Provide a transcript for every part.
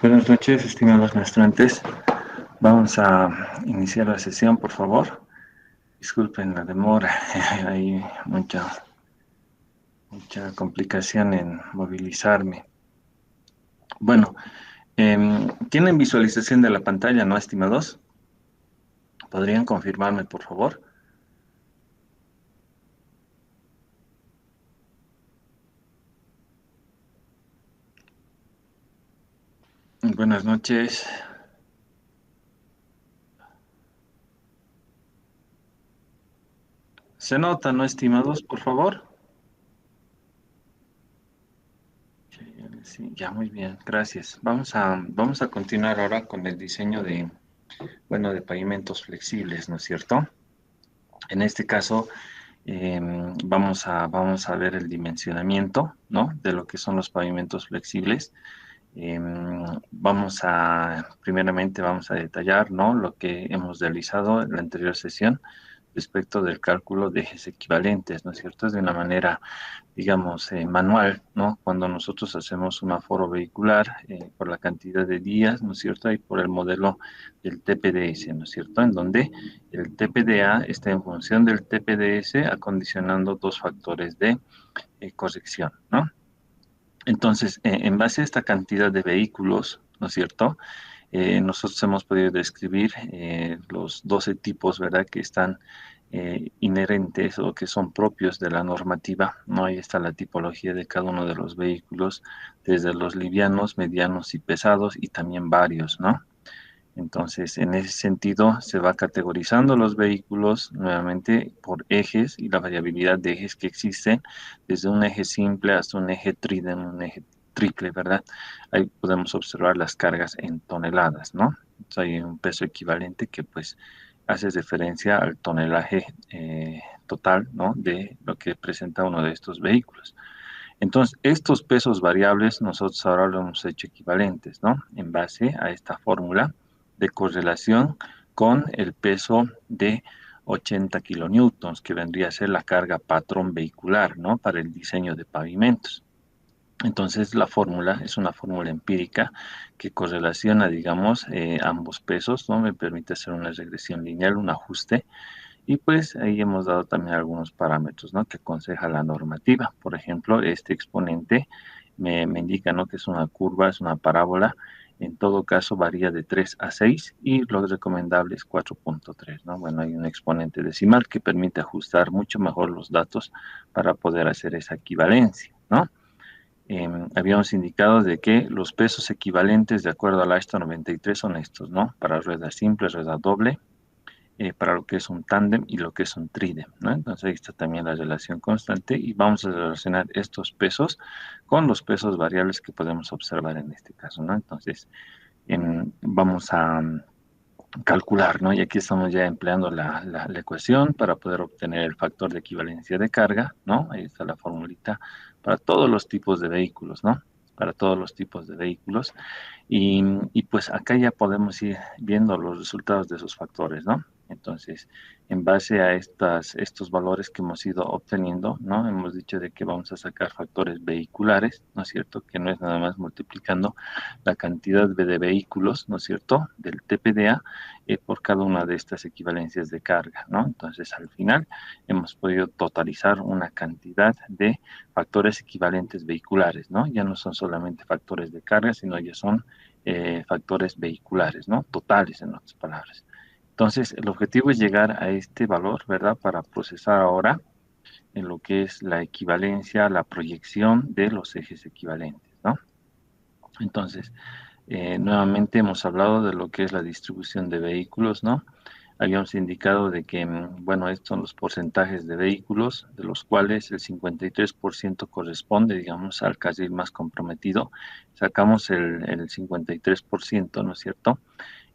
Buenas noches, estimados maestrantes. Vamos a iniciar la sesión, por favor. Disculpen la demora, hay mucha complicación en movilizarme. Bueno, ¿tienen visualización de la pantalla, no, estimados? ¿Podrían confirmarme, por favor? Buenas noches. ¿Se nota, no, estimados, por favor? Sí, ya, muy bien, gracias. Vamos a continuar ahora con el diseño de pavimentos flexibles, ¿no es cierto? En este caso, vamos a ver el dimensionamiento, ¿no? De lo que son los pavimentos flexibles. Primeramente vamos a detallar, ¿no? Lo que hemos realizado en la anterior sesión respecto del cálculo de ejes equivalentes, ¿no es cierto? Es de una manera, digamos, manual, ¿no? Cuando nosotros hacemos un aforo vehicular por la cantidad de días, ¿no es cierto? Y por el modelo del TPDS, ¿no es cierto? En donde el TPDA está en función del TPDS acondicionando dos factores de corrección, ¿no? Entonces, en base a esta cantidad de vehículos, ¿no es cierto? Nosotros hemos podido describir los 12 tipos, ¿verdad?, que están inherentes o que son propios de la normativa, ¿no? Ahí está la tipología de cada uno de los vehículos, desde los livianos, medianos y pesados, y también varios, ¿no? Entonces, en ese sentido, se va categorizando los vehículos nuevamente por ejes y la variabilidad de ejes que existen, desde un eje simple hasta un eje un eje triple, ¿verdad? Ahí podemos observar las cargas en toneladas, ¿no? Entonces, hay un peso equivalente que pues hace referencia al tonelaje total, ¿no? De lo que presenta uno de estos vehículos. Entonces, estos pesos variables nosotros ahora lo hemos hecho equivalentes, ¿no? En base a esta fórmula de correlación con el peso de 80 kilonewtons, que vendría a ser la carga patrón vehicular, ¿no? Para el diseño de pavimentos. Entonces, la fórmula es una fórmula empírica que correlaciona, digamos, ambos pesos, ¿no? Me permite hacer una regresión lineal, un ajuste, y pues ahí hemos dado también algunos parámetros, ¿no?, que aconseja la normativa. Por ejemplo, este exponente me indica, ¿no?, que es una curva, es una parábola. En todo caso, varía de 3 a 6 y lo recomendable es 4.3, ¿no? Bueno, hay un exponente decimal que permite ajustar mucho mejor los datos para poder hacer esa equivalencia, ¿no? Habíamos indicado de que los pesos equivalentes de acuerdo a la ASTA 93 son estos, ¿no? Para rueda simple, rueda doble, para lo que es un tándem y lo que es un trídem, ¿no? Entonces ahí está también la relación constante y vamos a relacionar estos pesos con los pesos variables que podemos observar en este caso, ¿no? Entonces vamos a calcular, ¿no? Y aquí estamos ya empleando la ecuación para poder obtener el factor de equivalencia de carga, ¿no? Ahí está la formulita para todos los tipos de vehículos, ¿no? Para todos los tipos de vehículos. Y pues acá ya podemos ir viendo los resultados de esos factores, ¿no? Entonces, en base a estos valores que hemos ido obteniendo, ¿no? Hemos dicho de que vamos a sacar factores vehiculares, ¿no es cierto? Que no es nada más multiplicando la cantidad de vehículos, ¿no es cierto?, del TPDA por cada una de estas equivalencias de carga, ¿no? Entonces, al final hemos podido totalizar una cantidad de factores equivalentes vehiculares, ¿no? Ya no son solamente factores de carga, sino ya son factores vehiculares, ¿no? Totales, en otras palabras. Entonces, el objetivo es llegar a este valor, ¿verdad? Para procesar ahora en lo que es la equivalencia, la proyección de los ejes equivalentes, ¿no? Entonces, nuevamente hemos hablado de lo que es la distribución de vehículos, ¿no? Habíamos indicado de que, bueno, estos son los porcentajes de vehículos, de los cuales el 53% corresponde, digamos, al carril más comprometido. Sacamos el 53%, ¿no es cierto?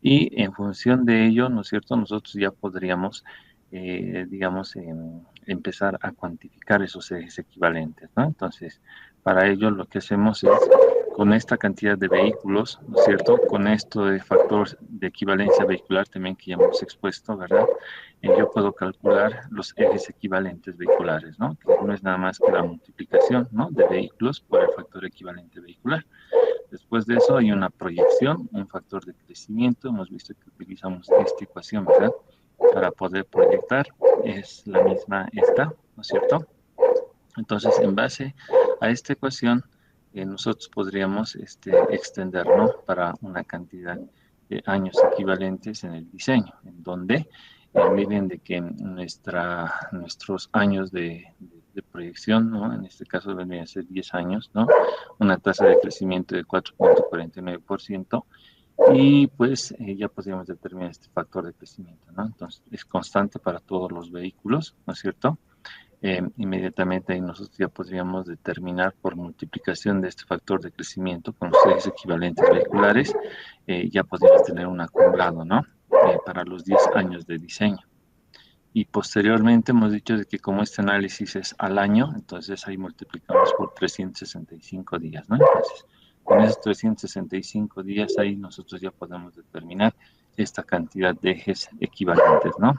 Y en función de ello, ¿no es cierto?, nosotros ya podríamos, digamos, empezar a cuantificar esos ejes equivalentes, ¿no? Entonces, para ello lo que hacemos es, con esta cantidad de vehículos, ¿no es cierto?, con esto de factor de equivalencia vehicular también que ya hemos expuesto, ¿verdad?, yo puedo calcular los ejes equivalentes vehiculares, ¿no?, que no es nada más que la multiplicación, ¿no?, de vehículos por el factor equivalente vehicular. Después de eso hay una proyección, un factor de crecimiento. Hemos visto que utilizamos esta ecuación, ¿verdad? Para poder proyectar. Es la misma esta, ¿no es cierto? Entonces, en base a esta ecuación, nosotros podríamos extender, ¿no? Para una cantidad de años equivalentes en el diseño, en donde miren de que nuestros años de proyección, ¿no? En este caso vendrían a ser 10 años, ¿no? Una tasa de crecimiento de 4,49%. Y pues ya podríamos determinar este factor de crecimiento, ¿no? Entonces, es constante para todos los vehículos, ¿no es cierto? Inmediatamente ahí nosotros ya podríamos determinar por multiplicación de este factor de crecimiento con los ejes equivalentes vehiculares, ya podríamos tener un acumulado, ¿no? Para los 10 años de diseño. Y posteriormente hemos dicho de que como este análisis es al año, entonces ahí multiplicamos por 365 días, ¿no? Entonces, con esos 365 días ahí nosotros ya podemos determinar esta cantidad de ejes equivalentes, ¿no?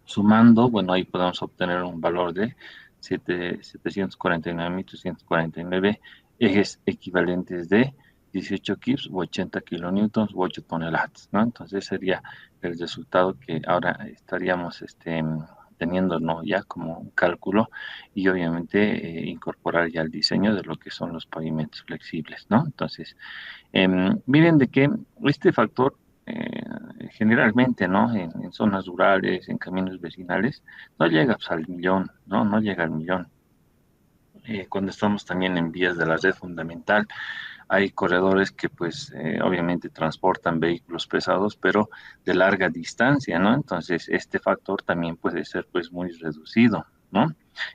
Sumando, bueno, ahí podemos obtener un valor de 749.349 ejes equivalentes de 18 kips u 80 kilonewtons u 8 toneladas, ¿no? Entonces sería el resultado que ahora estaríamos teniendo, ¿no? Ya como un cálculo y obviamente incorporar ya el diseño de lo que son los pavimentos flexibles, ¿no? Entonces, miren de que este factor generalmente, ¿no? En zonas rurales, en caminos vecinales, no llega pues, al millón, ¿no? No llega al millón. Cuando estamos también en vías de la red fundamental, hay corredores que pues obviamente transportan vehículos pesados, pero de larga distancia, ¿no? Entonces, este factor también puede ser pues muy reducido, ¿no?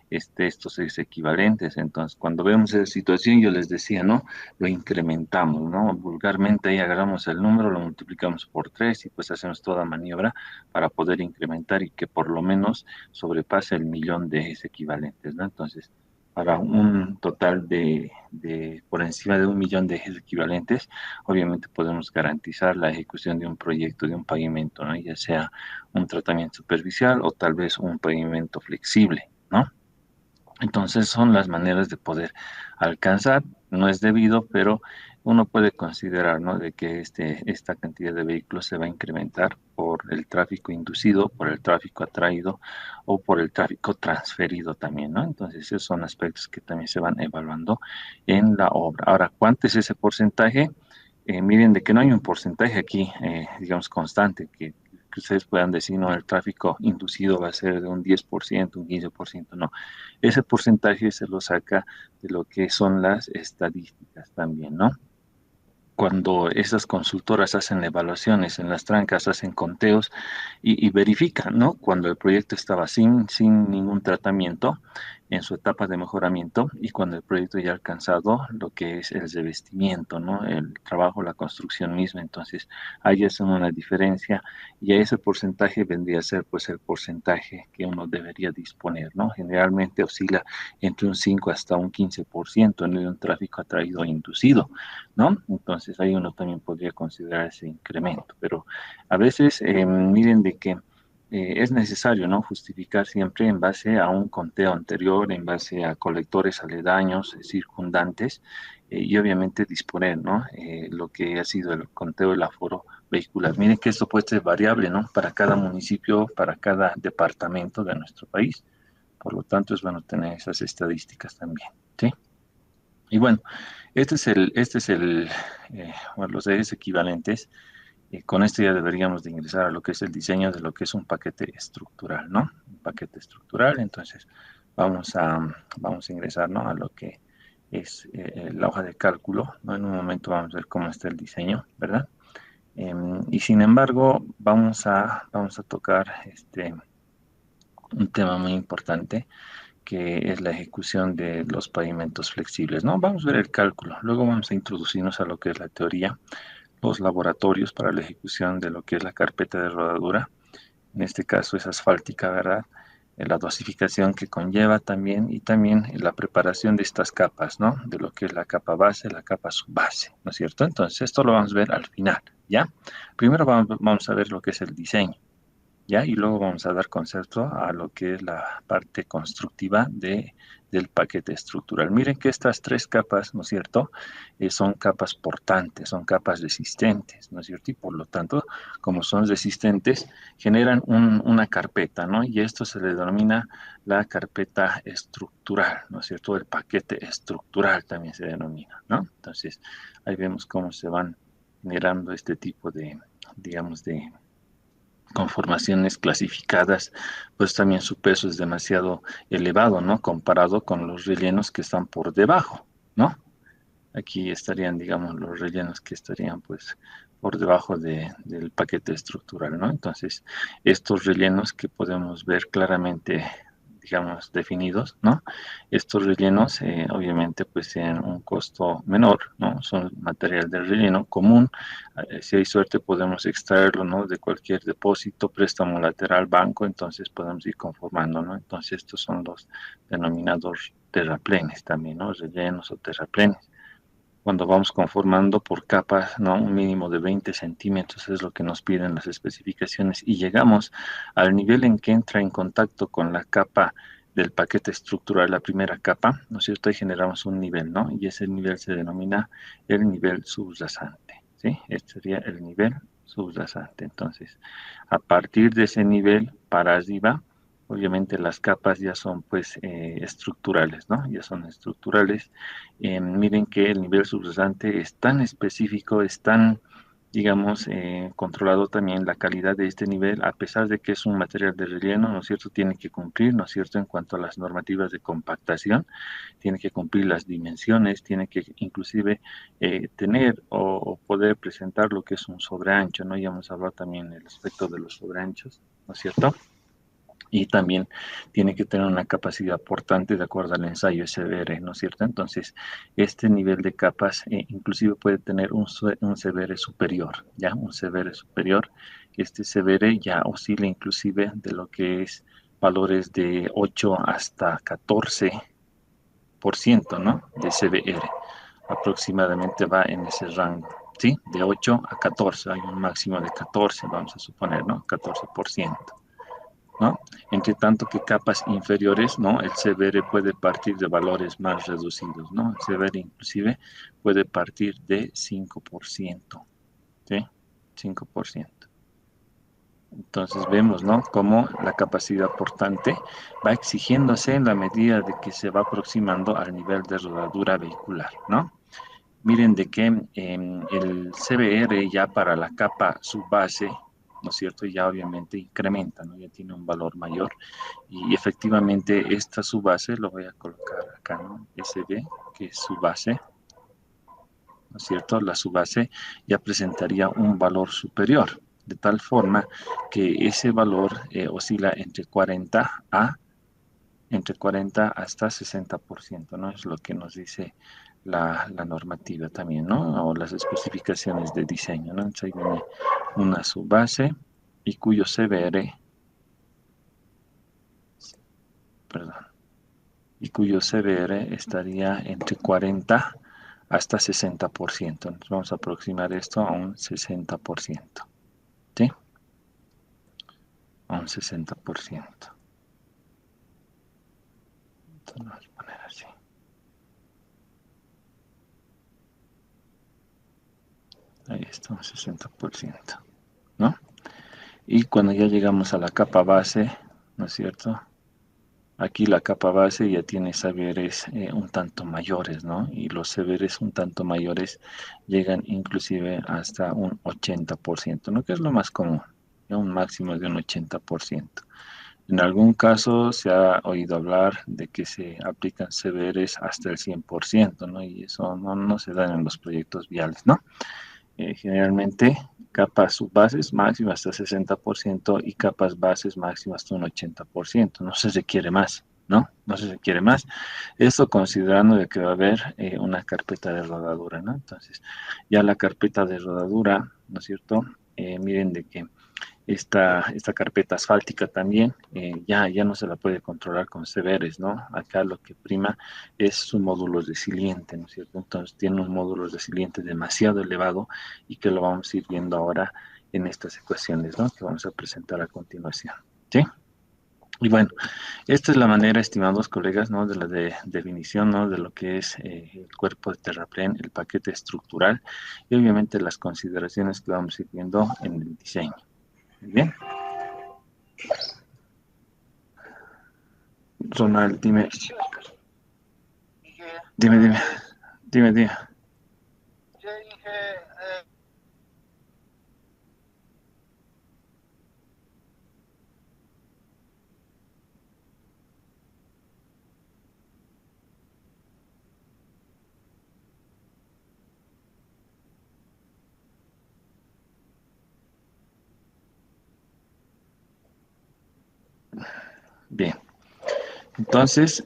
Estos es equivalentes. Entonces, cuando vemos esa situación, yo les decía, ¿no? Lo incrementamos, ¿no? Vulgarmente ahí agarramos el número, lo multiplicamos por 3 y pues hacemos toda maniobra para poder incrementar y que por lo menos sobrepase el millón de ejes equivalentes, ¿no? Entonces, para un total de por encima de 1 millón de ejes equivalentes, obviamente podemos garantizar la ejecución de un proyecto de un pavimento, ¿no? Ya sea un tratamiento superficial o tal vez un pavimento flexible, ¿no? Entonces son las maneras de poder alcanzar, no es debido, pero uno puede considerar, ¿no? De que esta cantidad de vehículos se va a incrementar por el tráfico inducido, por el tráfico atraído o por el tráfico transferido también, ¿no? Entonces esos son aspectos que también se van evaluando en la obra. Ahora, ¿cuánto es ese porcentaje? Miren de que no hay un porcentaje aquí, digamos, constante, que ustedes puedan decir, no, el tráfico inducido va a ser de un 10%, un 15%, no. Ese porcentaje se lo saca de lo que son las estadísticas también, ¿no? Cuando esas consultoras hacen evaluaciones en las trancas, hacen conteos y verifican, ¿no? Cuando el proyecto estaba sin ningún tratamiento en su etapa de mejoramiento y cuando el proyecto ya ha alcanzado lo que es el revestimiento, ¿no? El trabajo, la construcción misma. Entonces, ahí hacen una diferencia y a ese porcentaje vendría a ser pues el porcentaje que uno debería disponer, ¿no? Generalmente oscila entre un 5 hasta un 15% en un tráfico atraído e inducido, ¿no? Entonces ahí uno también podría considerar ese incremento, pero a veces miren de que es necesario, ¿no? Justificar siempre en base a un conteo anterior, en base a colectores aledaños, circundantes, y obviamente disponer, ¿no? Lo que ha sido el conteo del aforo vehicular. Miren que esto puede ser variable, ¿no? Para cada municipio, para cada departamento de nuestro país. Por lo tanto, es bueno tener esas estadísticas también, ¿sí? Y bueno, bueno, los ejes equivalentes. Con esto ya deberíamos de ingresar a lo que es el diseño de lo que es un paquete estructural, ¿no? Un paquete estructural. Entonces, vamos a ingresar, ¿no? A lo que es la hoja de cálculo, ¿no? En un momento vamos a ver cómo está el diseño, ¿verdad? Y sin embargo, vamos a tocar un tema muy importante que es la ejecución de los pavimentos flexibles, ¿no? Vamos a ver el cálculo, luego vamos a introducirnos a lo que es la teoría, los laboratorios para la ejecución de lo que es la carpeta de rodadura, en este caso es asfáltica, ¿verdad? La dosificación que conlleva también y también la preparación de estas capas, ¿no? De lo que es la capa base, la capa subbase, ¿no es cierto? Entonces esto lo vamos a ver al final, ¿ya? Primero vamos a ver lo que es el diseño. ¿ya? Y luego vamos a dar concepto a lo que es la parte constructiva del paquete estructural. Miren que estas tres capas, ¿no es cierto? Son capas portantes, son capas resistentes, ¿no es cierto? Y por lo tanto, como son resistentes, generan una carpeta, ¿no? Y esto se le denomina la carpeta estructural, ¿no es cierto? El paquete estructural también se denomina, ¿no? Entonces, ahí vemos cómo se van generando este tipo de, digamos, de conformaciones clasificadas, pues también su peso es demasiado elevado, ¿no? Comparado con los rellenos que están por debajo, ¿no? Aquí estarían, digamos, los rellenos que estarían, pues, por debajo del paquete estructural, ¿no? Entonces, estos rellenos que podemos ver claramente, digamos, definidos, ¿no? Estos rellenos, obviamente, pues, tienen un costo menor, ¿no? Son material de relleno común. Si hay suerte, podemos extraerlo, ¿no? De cualquier depósito, préstamo lateral, banco, entonces podemos ir conformando, ¿no? Entonces, estos son los denominados terraplenes también, ¿no? Rellenos o terraplenes cuando vamos conformando por capas, ¿no? Un mínimo de 20 centímetros es lo que nos piden las especificaciones y llegamos al nivel en que entra en contacto con la capa del paquete estructural, la primera capa, ¿no es cierto? Y generamos un nivel, ¿no? Y ese nivel se denomina el nivel subyacente, ¿sí? Este sería el nivel subyacente. Entonces, a partir de ese nivel para arriba, obviamente las capas ya son pues estructurales, ¿no? Ya son estructurales. Miren que el nivel subyacente es tan específico, es tan, digamos, controlado también la calidad de este nivel, a pesar de que es un material de relleno, ¿no es cierto? Tiene que cumplir, ¿no es cierto? En cuanto a las normativas de compactación, tiene que cumplir las dimensiones, tiene que inclusive tener o poder presentar lo que es un sobreancho, ¿no? Ya hemos hablado también del aspecto de los sobreanchos, ¿no es cierto? Y también tiene que tener una capacidad portante de acuerdo al ensayo SBR, ¿no es cierto? Entonces, este nivel de capas inclusive puede tener un CBR superior, ¿ya? Un CBR superior. Este CBR ya oscila inclusive de lo que es valores de 8 hasta 14%, ¿no? De CBR. Aproximadamente va en ese rango, ¿sí? De 8 a 14, hay un máximo de 14, vamos a suponer, ¿no? 14%. ¿No? Entre tanto que capas inferiores, ¿no? El CBR puede partir de valores más reducidos, ¿no? El CBR inclusive puede partir de 5%, ¿sí? 5%. Entonces vemos, ¿no? Cómo la capacidad portante va exigiéndose en la medida de que se va aproximando al nivel de rodadura vehicular, ¿no? Miren de que el CBR ya para la capa subbase, ¿no es cierto? Ya obviamente incrementa, ¿no? Ya tiene un valor mayor y efectivamente esta subbase, lo voy a colocar acá, ¿no? SB, que es su base, ¿no es cierto? La subbase ya presentaría un valor superior, de tal forma que ese valor oscila entre 40 hasta 60%, ¿no? Es lo que nos dice la normativa también, ¿no? O las especificaciones de diseño, ¿no? Entonces ahí viene una subbase y cuyo CBR, perdón, y cuyo CBR estaría entre 40 hasta 60%. Entonces vamos a aproximar esto a un 60%, ¿sí? A un 60%. Entonces vamos a poner así. Ahí está, un 60%, ¿no? Y cuando ya llegamos a la capa base, ¿no es cierto? Aquí la capa base ya tiene saberes un tanto mayores, ¿no? Y los saberes un tanto mayores llegan inclusive hasta un 80%, ¿no? Que es lo más común, ¿no? Un máximo de un 80%. En algún caso se ha oído hablar de que se aplican saberes hasta el 100%, ¿no? Y eso no se da en los proyectos viales, ¿no? Generalmente capas subbases máximas hasta 60% y capas bases máximas hasta un 80%. No se requiere más, ¿no? No se requiere más. Esto considerando de que va a haber una carpeta de rodadura, ¿no? Entonces, ya la carpeta de rodadura, ¿no es cierto? Miren de que esta carpeta asfáltica también, ya no se la puede controlar con severes, ¿no? Acá lo que prima es su módulo resiliente, ¿no es cierto? Entonces tiene un módulo resiliente demasiado elevado y que lo vamos a ir viendo ahora en estas ecuaciones, ¿no?, que vamos a presentar a continuación. ¿Sí? Y bueno, esta es la manera, estimados colegas, ¿no?, de la definición, ¿no?, de lo que es el cuerpo de terraplén, el paquete estructural y obviamente las consideraciones que vamos a ir viendo en el diseño. Muy bien. Ronald, dime. Dime. Bien. Entonces,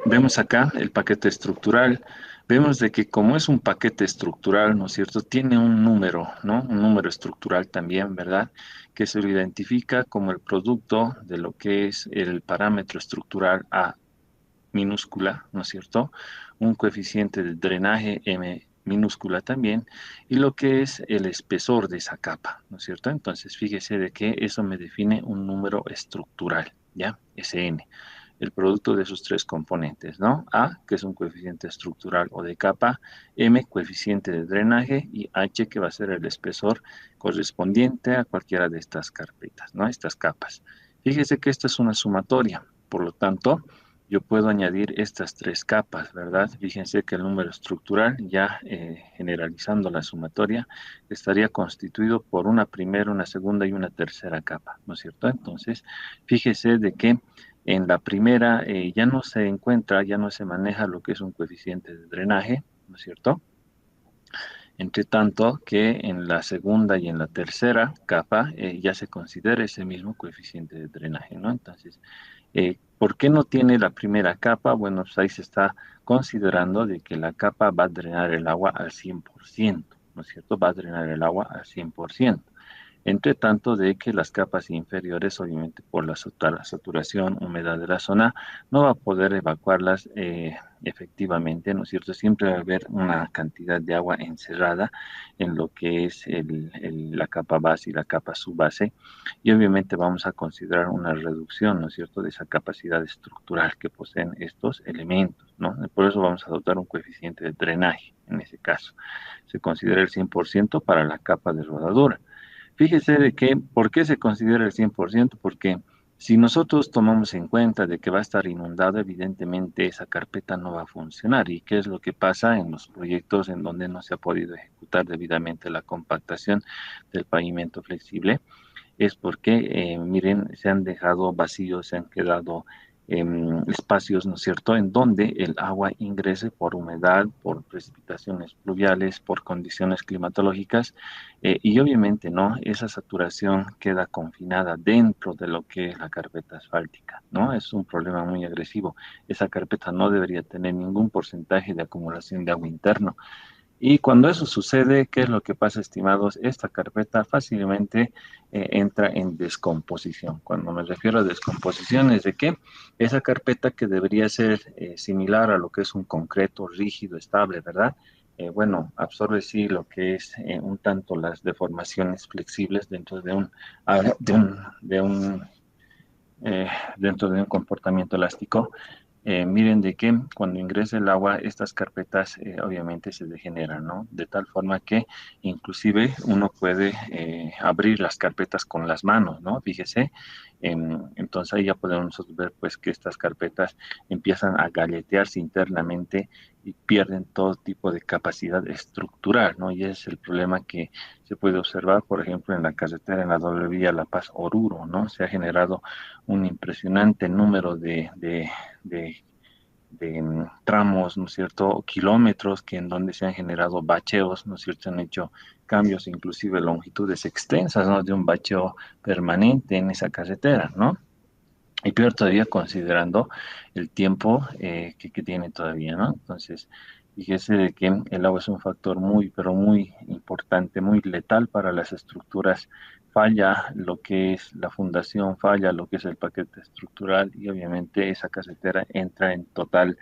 vemos acá el paquete estructural. Vemos de que como es un paquete estructural, ¿no es cierto?, tiene un número, ¿no? Un número estructural también, ¿verdad?, que se lo identifica como el producto de lo que es el parámetro estructural A minúscula, ¿no es cierto?, un coeficiente de drenaje M minúscula también, y lo que es el espesor de esa capa, ¿no es cierto? Entonces, fíjese de que eso me define un número estructural, ¿ya? Sn, el producto de sus tres componentes, ¿no? A, que es un coeficiente estructural o de capa, M, coeficiente de drenaje, y H, que va a ser el espesor correspondiente a cualquiera de estas carpetas, ¿no? Estas capas. Fíjese que esta es una sumatoria, por lo tanto, yo puedo añadir estas tres capas, ¿verdad? Fíjense que el número estructural, ya generalizando la sumatoria, estaría constituido por una primera, una segunda y una tercera capa, ¿no es cierto? Entonces, fíjese de que en la primera ya no se encuentra, ya no se maneja lo que es un coeficiente de drenaje, ¿no es cierto? Entre tanto que en la segunda y en la tercera capa ya se considera ese mismo coeficiente de drenaje, ¿no? Entonces, ¿por qué no tiene la primera capa? Bueno, pues ahí se está considerando de que la capa va a drenar el agua al 100%, ¿no es cierto? Va a drenar el agua al 100%. Entre tanto de que las capas inferiores, obviamente por la saturación, humedad de la zona, no va a poder evacuarlas efectivamente, ¿no es cierto? Siempre va a haber una cantidad de agua encerrada en lo que es la capa base y la capa subbase, y obviamente vamos a considerar una reducción, ¿no es cierto?, de esa capacidad estructural que poseen estos elementos, ¿no? Por eso vamos a adoptar un coeficiente de drenaje en ese caso. Se considera el 100% para la capa de rodadura. Fíjese de que, ¿por qué se considera el 100%? Porque si nosotros tomamos en cuenta de que va a estar inundado, evidentemente esa carpeta no va a funcionar. ¿Y qué es lo que pasa en los proyectos en donde no se ha podido ejecutar debidamente la compactación del pavimento flexible? Es porque, miren, se han dejado vacíos, se han quedado espacios, ¿no es cierto?, en donde el agua ingrese por humedad, por precipitaciones pluviales, por condiciones climatológicas, y obviamente, ¿no?, esa saturación queda confinada dentro de lo que es la carpeta asfáltica, ¿no? Es un problema muy agresivo. Esa carpeta no debería tener ningún porcentaje de acumulación de agua interno. Y cuando eso sucede, ¿qué es lo que pasa, estimados? Esta carpeta fácilmente entra en descomposición. Cuando me refiero a descomposición es de que esa carpeta, que debería ser similar a lo que es un concreto rígido, estable, ¿verdad? Bueno, absorbe sí lo que es un tanto las deformaciones flexibles dentro de un dentro de un comportamiento elástico. Miren de que cuando ingresa el agua, estas carpetas obviamente se degeneran, ¿no? De tal forma que inclusive uno puede abrir las carpetas con las manos, ¿no? Fíjese, entonces ahí ya podemos nosotros ver pues que estas carpetas empiezan a galletearse internamente y pierden todo tipo de capacidad estructural, ¿no? Y ese es el problema que se puede observar, por ejemplo, en la carretera, en la doble vía La Paz-Oruro, ¿no? Se ha generado un impresionante número de tramos, ¿no es cierto?, o kilómetros que en donde se han generado bacheos, ¿no es cierto?, se han hecho cambios, inclusive longitudes extensas, ¿no?, de un bacheo permanente en esa carretera, ¿no? Y peor todavía considerando el tiempo que tiene todavía, ¿no? Entonces, Fíjese de que el agua es un factor muy, pero muy importante, muy letal para las estructuras. Falla lo que es la fundación, falla lo que es el paquete estructural y obviamente esa casetera entra en total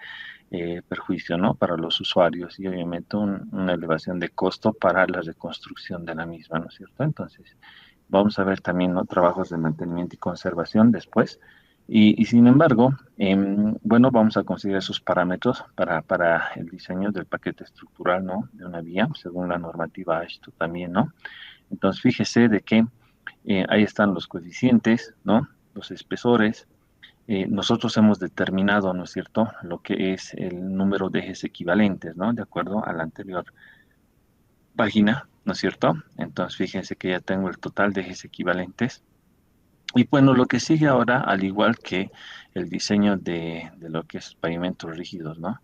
perjuicio, ¿no? Para los usuarios y obviamente una elevación de costo para la reconstrucción de la misma, ¿no es cierto? Entonces, vamos a ver también, ¿no? Trabajos de mantenimiento y conservación después. Y sin embargo, bueno, vamos a considerar esos parámetros para el diseño del paquete estructural, ¿no? De una vía, según la normativa ASHTO también, ¿no? Entonces, fíjese de que ahí están los coeficientes, ¿no? Los espesores. Nosotros hemos determinado, ¿no es cierto?, lo que es el número de ejes equivalentes, ¿no? De acuerdo a la anterior página, ¿no es cierto? Entonces, fíjense que ya tengo el total de ejes equivalentes. Y bueno, lo que sigue ahora, al igual que el diseño de lo que es pavimentos rígidos, ¿no?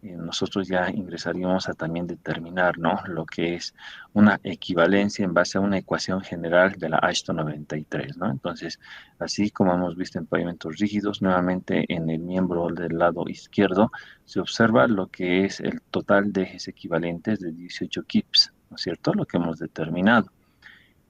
Nosotros ya ingresaríamos a también determinar, ¿no? Lo que es una equivalencia en base a una ecuación general de la ASHTO 93, ¿no? Entonces, así como hemos visto en pavimentos rígidos, nuevamente en el miembro del lado izquierdo se observa lo que es el total de ejes equivalentes de 18 kips, ¿no es cierto? Lo que hemos determinado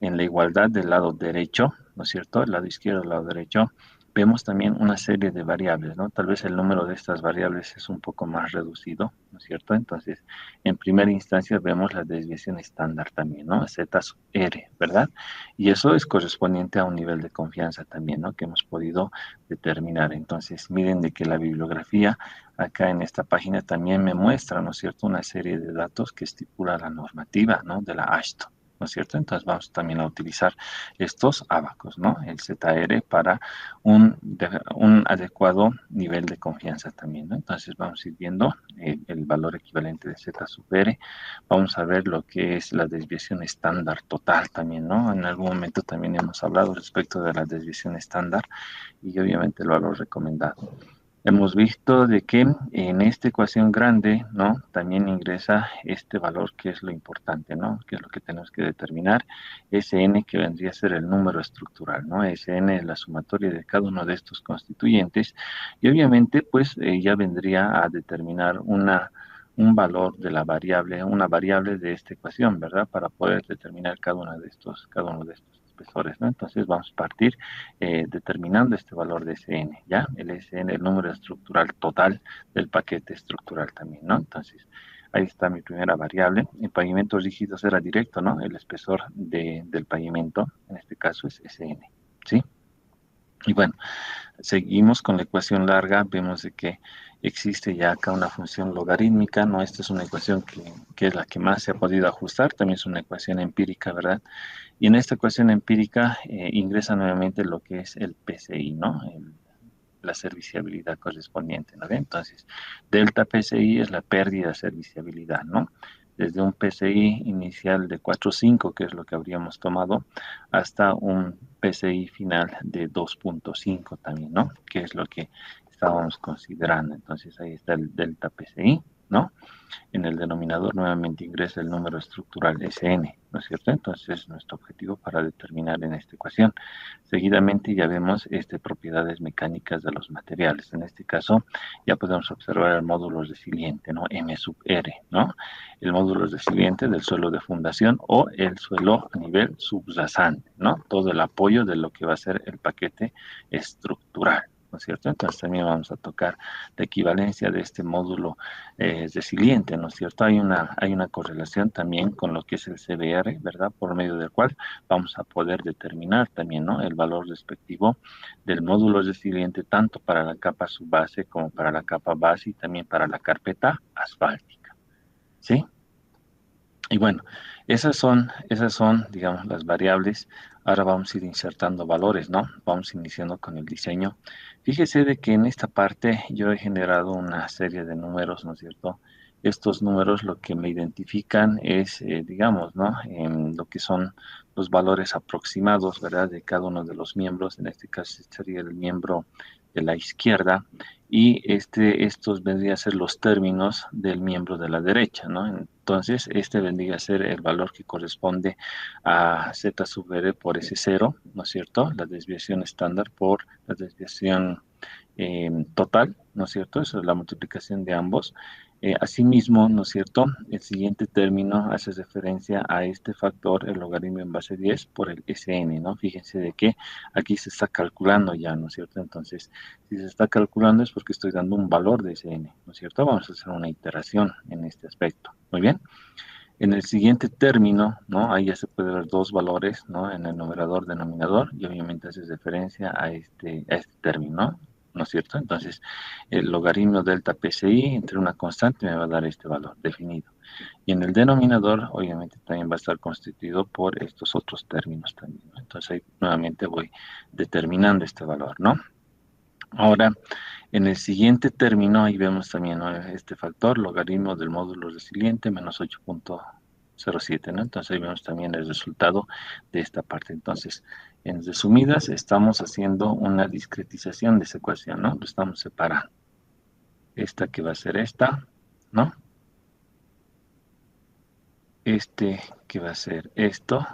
en la igualdad del lado derecho, ¿no es cierto? El lado izquierdo, el lado derecho, vemos también una serie de variables, ¿no? Tal vez el número de estas variables es un poco más reducido, ¿no es cierto? Entonces, en primera instancia vemos la desviación estándar también, ¿no? Z sub R, ¿verdad? Y eso es correspondiente a un nivel de confianza también, ¿no? Que hemos podido determinar. Entonces, miren de que la bibliografía acá en esta página también me muestra, ¿no es cierto?, una serie de datos que estipula la normativa, ¿no? De la ASHTO. ¿No es cierto? Entonces vamos también a utilizar estos ábacos, ¿no? El ZR para un adecuado nivel de confianza también, ¿no? Entonces vamos a ir viendo el valor equivalente de Z sub R. Vamos a ver lo que es la desviación estándar total también, ¿no? En algún momento también hemos hablado respecto de la desviación estándar y obviamente el valor recomendado. Hemos visto de que en esta ecuación grande, ¿no? También ingresa este valor que es lo importante, ¿no? Que es lo que tenemos que determinar. Sn que vendría a ser el número estructural, ¿no? Sn es la sumatoria de cada uno de estos constituyentes y obviamente pues ya vendría a determinar un valor de la variable, una variable de esta ecuación, ¿verdad? Para poder determinar cada uno de estos espesores, ¿no? Entonces vamos a partir determinando este valor de Sn, ¿ya? El Sn, el número estructural total del paquete estructural también, ¿no? Entonces, ahí está mi primera variable. En pavimentos rígidos era directo, ¿no? El espesor del pavimento, en este caso es Sn, ¿sí? Y bueno, seguimos con la ecuación larga, vemos de que existe ya acá una función logarítmica, ¿no? Esta es una ecuación que es la que más se ha podido ajustar, también es una ecuación empírica, ¿verdad? Y en esta ecuación empírica ingresa nuevamente lo que es el PCI, ¿no? La serviciabilidad correspondiente, ¿no? Entonces, delta PCI es la pérdida de serviciabilidad, ¿no? Desde un PCI inicial de 4,5, que es lo que habríamos tomado, hasta un PCI final de 2,5 también, ¿no? Que es lo que estábamos considerando. Entonces, ahí está el delta PCI, ¿no? En el denominador nuevamente ingresa el número estructural Sn, ¿no es cierto? Entonces es nuestro objetivo para determinar en esta ecuación. Seguidamente ya vemos propiedades mecánicas de los materiales. En este caso ya podemos observar el módulo resiliente, ¿no? M sub R, ¿no? El módulo resiliente del suelo de fundación o el suelo a nivel subrasante, ¿no? Todo el apoyo de lo que va a ser el paquete estructural, ¿no es cierto? Entonces también vamos a tocar la equivalencia de este módulo resiliente, ¿no es cierto? Hay una correlación también con lo que es el CBR, ¿verdad? Por medio del cual vamos a poder determinar también, ¿no? El valor respectivo del módulo resiliente tanto para la capa subbase como para la capa base y también para la carpeta asfáltica, ¿sí? Y bueno, esas son, digamos, las variables. Ahora vamos a ir insertando valores, ¿no? Vamos iniciando con el diseño. Fíjese de que en esta parte yo he generado una serie de números, ¿no es cierto? Estos números lo que me identifican es, digamos, ¿no? Lo que son los valores aproximados, ¿verdad? De cada uno de los miembros. En este caso sería el miembro de la izquierda y estos vendrían a ser los términos del miembro de la derecha, ¿no? Entonces, este vendría a ser el valor que corresponde a Z sub R por S0, ¿no es cierto? La desviación estándar por la desviación total, ¿no es cierto? Eso es la multiplicación de ambos. Asimismo, ¿no es cierto? El siguiente término hace referencia a este factor, el logaritmo en base 10 por el Sn, ¿no? Fíjense de que aquí se está calculando ya, ¿no es cierto? Entonces, si se está calculando es porque estoy dando un valor de Sn, ¿no es cierto? Vamos a hacer una iteración en este aspecto. Muy bien. En el siguiente término, ¿no? Ahí ya se puede ver dos valores, ¿no? En el numerador, denominador, y obviamente hace referencia a este término, ¿no es cierto? Entonces, el logaritmo delta PCI entre una constante me va a dar este valor definido. Y en el denominador, obviamente, también va a estar constituido por estos otros términos también, ¿no? Entonces, ahí nuevamente voy determinando este valor, ¿no? Ahora, en el siguiente término, ahí vemos también, ¿no? Este factor, logaritmo del módulo resiliente, menos 8,07, ¿no? Entonces ahí vemos también el resultado de esta parte. Entonces, en resumidas, estamos haciendo una discretización de esa ecuación, ¿no? Lo estamos separando. Esta que va a ser esta, ¿no? Este que va a ser esto.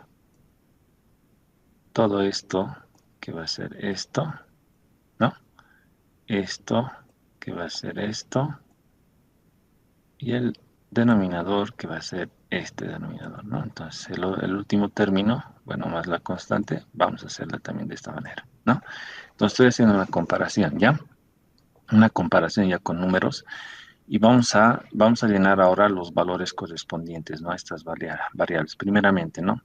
Todo esto que va a ser esto, ¿no? Esto que va a ser esto. Y el denominador que va a ser este denominador, ¿no? Entonces el último término, bueno, más la constante, vamos a hacerla también de esta manera, ¿no? Entonces estoy haciendo una comparación, ¿ya? Una comparación ya con números y vamos a llenar ahora los valores correspondientes, ¿no? A estas variables. Primeramente, ¿no?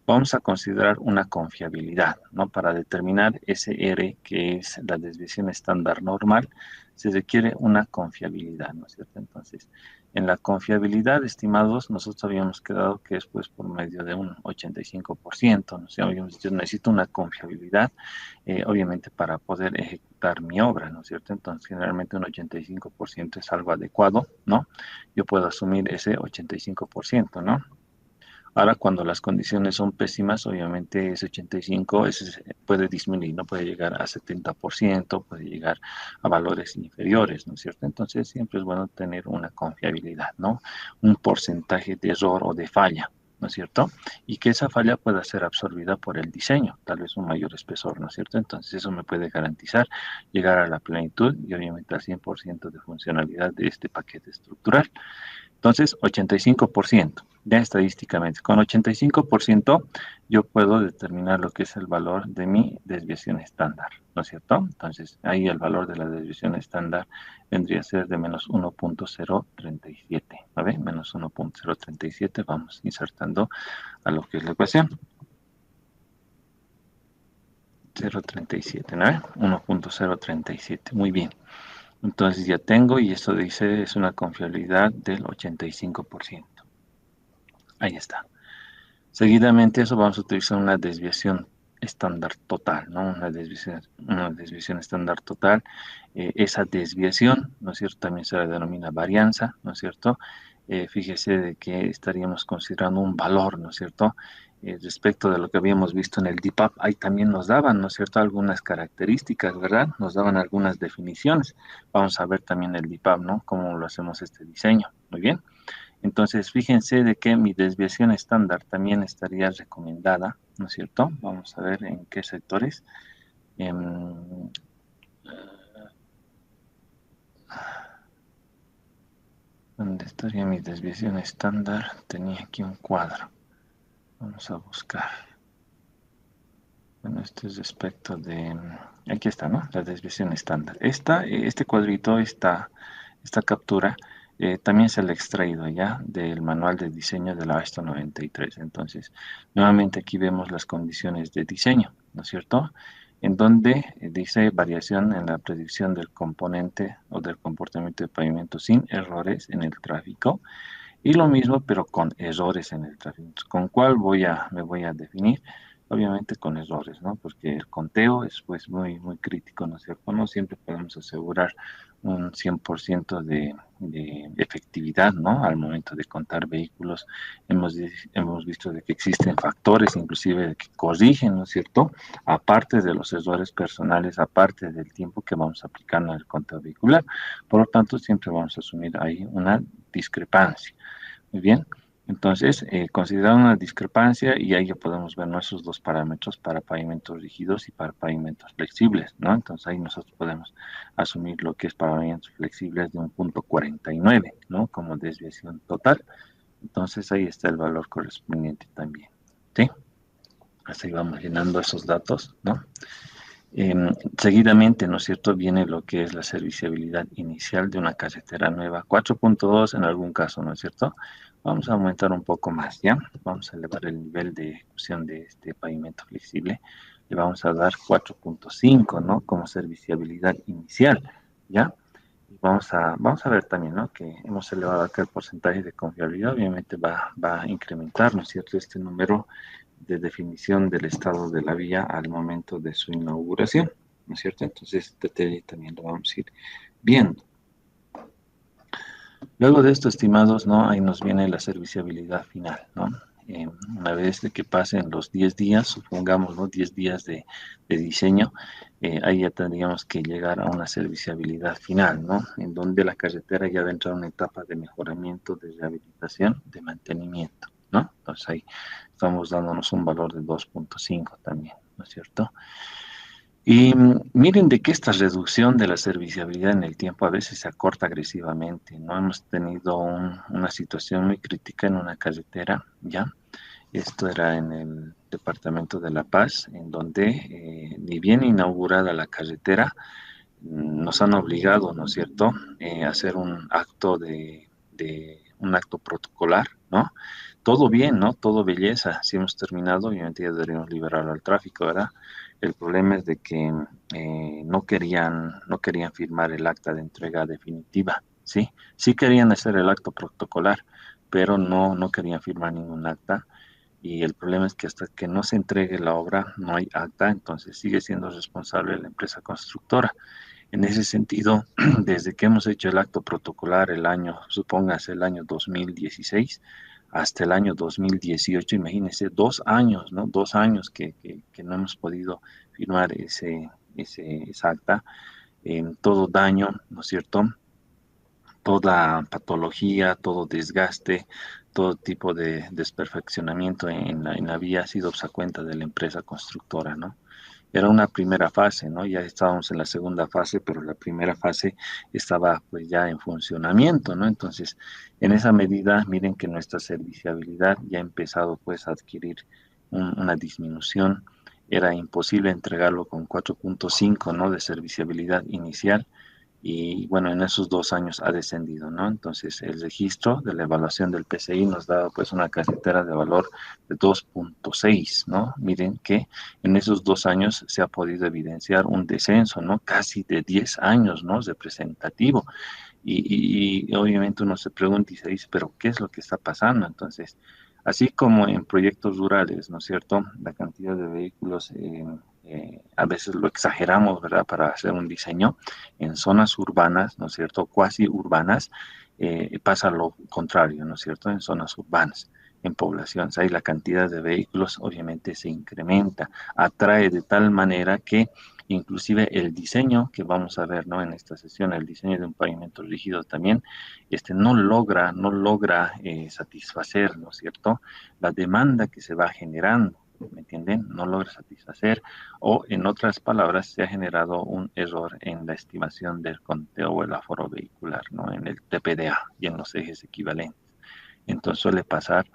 Vamos a considerar una confiabilidad, ¿no? Para determinar ese R, que es la desviación estándar normal, se requiere una confiabilidad, ¿no es cierto? Entonces, en la confiabilidad, estimados, nosotros habíamos quedado que es pues por medio de un 85%, ¿no? Habíamos dicho, necesito una confiabilidad, obviamente para poder ejecutar mi obra, ¿no es cierto? Entonces, generalmente un 85% es algo adecuado, ¿no? Yo puedo asumir ese 85%, ¿no? Ahora, cuando las condiciones son pésimas, obviamente ese 85 puede disminuir, no puede llegar a 70%, puede llegar a valores inferiores, ¿no es cierto? Entonces, siempre es bueno tener una confiabilidad, ¿no? Un porcentaje de error o de falla, ¿no es cierto? Y que esa falla pueda ser absorbida por el diseño, tal vez un mayor espesor, ¿no es cierto? Entonces, eso me puede garantizar llegar a la plenitud y obviamente al 100% de funcionalidad de este paquete estructural. Entonces, 85%, ya estadísticamente. Con 85% yo puedo determinar lo que es el valor de mi desviación estándar, ¿no es cierto? Entonces, ahí el valor de la desviación estándar vendría a ser de menos 1,037, ¿vale? Menos 1,037, vamos insertando a lo que es la ecuación. 0,37, ¿no? 1,037, muy bien. Entonces ya tengo, y esto dice, es una confiabilidad del 85%. Ahí está. Seguidamente eso vamos a utilizar una desviación estándar total, ¿no? Una desviación estándar total. Esa desviación, ¿no es cierto? También se la denomina varianza, ¿no es cierto? Fíjese de que estaríamos considerando un valor, ¿no es cierto? Respecto de lo que habíamos visto en el DIPAP, ahí también nos daban, ¿no es cierto? Algunas características, ¿verdad? Nos daban algunas definiciones. Vamos a ver también el DIPAP, ¿no? Cómo lo hacemos este diseño. Muy bien. Entonces, fíjense de que mi desviación estándar también estaría recomendada, ¿no es cierto? Vamos a ver en qué sectores. ¿Dónde estaría mi desviación estándar? Tenía aquí un cuadro. Vamos a buscar. Bueno, esto es respecto de... Aquí está, ¿no? La desviación estándar. Este cuadrito, esta captura, también se la he extraído ya del manual de diseño de la ASTO 93. Entonces, nuevamente aquí vemos las condiciones de diseño, ¿no es cierto? En donde dice variación en la predicción del componente o del comportamiento de pavimento sin errores en el tráfico. Y lo mismo, pero con errores en el tráfico. ¿Con cuál me voy a definir? Obviamente con errores, ¿no? Porque el conteo es pues muy, muy crítico, ¿no es cierto? No siempre podemos asegurar un 100% de efectividad, ¿no? Al momento de contar vehículos, hemos visto de que existen factores inclusive que corrigen, ¿no es cierto? Aparte de los errores personales, aparte del tiempo que vamos aplicando en el conteo vehicular. Por lo tanto, siempre vamos a asumir ahí una discrepancia. Muy bien. Entonces, considerar una discrepancia y ahí ya podemos ver nuestros dos parámetros para pavimentos rígidos y para pavimentos flexibles, ¿no? Entonces ahí nosotros podemos asumir lo que es para pavimentos flexibles de un punto 49, ¿no? Como desviación total. Entonces ahí está el valor correspondiente también, ¿sí? Así vamos llenando esos datos, ¿no? Eh, Seguidamente, ¿no es cierto?, viene lo que es la serviciabilidad inicial de una carretera nueva, 4.2 en algún caso, ¿no es cierto? Vamos a aumentar un poco más, ¿ya? Vamos a elevar el nivel de ejecución de este pavimento flexible. Le vamos a dar 4.5, ¿no? Como serviciabilidad inicial, ¿ya? Y vamos a ver también, ¿no? Que hemos elevado acá el porcentaje de confiabilidad, obviamente va a incrementar, ¿no es cierto?, este número de definición del estado de la vía al momento de su inauguración, ¿no es cierto? Entonces, este también lo vamos a ir viendo. Luego de esto, estimados, ¿no? Ahí nos viene la serviciabilidad final, ¿no? Una vez de que pasen los 10 días, supongamos, ¿no? 10 días de diseño, ahí ya tendríamos que llegar a una serviciabilidad final, ¿no? En donde la carretera ya va a entrar a una etapa de mejoramiento, de rehabilitación, de mantenimiento, ¿no? Entonces ahí estamos dándonos un valor de 2.5 también, ¿no es cierto? Y miren de que esta reducción de la serviciabilidad en el tiempo a veces se acorta agresivamente, ¿no? Hemos tenido una situación muy crítica en una carretera, ¿ya? Esto era en el departamento de La Paz, en donde ni bien inaugurada la carretera, nos han obligado, ¿no es cierto?, a hacer un acto protocolar, ¿no? Todo bien, ¿no? Todo belleza. Si hemos terminado, obviamente ya deberíamos liberarlo al tráfico, ¿verdad? El problema es de que no querían firmar el acta de entrega definitiva, ¿sí? Sí querían hacer el acto protocolar, pero no querían firmar ningún acta. Y el problema es que hasta que no se entregue la obra, no hay acta, entonces sigue siendo responsable la empresa constructora. En ese sentido, desde que hemos hecho el acto protocolar el año, supóngase el año 2016, hasta el año 2018, imagínense, 2 años, ¿no? 2 años que no hemos podido firmar esa acta, todo daño, ¿no es cierto?, toda patología, todo desgaste, todo tipo de desperfeccionamiento en la vía ha sido a cuenta de la empresa constructora, ¿no? Era una primera fase, ¿no? Ya estábamos en la segunda fase, pero la primera fase estaba pues ya en funcionamiento, ¿no? Entonces, en esa medida, miren que nuestra serviciabilidad ya ha empezado pues a adquirir una disminución. Era imposible entregarlo con 4.5, ¿no? De serviciabilidad inicial y bueno, en esos 2 años ha descendido, ¿no? Entonces, el registro de la evaluación del PCI nos da pues una carretera de valor de 2.6, ¿no? Miren que en esos 2 años se ha podido evidenciar un descenso, ¿no? Casi de 10 años, ¿no? Representativo. Y obviamente uno se pregunta y se dice, pero ¿qué es lo que está pasando? Entonces, así como en proyectos rurales, ¿no es cierto? La cantidad de vehículos a veces lo exageramos, ¿verdad? Para hacer un diseño en zonas urbanas, ¿no es cierto? Cuasi urbanas, pasa lo contrario, ¿no es cierto? En zonas urbanas, en poblaciones, ahí la cantidad de vehículos obviamente se incrementa, atrae de tal manera que inclusive el diseño que vamos a ver, ¿no? En esta sesión, el diseño de un pavimento rígido también, no logra satisfacer, ¿no es cierto?, la demanda que se va generando, ¿me entienden? No logra satisfacer, o en otras palabras, se ha generado un error en la estimación del conteo o el aforo vehicular, ¿no? En el TPDA y en los ejes equivalentes. Entonces suele pasar,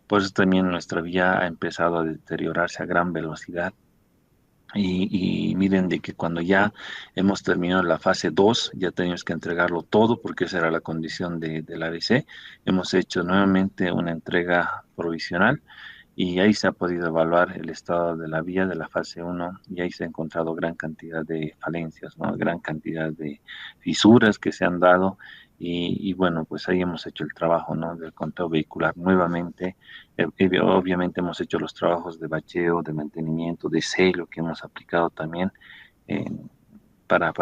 por eso también nuestra vía ha empezado a deteriorarse a gran velocidad. Y miren de que cuando ya hemos terminado la fase 2 ya tenemos que entregarlo todo porque esa era la condición del ABC. Hemos hecho nuevamente una entrega provisional y ahí se ha podido evaluar el estado de la vía de la fase 1 y ahí se ha encontrado gran cantidad de falencias, ¿no? Gran cantidad de fisuras que se han dado y bueno, pues ahí hemos hecho el trabajo, ¿no? Del conteo vehicular nuevamente. Obviamente hemos hecho los trabajos de bacheo, de mantenimiento, de sello que hemos aplicado también eh, para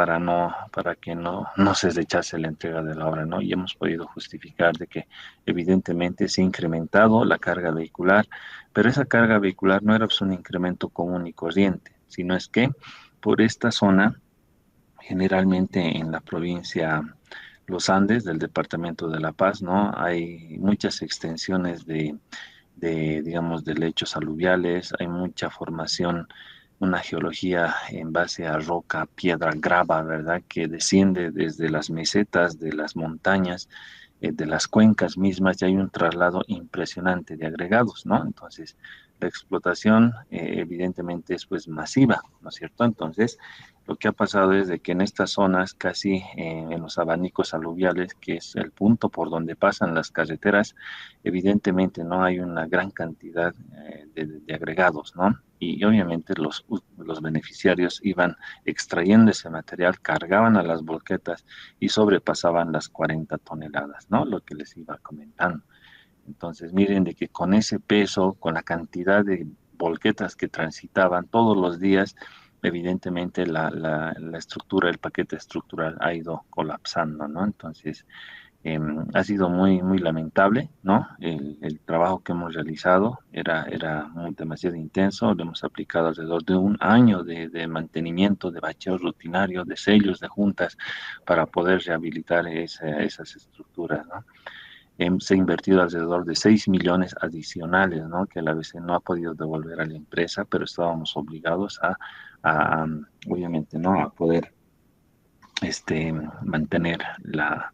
que no se rechace la entrega de la obra, ¿no? Y hemos podido justificar de que evidentemente se ha incrementado la carga vehicular, pero esa carga vehicular no era pues, un incremento común y corriente, sino es que por esta zona, generalmente en la provincia los Andes del departamento de La Paz, ¿no? Hay muchas extensiones digamos, de lechos aluviales, hay mucha formación, una geología en base a roca, piedra, grava, ¿verdad? Que desciende desde las mesetas de las montañas, de las cuencas mismas, y hay un traslado impresionante de agregados, ¿no? Entonces, la explotación evidentemente es pues masiva, ¿no es cierto? Entonces, lo que ha pasado es de que en estas zonas, casi en los abanicos aluviales, que es el punto por donde pasan las carreteras, evidentemente no hay una gran cantidad de agregados, ¿no? Y obviamente los beneficiarios iban extrayendo ese material, cargaban a las volquetas y sobrepasaban las 40 toneladas, ¿no? Lo que les iba comentando. Entonces, miren de que con ese peso, con la cantidad de volquetas que transitaban todos los días, evidentemente la estructura, el paquete estructural ha ido colapsando, ¿no? Entonces, ha sido muy, muy lamentable, ¿no? El trabajo que hemos realizado era demasiado intenso, lo hemos aplicado alrededor de un año de mantenimiento, de bacheo rutinario, de sellos, de juntas, para poder rehabilitar esas estructuras, ¿no? Se ha invertido alrededor de 6 millones adicionales, ¿no? Que la ABC no ha podido devolver a la empresa, pero estábamos obligados obviamente, ¿no? A poder mantener la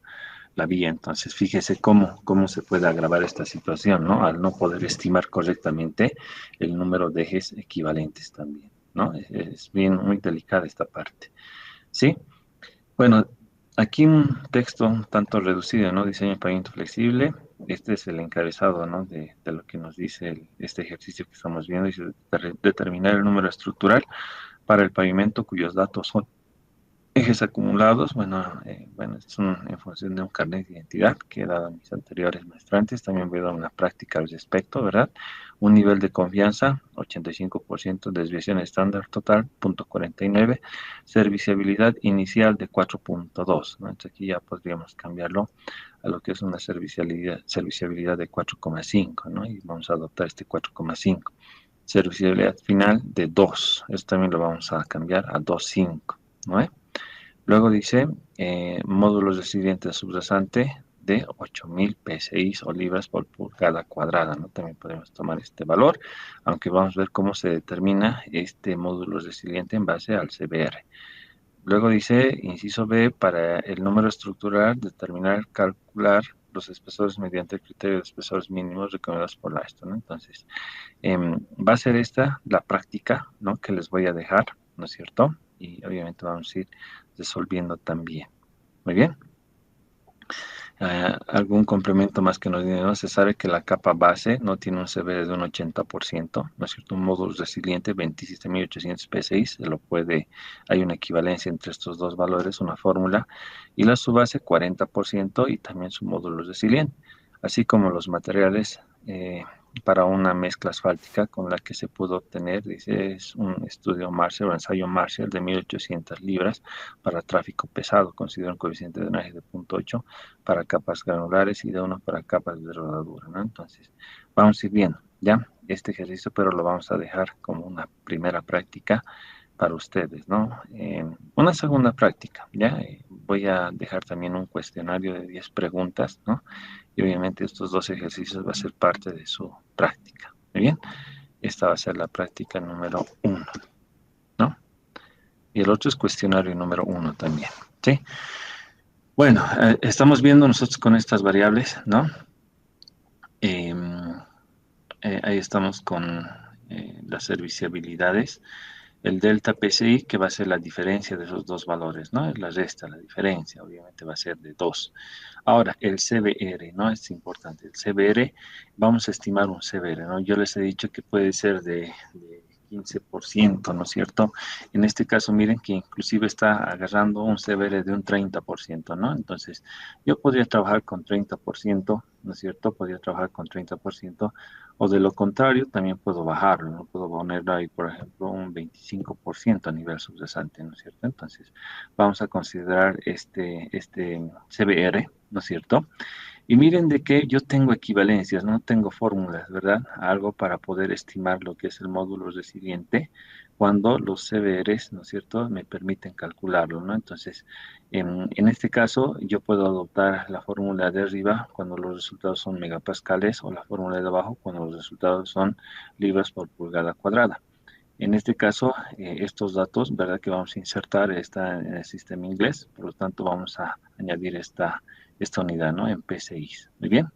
vía. Entonces, fíjese cómo se puede agravar esta situación, ¿no? Al no poder estimar correctamente el número de ejes equivalentes también, ¿no? Es bien, muy delicada esta parte, ¿sí? Bueno, aquí un texto un tanto reducido, ¿no? Diseño de pavimento flexible. Este es el encabezado, ¿no? De lo que nos dice este ejercicio que estamos viendo. Dice determinar el número estructural para el pavimento cuyos datos son ejes acumulados. Bueno, en función de un carnet de identidad que he dado a mis anteriores maestrantes. También voy a dar una práctica al respecto, ¿verdad? Un nivel de confianza, 85%, desviación estándar total, 0.49, serviciabilidad inicial de 4.2, ¿no? Entonces aquí ya podríamos cambiarlo a lo que es una serviciabilidad de 4,5, ¿no? Y vamos a adoptar este 4,5. Serviciabilidad final de 2, eso también lo vamos a cambiar a 2,5, ¿no? Luego dice módulos resilientes subrasante de 8.000 PSI o libras por pulgada cuadrada, ¿no? También podemos tomar este valor, aunque vamos a ver cómo se determina este módulo resiliente en base al CBR. Luego dice, inciso B, para el número estructural, determinar, calcular los espesores mediante el criterio de espesores mínimos recomendados por la ESTO, ¿no? Entonces, va a ser esta la práctica, ¿no? Que les voy a dejar, ¿no es cierto? Y obviamente vamos a ir resolviendo también. Muy bien. Algún complemento más que nos diga, ¿no? Se sabe que la capa base no tiene un CBR de un 80%, ¿no es cierto? Un módulo resiliente, 27.800 PSI, hay una equivalencia entre estos dos valores, una fórmula, y la subbase 40% y también su módulo resiliente, así como los materiales para una mezcla asfáltica con la que se pudo obtener, dice, es un estudio Marshall, un ensayo Marshall de 1.800 libras para tráfico pesado, considera un coeficiente de drenaje de 0.8 para capas granulares y de 1 para capas de rodadura, ¿no? Entonces, vamos a ir viendo, ¿ya? Este ejercicio, pero lo vamos a dejar como una primera práctica para ustedes, ¿no? Una segunda práctica, ¿ya? Voy a dejar también un cuestionario de 10 preguntas, ¿no? Y obviamente estos dos ejercicios va a ser parte de su práctica, ¿muy bien? Esta va a ser la práctica número 1, ¿no? Y el otro es cuestionario número 1 también, ¿sí? Bueno, estamos viendo nosotros con estas variables, ¿no? Ahí estamos con las serviciabilidades. El delta PCI, que va a ser la diferencia de esos dos valores, ¿no? Es la resta, la diferencia, obviamente va a ser de 2. Ahora, el CBR, ¿no? Es importante. El CBR, vamos a estimar un CBR, ¿no? Yo les he dicho que puede ser de 15%, ¿no es cierto? En este caso, miren que inclusive está agarrando un CBR de un 30%, ¿no? Entonces, yo podría trabajar con 30%, ¿no es cierto? Podría trabajar con 30%, o de lo contrario, también puedo bajarlo, ¿no? Puedo ponerlo ahí, por ejemplo, un 25% a nivel subyacente, ¿no es cierto? Entonces, vamos a considerar este CBR, ¿no es cierto? Y miren de que yo tengo equivalencias, no tengo fórmulas, ¿verdad? Algo para poder estimar lo que es el módulo resiliente cuando los CBRs, ¿no es cierto?, me permiten calcularlo, ¿no? Entonces, en este caso, yo puedo adoptar la fórmula de arriba cuando los resultados son megapascales o la fórmula de abajo cuando los resultados son libras por pulgada cuadrada. En este caso, estos datos, ¿verdad? Que vamos a insertar está en el sistema inglés, por lo tanto vamos a añadir esta unidad, ¿no? En PCIs. Muy bien.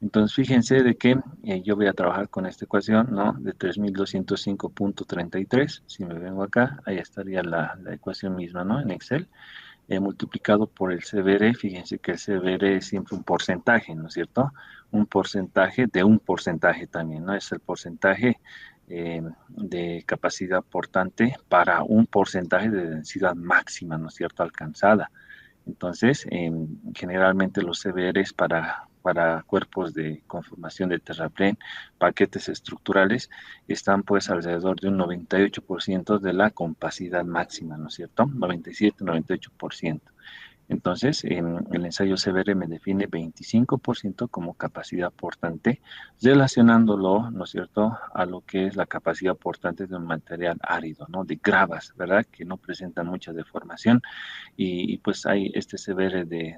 Entonces, fíjense de que yo voy a trabajar con esta ecuación, ¿no? De 3205.33. Si me vengo acá, ahí estaría la ecuación misma, ¿no? En Excel, multiplicado por el CBR. Fíjense que el CBR es siempre un porcentaje, ¿no es cierto? Un porcentaje de un porcentaje también, ¿no? Es el porcentaje de capacidad portante para un porcentaje de densidad máxima, ¿no es cierto?, alcanzada. Entonces, generalmente los CBRs para cuerpos de conformación de terraplén, paquetes estructurales, están pues alrededor de un 98% de la capacidad máxima, ¿no es cierto? 97, 98%. Entonces, en el ensayo CBR me define 25% como capacidad portante, relacionándolo, ¿no es cierto?, a lo que es la capacidad portante de un material árido, ¿no?, de gravas, ¿verdad?, que no presentan mucha deformación y pues hay este CBR de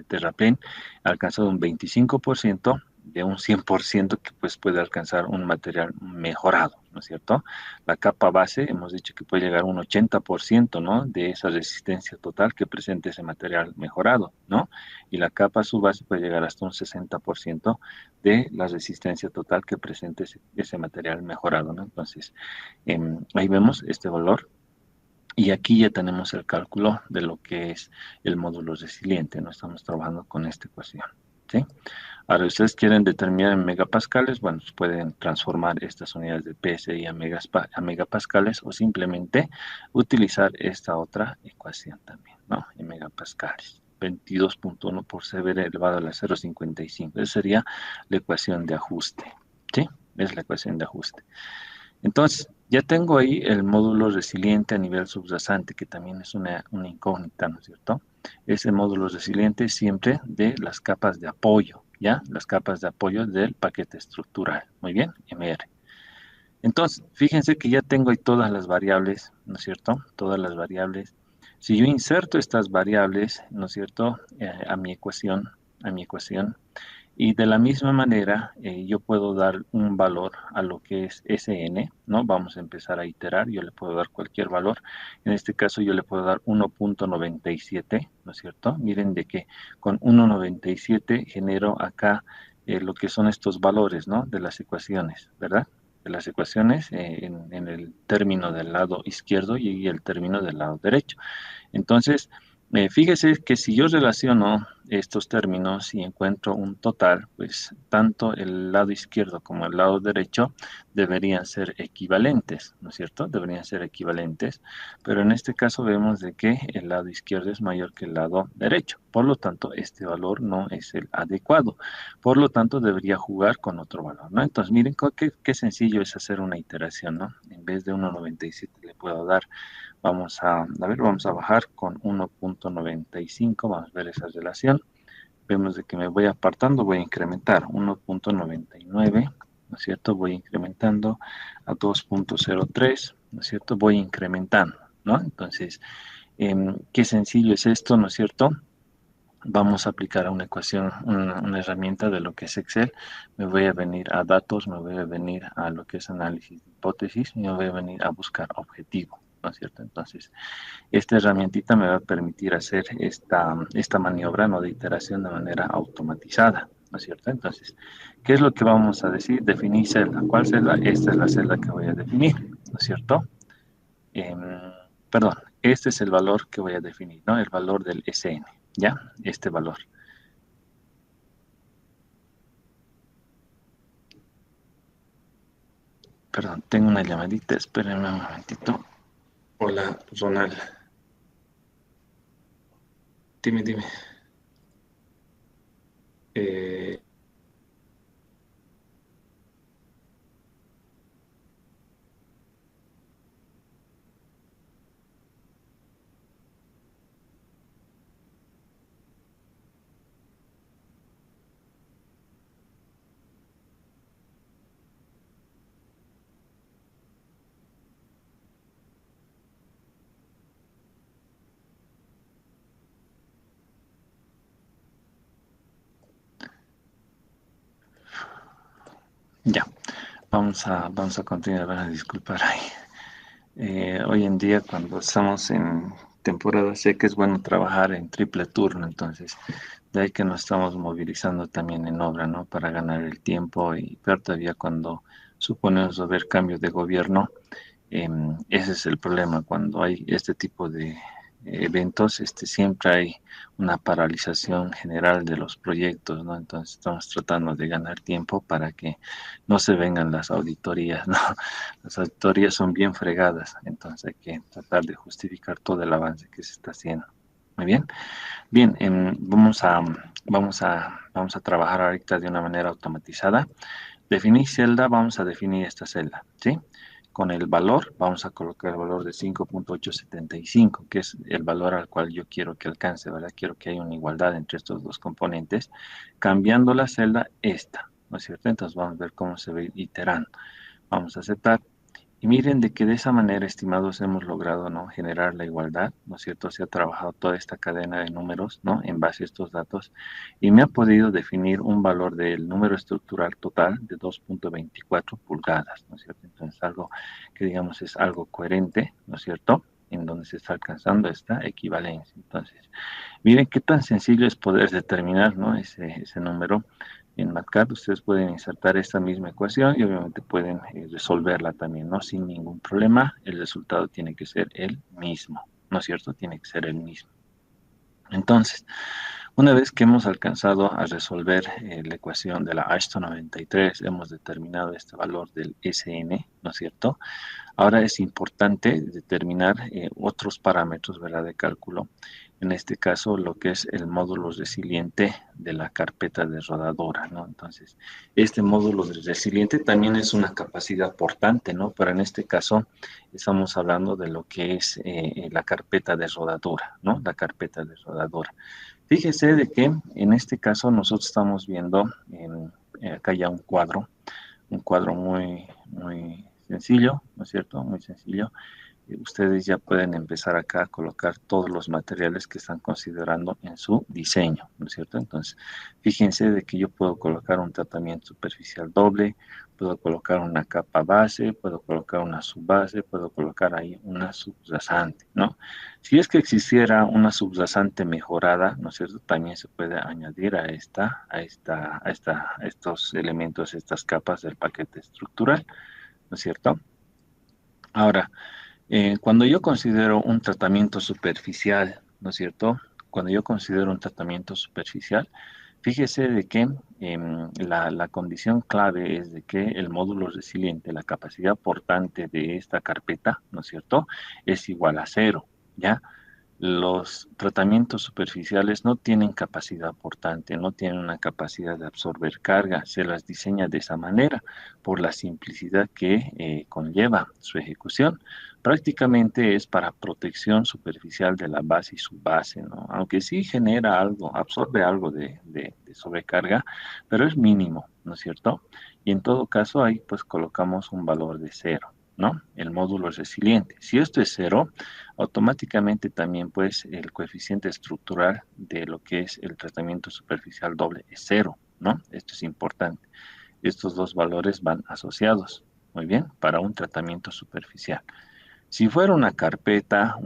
terraplén ha alcanzado un 25% de un 100% que pues puede alcanzar un material mejorado, ¿no es cierto? La capa base, hemos dicho que puede llegar a un 80%, ¿no? De esa resistencia total que presenta ese material mejorado, ¿no? Y la capa subbase puede llegar hasta un 60% de la resistencia total que presenta ese material mejorado, ¿no? Entonces, ahí vemos este valor. Y aquí ya tenemos el cálculo de lo que es el módulo resiliente, no estamos trabajando con esta ecuación, ¿sí? Ahora, ustedes quieren determinar en megapascales, bueno, pues pueden transformar estas unidades de PSI a megapascales o simplemente utilizar esta otra ecuación también, ¿no? En megapascales. 22.1 por CBR elevado a la 0.55. Esa sería la ecuación de ajuste, ¿sí? Es la ecuación de ajuste. Entonces, ya tengo ahí el módulo resiliente a nivel subrasante, que también es una incógnita, ¿no es cierto? Ese módulo resiliente siempre de las capas de apoyo, ¿ya? Las capas de apoyo del paquete estructural. Muy bien, MR. Entonces, fíjense que ya tengo ahí todas las variables, ¿no es cierto? Todas las variables. Si yo inserto estas variables, ¿no es cierto? A mi ecuación, y de la misma manera, yo puedo dar un valor a lo que es Sn, ¿no? Vamos a empezar a iterar, yo le puedo dar cualquier valor. En este caso yo le puedo dar 1.97, ¿no es cierto? Miren de que con 1.97 genero acá lo que son estos valores, ¿no? De las ecuaciones, ¿verdad? De las ecuaciones en el término del lado izquierdo y el término del lado derecho. Entonces, fíjese que si yo relaciono estos términos y encuentro un total, pues tanto el lado izquierdo como el lado derecho deberían ser equivalentes, ¿no es cierto? Deberían ser equivalentes, pero en este caso vemos de que el lado izquierdo es mayor que el lado derecho. Por lo tanto, este valor no es el adecuado. Por lo tanto, debería jugar con otro valor, ¿no? Entonces, miren qué sencillo es hacer una iteración, ¿no? En vez de 1.97 le puedo dar. Vamos a bajar con 1.95, vamos a ver esa relación. Vemos de que me voy apartando, voy a incrementar 1.99, ¿no es cierto? Voy incrementando a 2.03, ¿no es cierto? Voy incrementando, ¿no? Entonces, qué sencillo es esto, ¿no es cierto? Vamos a aplicar a una ecuación, una herramienta de lo que es Excel. Me voy a venir a datos, me voy a venir a lo que es análisis de hipótesis y me voy a venir a buscar objetivo, ¿no es cierto? Entonces, esta herramientita me va a permitir hacer esta maniobra, ¿no?, de iteración de manera automatizada, ¿no es cierto? Entonces, ¿qué es lo que vamos a decir? Definir celda. ¿Cuál celda? Esta es la celda que voy a definir, ¿no es cierto? Em, Perdón, este es el valor que voy a definir, ¿no? El valor del SN, ¿ya? Este valor. Perdón, tengo una llamadita, espérenme un momentito. Hola, Ronald. Dime. Eh, Ya, vamos a continuar, van a disculpar ahí. Hoy en día, cuando estamos en temporada seca, es bueno trabajar en triple turno, entonces, de ahí que nos estamos movilizando también en obra, ¿no? Para ganar el tiempo y peor todavía cuando suponemos haber cambio de gobierno. Ese es el problema cuando hay este tipo de eventos, siempre hay una paralización general de los proyectos, ¿no? Entonces estamos tratando de ganar tiempo para que no se vengan las auditorías, ¿no? Las auditorías son bien fregadas, entonces hay que tratar de justificar todo el avance que se está haciendo. Muy bien. Bien, vamos a trabajar ahorita de una manera automatizada. Definir celda, vamos a definir esta celda, ¿sí? Con el valor, vamos a colocar el valor de 5.875, que es el valor al cual yo quiero que alcance, ¿verdad? Quiero que haya una igualdad entre estos dos componentes, cambiando la celda esta, ¿no es cierto? Entonces vamos a ver cómo se va iterando. Vamos a aceptar. Y miren de que de esa manera, estimados, hemos logrado, ¿no? Generar la igualdad, ¿no es cierto? Se ha trabajado toda esta cadena de números, ¿no? En base a estos datos y me ha podido definir un valor del número estructural total de 2.24 pulgadas, ¿no es cierto? Entonces, algo que digamos es algo coherente, ¿no es cierto? En donde se está alcanzando esta equivalencia. Entonces, miren qué tan sencillo es poder determinar, ¿no? Ese número. En MATCAD ustedes pueden insertar esta misma ecuación y obviamente pueden resolverla también, ¿no? Sin ningún problema. El resultado tiene que ser el mismo, ¿no es cierto? Tiene que ser el mismo. Entonces, una vez que hemos alcanzado a resolver la ecuación de la Ashton 93, hemos determinado este valor del SN, ¿no es cierto? Ahora es importante determinar otros parámetros, ¿verdad? De cálculo. En este caso, lo que es el módulo resiliente de la carpeta de rodadora, ¿no? Entonces, este módulo de resiliente también es una capacidad portante, ¿no? Pero en este caso, estamos hablando de lo que es la carpeta de rodadura, ¿no? La carpeta de rodadura. Fíjese de que en este caso nosotros estamos viendo acá ya un cuadro muy sencillo, ¿no es cierto? Muy sencillo. Ustedes ya pueden empezar acá a colocar todos los materiales que están considerando en su diseño, ¿no es cierto? Entonces, fíjense de que yo puedo colocar un tratamiento superficial doble, puedo colocar una capa base, puedo colocar una subbase, puedo colocar ahí una subrasante, ¿no? Si es que existiera una subrasante mejorada, ¿no es cierto? También se puede añadir a estos elementos, estas capas del paquete estructural, ¿no es cierto? Ahora, cuando yo considero un tratamiento superficial, ¿no es cierto? Cuando yo considero un tratamiento superficial, fíjese de que la condición clave es de que el módulo resiliente, la capacidad portante de esta carpeta, ¿no es cierto? Es igual a cero, ¿ya? Los tratamientos superficiales no tienen capacidad portante, no tienen una capacidad de absorber carga, se las diseña de esa manera por la simplicidad que conlleva su ejecución. Prácticamente es para protección superficial de la base y su base, ¿no? Aunque sí genera algo, absorbe algo de sobrecarga, pero es mínimo, ¿no es cierto? Y en todo caso ahí pues colocamos un valor de cero, ¿no? El módulo es resiliente. Si esto es cero, automáticamente también pues el coeficiente estructural de lo que es el tratamiento superficial doble es cero, ¿no? Esto es importante. Estos dos valores van asociados, muy bien, para un tratamiento superficial. Si fuera una carpeta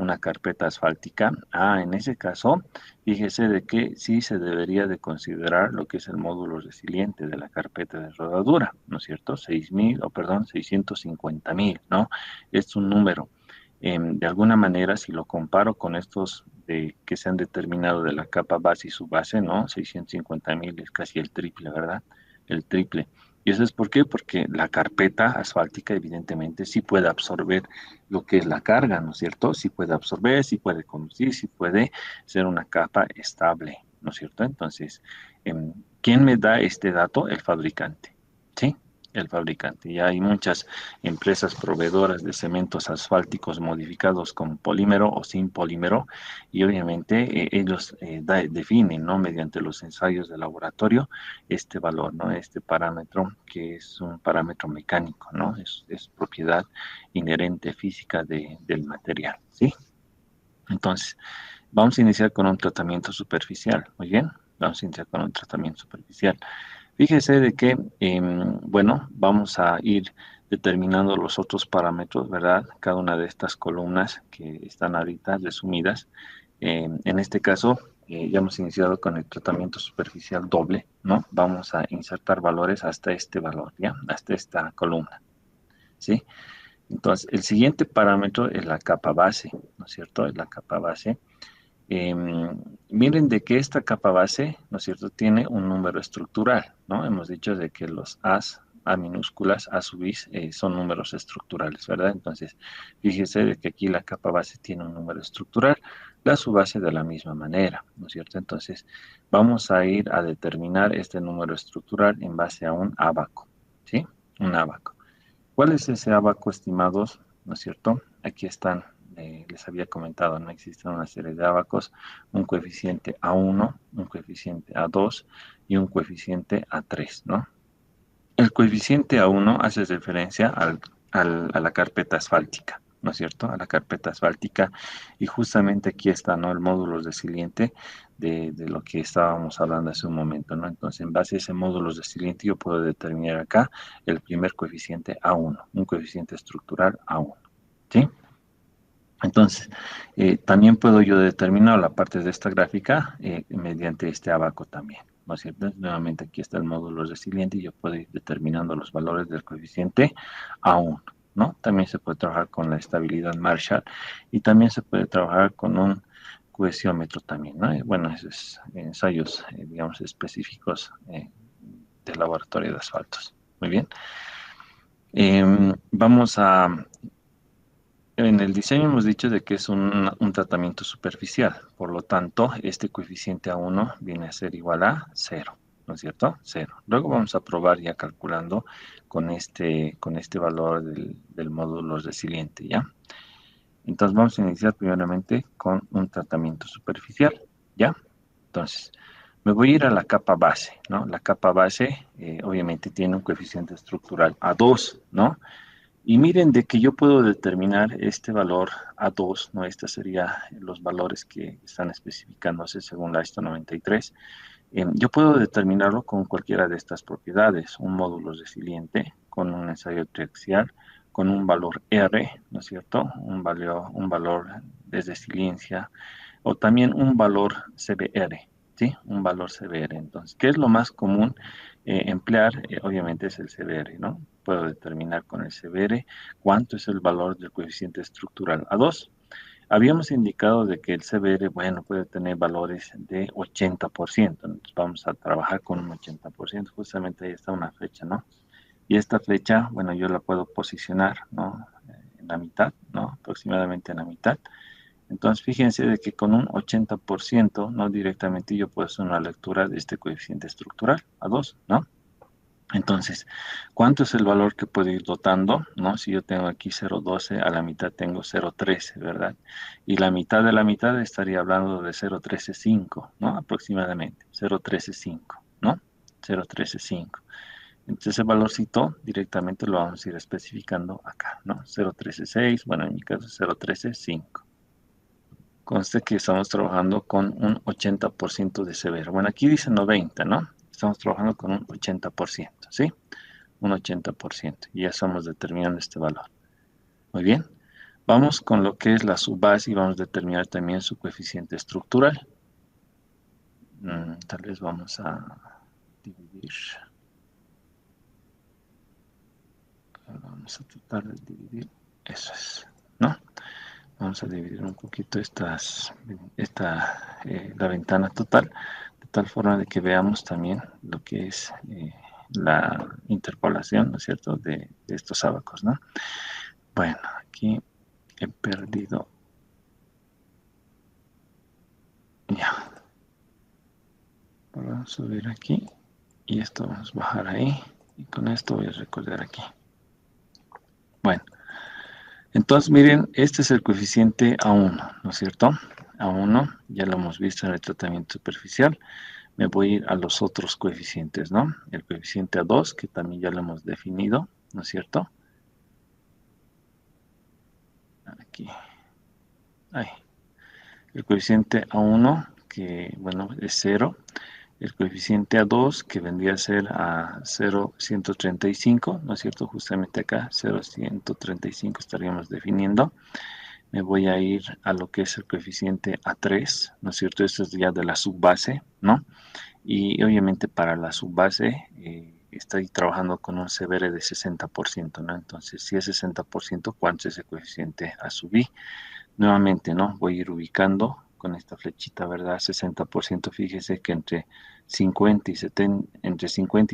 asfáltica, en ese caso, fíjese de que sí se debería de considerar lo que es el módulo resiliente de la carpeta de rodadura, ¿no es cierto? 6.000, o perdón, 650.000, ¿no? Es un número. De alguna manera, si lo comparo con estos que se han determinado de la capa base y su base, ¿no? 650.000 es casi el triple, ¿verdad? El triple. ¿Y eso es por qué? Porque la carpeta asfáltica evidentemente sí puede absorber lo que es la carga, ¿no es cierto? Sí puede absorber, sí puede conducir, sí puede ser una capa estable, ¿no es cierto? Entonces, ¿quién me da este dato? El fabricante, ¿sí? El fabricante. Ya hay muchas empresas proveedoras de cementos asfálticos modificados con polímero o sin polímero y obviamente ellos definen, ¿no? Mediante los ensayos de laboratorio este valor, ¿no? Este parámetro que es un parámetro mecánico, ¿no? Es propiedad inherente física del material, ¿sí? Entonces, vamos a iniciar con un tratamiento superficial, muy bien, vamos a iniciar con un tratamiento superficial. Fíjese de que, bueno, vamos a ir determinando los otros parámetros, ¿verdad? Cada una de estas columnas que están ahorita resumidas. En este caso, ya hemos iniciado con el tratamiento superficial doble, ¿no? Vamos a insertar valores hasta este valor, ¿ya? Hasta esta columna, ¿sí? Entonces, el siguiente parámetro es la capa base, ¿no es cierto? Es la capa base. Miren de que esta capa base, ¿no es cierto?, tiene un número estructural, ¿no? Hemos dicho de que los A's, A minúsculas, A sub is, son números estructurales, ¿verdad? Entonces, fíjese de que aquí la capa base tiene un número estructural, la subbase de la misma manera, ¿no es cierto? Entonces, vamos a ir a determinar este número estructural en base a un ábaco, ¿sí? Un ábaco. ¿Cuál es ese abaco, estimados? ¿No es cierto? Aquí están, les había comentado, no existen una serie de abacos, un coeficiente A1, un coeficiente A2 y un coeficiente A3, ¿no? El coeficiente A1 hace referencia a la carpeta asfáltica, ¿no es cierto? A la carpeta asfáltica, y justamente aquí está, ¿no? El módulo resiliente de lo que estábamos hablando hace un momento, ¿no? Entonces, en base a ese módulo resiliente, yo puedo determinar acá el primer coeficiente A1, un coeficiente estructural A1, ¿sí? Entonces, también puedo yo determinar la parte de esta gráfica mediante este abaco también, ¿no es cierto? Nuevamente aquí está el módulo resiliente y yo puedo ir determinando los valores del coeficiente A1, ¿no? También se puede trabajar con la estabilidad Marshall y también se puede trabajar con un cohesiómetro también, ¿no? Bueno, esos es ensayos, digamos, específicos de laboratorio de asfaltos. Muy bien. Vamos a en el diseño hemos dicho de que es un tratamiento superficial, por lo tanto, este coeficiente A1 viene a ser igual a cero, ¿no es cierto? Cero. Luego vamos a probar ya calculando con este valor del módulo resiliente, ¿ya? Entonces vamos a iniciar primeramente con un tratamiento superficial, ¿ya? Entonces, me voy a ir a la capa base, ¿no? La capa base obviamente tiene un coeficiente estructural A2, ¿no? Y miren de que yo puedo determinar este valor A2, ¿no? Estos serían los valores que están especificándose según la ISO 93. Yo puedo determinarlo con cualquiera de estas propiedades, un módulo resiliente, con un ensayo triaxial, con un valor R, ¿no es cierto? Un valor de resiliencia, o también un valor CBR, ¿sí? Un valor CBR. Entonces, ¿qué es lo más común emplear? Obviamente es el CBR, ¿no? Puedo determinar con el CBR cuánto es el valor del coeficiente estructural A2. Habíamos indicado de que el CBR, bueno, puede tener valores de 80%. Entonces vamos a trabajar con un 80%. Justamente ahí está una flecha, ¿no? Y esta flecha, bueno, yo la puedo posicionar, ¿no? En la mitad, ¿no? Aproximadamente en la mitad. Entonces, fíjense de que con un 80%, ¿no? Directamente yo puedo hacer una lectura de este coeficiente estructural, A2, ¿no? Entonces, ¿cuánto es el valor que puedo ir dotando? ¿No? Si yo tengo aquí 0,12, a la mitad tengo 0,13, ¿verdad? Y la mitad de la mitad estaría hablando de 0,135, ¿no? Aproximadamente, 0,135, ¿no? 0,135. Entonces, ese valorcito directamente lo vamos a ir especificando acá, ¿no? 0,136, bueno, en mi caso 0,135. Conste que estamos trabajando con un 80% de severo. Bueno, aquí dice 90, ¿no? Estamos trabajando con un 80%, ¿sí? Un 80%. Y ya estamos determinando este valor. Muy bien. Vamos con lo que es la subbase y vamos a determinar también su coeficiente estructural. Tal vez vamos a dividir. Vamos a tratar de dividir. Eso es, ¿no? Vamos a dividir un poquito la ventana total, de tal forma de que veamos también lo que es la interpolación, ¿no es cierto?, de estos ábacos, ¿no? Bueno, aquí he perdido, ya, vamos a subir aquí, y esto vamos a bajar ahí, y con esto voy a recordar aquí. Bueno, entonces miren, este es el coeficiente A1, ¿no es cierto? A1, ya lo hemos visto en el tratamiento superficial. Me voy a ir a los otros coeficientes, ¿no? El coeficiente A2, que también ya lo hemos definido, ¿no es cierto? Aquí, ahí. El coeficiente A1, que, bueno, es 0. el coeficiente A2, que vendría a ser a 0,135, ¿no es cierto? Justamente acá, 0,135 estaríamos definiendo. Me voy a ir a lo que es el coeficiente A3, ¿no es cierto? Esto es ya de la subbase, ¿no? Y obviamente para la subbase estoy trabajando con un CBR de 60%, ¿no? Entonces, si es 60%, ¿cuánto es el coeficiente a sub i? Nuevamente, ¿no? Voy a ir ubicando con esta flechita, ¿verdad? 60%, fíjese que entre 50 y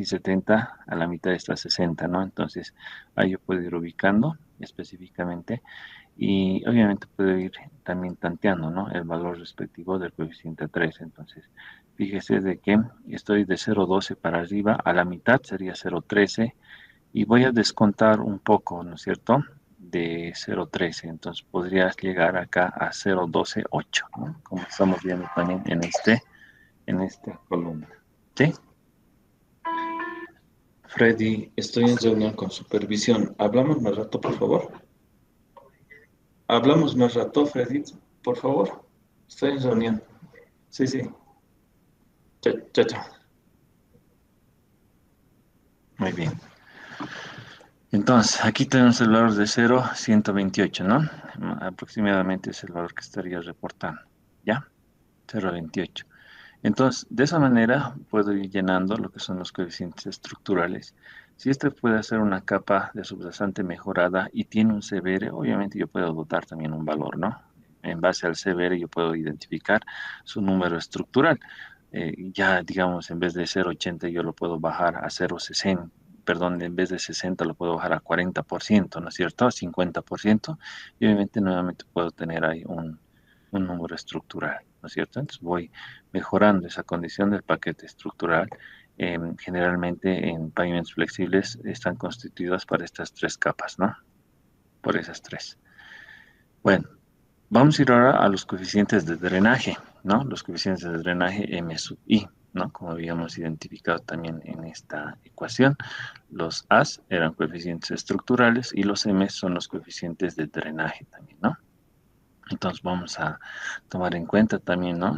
70 a la mitad está 60, ¿no? Entonces, ahí yo puedo ir ubicando específicamente y obviamente puedo ir también tanteando, ¿no? El valor respectivo del coeficiente 3. Entonces, fíjese de que estoy de 0,12 para arriba, a la mitad sería 0,13 y voy a descontar un poco, ¿no es cierto? De 0,13, entonces podrías llegar acá a 0,12,8, ¿no? Como estamos viendo también en esta columna. ¿Sí? Freddy, estoy en reunión con supervisión. ¿Hablamos más rato, por favor? Hablamos más rato, Freddy, por favor. Estoy en reunión. Sí, sí. Chao, chao, chao. Muy bien. Entonces, aquí tenemos el valor de 0,128, ¿no? Aproximadamente es el valor que estaría reportando. ¿Ya? 0,28. Entonces, de esa manera puedo ir llenando lo que son los coeficientes estructurales. Si este puede hacer una capa de subrasante mejorada y tiene un CBR, obviamente yo puedo dotar también un valor, ¿no? En base al CBR yo puedo identificar su número estructural. Ya, digamos, en vez de 0,80 yo lo puedo bajar a 0,60, perdón, en vez de 60 lo puedo bajar a 40%, ¿no es cierto? A 50%. Y obviamente nuevamente puedo tener ahí un número estructural, ¿no es cierto? Entonces voy mejorando esa condición del paquete estructural. Generalmente en pavimentos flexibles están constituidas para estas tres capas, ¿no? Por esas tres. Bueno, vamos a ir ahora a los coeficientes de drenaje, ¿no? Los coeficientes de drenaje M sub I, ¿no? Como habíamos identificado también en esta ecuación, los A's eran coeficientes estructurales y los M son los coeficientes de drenaje también, ¿no? Entonces vamos a tomar en cuenta también, ¿no?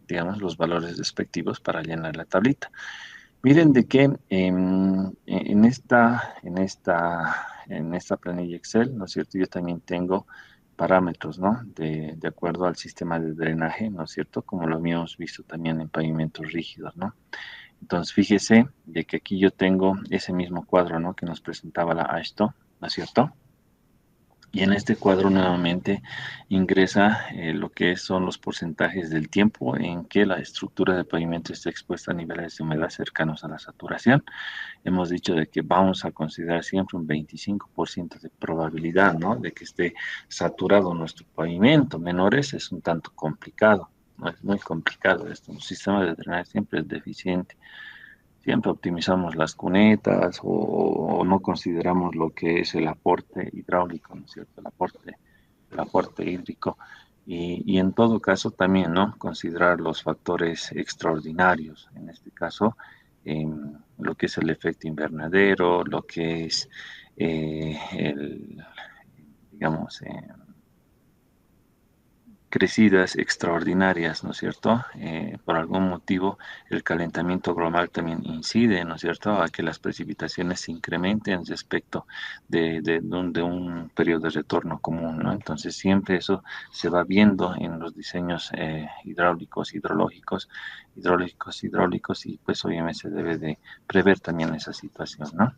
Digamos, los valores respectivos para llenar la tablita. Miren de que en esta planilla Excel, ¿no es cierto? Yo también tengo parámetros, ¿no? De acuerdo al sistema de drenaje, ¿no es cierto? Como lo habíamos visto también en pavimentos rígidos, ¿no? Entonces, fíjese de que aquí yo tengo ese mismo cuadro, ¿no? Que nos presentaba la ASTO, ¿no es cierto? Y en este cuadro nuevamente ingresa lo que son los porcentajes del tiempo en que la estructura de pavimento está expuesta a niveles de humedad cercanos a la saturación. Hemos dicho de que vamos a considerar siempre un 25% de probabilidad, ¿no? De que esté saturado nuestro pavimento. Menores es un tanto complicado, ¿no? Es muy complicado esto. Un sistema de drenaje siempre es deficiente. Siempre optimizamos las cunetas o no consideramos lo que es el aporte hidráulico, ¿no es cierto? El aporte hídrico. Y en todo caso también, ¿no? Considerar los factores extraordinarios. En este caso, lo que es el efecto invernadero, lo que es digamos, crecidas extraordinarias, ¿no es cierto? Por algún motivo, el calentamiento global también incide, ¿no es cierto?, a que las precipitaciones se incrementen respecto de un periodo de retorno común, ¿no? Entonces, siempre eso se va viendo en los diseños hidráulicos, hidrológicos, y pues obviamente se debe de prever también esa situación, ¿no?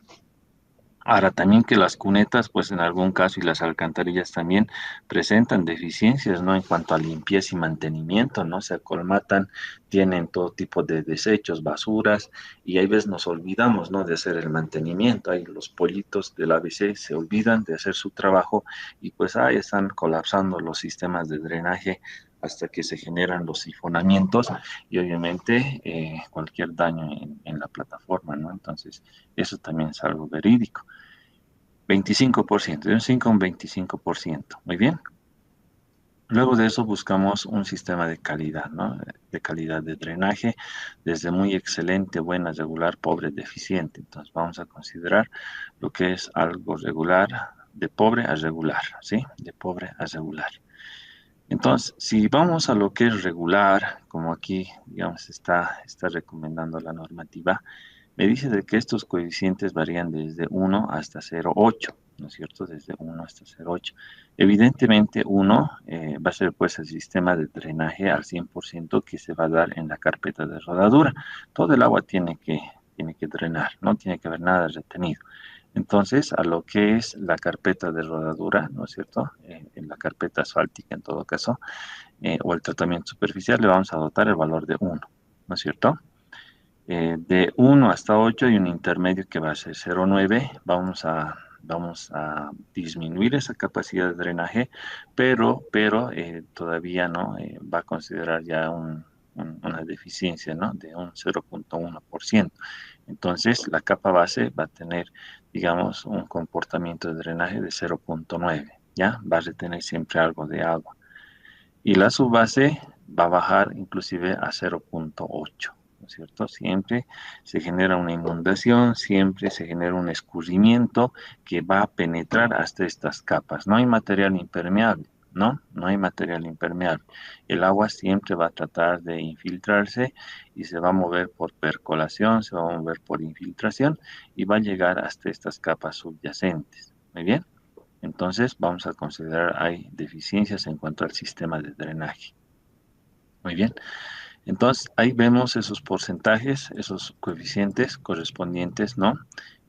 Ahora también que las cunetas, pues en algún caso, y las alcantarillas también presentan deficiencias, ¿no? En cuanto a limpieza y mantenimiento, ¿no? Se acolmatan, tienen todo tipo de desechos, basuras, y hay veces nos olvidamos, ¿no? De hacer el mantenimiento. Ahí los pollitos del ABC se olvidan de hacer su trabajo y pues ahí están colapsando los sistemas de drenaje hasta que se generan los sifonamientos y obviamente cualquier daño en la plataforma, ¿no? Entonces, eso también es algo verídico. 25%, de un 5 a un 25%. Muy bien. Luego de eso buscamos un sistema de calidad, ¿no? De calidad de drenaje, desde muy excelente, buena, regular, pobre, deficiente. Entonces vamos a considerar lo que es algo regular, de pobre a regular, ¿sí? De pobre a regular. Entonces, si vamos a lo que es regular, como aquí, digamos, está recomendando la normativa, me dice de que estos coeficientes varían desde 1 hasta 0,8, ¿no es cierto? Desde 1 hasta 0,8. Evidentemente, 1 va a ser pues el sistema de drenaje al 100% que se va a dar en la carpeta de rodadura. Todo el agua tiene que drenar, no tiene que haber nada retenido. Entonces, a lo que es la carpeta de rodadura, ¿no es cierto? En la carpeta asfáltica, en todo caso, o el tratamiento superficial, le vamos a dotar el valor de 1, ¿no es cierto? De 1 hasta 8 hay un intermedio que va a ser 0,9. Vamos a disminuir esa capacidad de drenaje, pero todavía no va a considerar ya una deficiencia, ¿no? De un 0,1%. Entonces, la capa base va a tener, digamos, un comportamiento de drenaje de 0,9, ¿ya? Va a retener siempre algo de agua. Y la subbase va a bajar inclusive a 0,8, ¿no es cierto? Siempre se genera una inundación, siempre se genera un escurrimiento que va a penetrar hasta estas capas. No hay material impermeable, ¿no? No hay material impermeable. El agua siempre va a tratar de infiltrarse y se va a mover por percolación, se va a mover por infiltración y va a llegar hasta estas capas subyacentes. Muy bien. Entonces, vamos a considerar hay deficiencias en cuanto al sistema de drenaje. Muy bien. Entonces, ahí vemos esos porcentajes, esos coeficientes correspondientes, ¿no?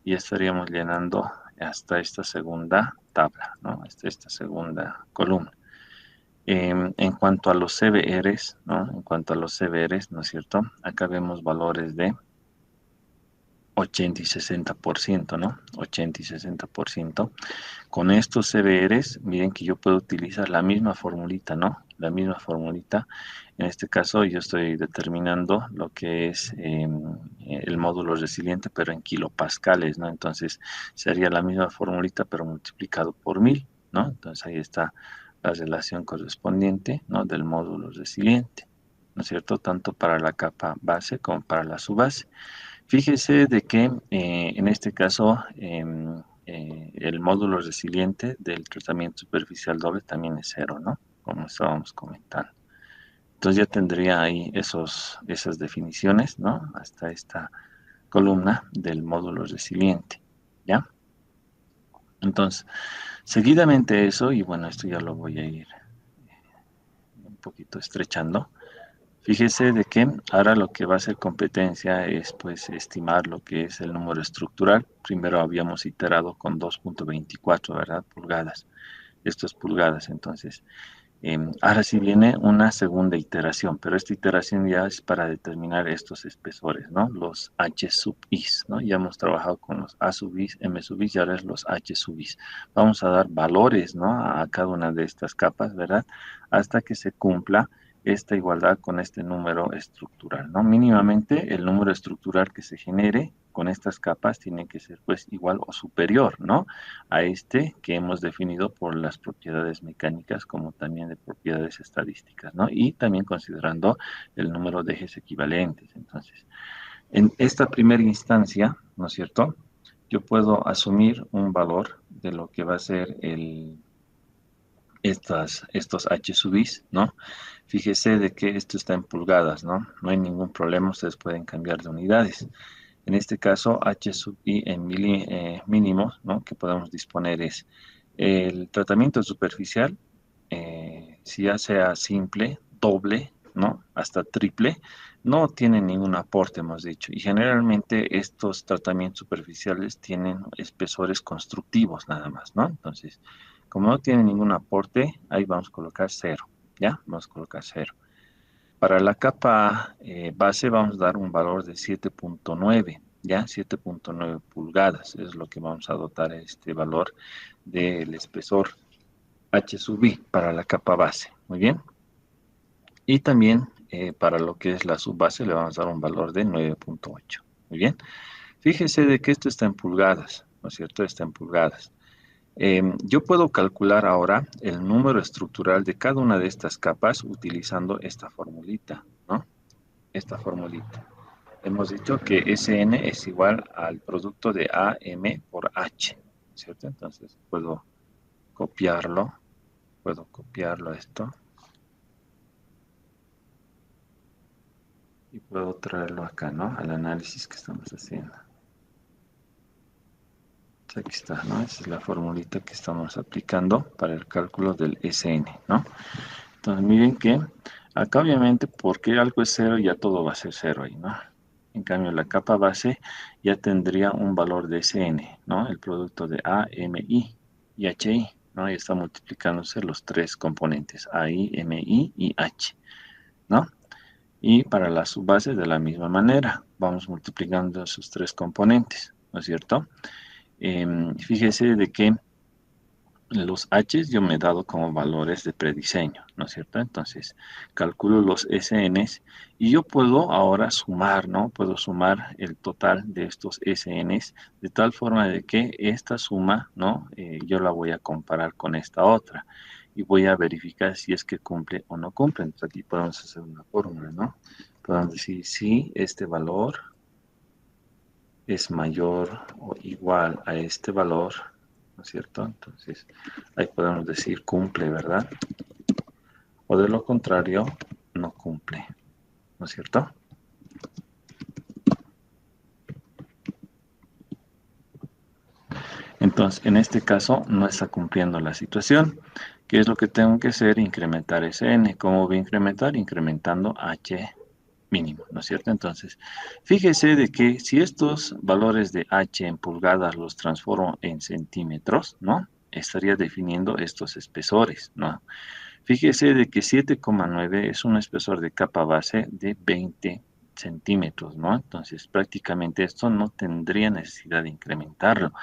Y estaríamos llenando hasta esta segunda tabla, ¿no? Hasta esta segunda columna. En cuanto a los CBRs, ¿no? En cuanto a los CBRs, ¿no es cierto? Acá vemos valores de 80 y 60%, ¿no? 80 y 60%. Con estos CBRs, miren que yo puedo utilizar la misma formulita, ¿no? La misma formulita. En este caso, yo estoy determinando lo que es el módulo resiliente, pero en kilopascales, ¿no? Entonces, sería la misma formulita, pero multiplicado por 1000, ¿no? Entonces, ahí está la relación correspondiente, ¿no? Del módulo resiliente, ¿no es cierto? Tanto para la capa base como para la subbase. Fíjese de que en este caso el módulo resiliente del tratamiento superficial doble también es 0, ¿no? Como estábamos comentando. Entonces ya tendría ahí esas definiciones, ¿no? Hasta esta columna del módulo resiliente, ¿ya? Entonces, seguidamente eso, y bueno, esto ya lo voy a ir un poquito estrechando. Fíjese de que ahora lo que va a ser competencia es pues estimar lo que es el número estructural. Primero habíamos iterado con 2,24, ¿verdad? Pulgadas. Esto es pulgadas, entonces. Ahora sí viene una segunda iteración, pero esta iteración ya es para determinar estos espesores, ¿no? Los H sub is, ¿no? Ya hemos trabajado con los A sub is, M sub is y ahora es los H sub is. Vamos a dar valores, ¿no? A cada una de estas capas, ¿verdad? Hasta que se cumpla esta igualdad con este número estructural, ¿no? Mínimamente el número estructural que se genere con estas capas tiene que ser pues igual o superior, ¿no? A este que hemos definido por las propiedades mecánicas como también de propiedades estadísticas, ¿no? Y también considerando el número de ejes equivalentes. Entonces, en esta primera instancia, ¿no es cierto? Yo puedo asumir un valor de lo que va a ser estos H sub is, ¿no? Fíjese de que esto está en pulgadas, ¿no? No hay ningún problema, ustedes pueden cambiar de unidades. En este caso, H sub i en mínimos, ¿no? Que podemos disponer es el tratamiento superficial, si ya sea simple, doble, ¿no? Hasta triple, no tienen ningún aporte, hemos dicho. Y generalmente estos tratamientos superficiales tienen espesores constructivos nada más, ¿no? Entonces, como no tienen ningún aporte, ahí vamos a colocar 0, ¿ya? Vamos a colocar 0. Para la capa base vamos a dar un valor de 7,9, ¿ya? 7,9 pulgadas es lo que vamos a dotar este valor del espesor H sub i para la capa base. Muy bien. Y también para lo que es la subbase le vamos a dar un valor de 9,8. Muy bien. Fíjese de que esto está en pulgadas, ¿no es cierto? Está en pulgadas. Yo puedo calcular ahora el número estructural de cada una de estas capas utilizando esta formulita, ¿no? Esta formulita. Hemos dicho que Sn es igual al producto de AM por H, ¿cierto? Entonces puedo copiarlo esto. Y puedo traerlo acá, ¿no? Al análisis que estamos haciendo. Aquí está, ¿no? Esa es la formulita que estamos aplicando para el cálculo del SN, ¿no? Entonces, miren que acá obviamente porque algo es cero, ya todo va a ser cero ahí, ¿no? En cambio, la capa base ya tendría un valor de SN, ¿no? El producto de A, M, I y H, I, ¿no? Y está multiplicándose los tres componentes, A, I, M, I y H, ¿no? Y para las subbases de la misma manera, vamos multiplicando esos tres componentes, ¿no es cierto? Fíjese de que los H's yo me he dado como valores de prediseño, ¿no es cierto? Entonces, calculo los SNs y yo puedo ahora sumar, ¿no? Puedo sumar el total de estos SNs de tal forma de que esta suma, ¿no? Yo la voy a comparar con esta otra y voy a verificar si es que cumple o no cumple. Entonces, aquí podemos hacer una fórmula, ¿no? Podemos decir si este valor es mayor o igual a este valor, ¿no es cierto? Entonces, ahí podemos decir cumple, ¿verdad? O de lo contrario, no cumple, ¿no es cierto? Entonces, en este caso, no está cumpliendo la situación. ¿Qué es lo que tengo que hacer? Incrementar ese n. ¿Cómo voy a incrementar? Incrementando h mínimo, ¿no es cierto? Entonces, fíjese de que si estos valores de h en pulgadas los transformo en centímetros, ¿no? Estaría definiendo estos espesores, ¿no? Fíjese de que 7,9 es un espesor de capa base de 20 centímetros, ¿no? Entonces, prácticamente esto no tendría necesidad de incrementarlo.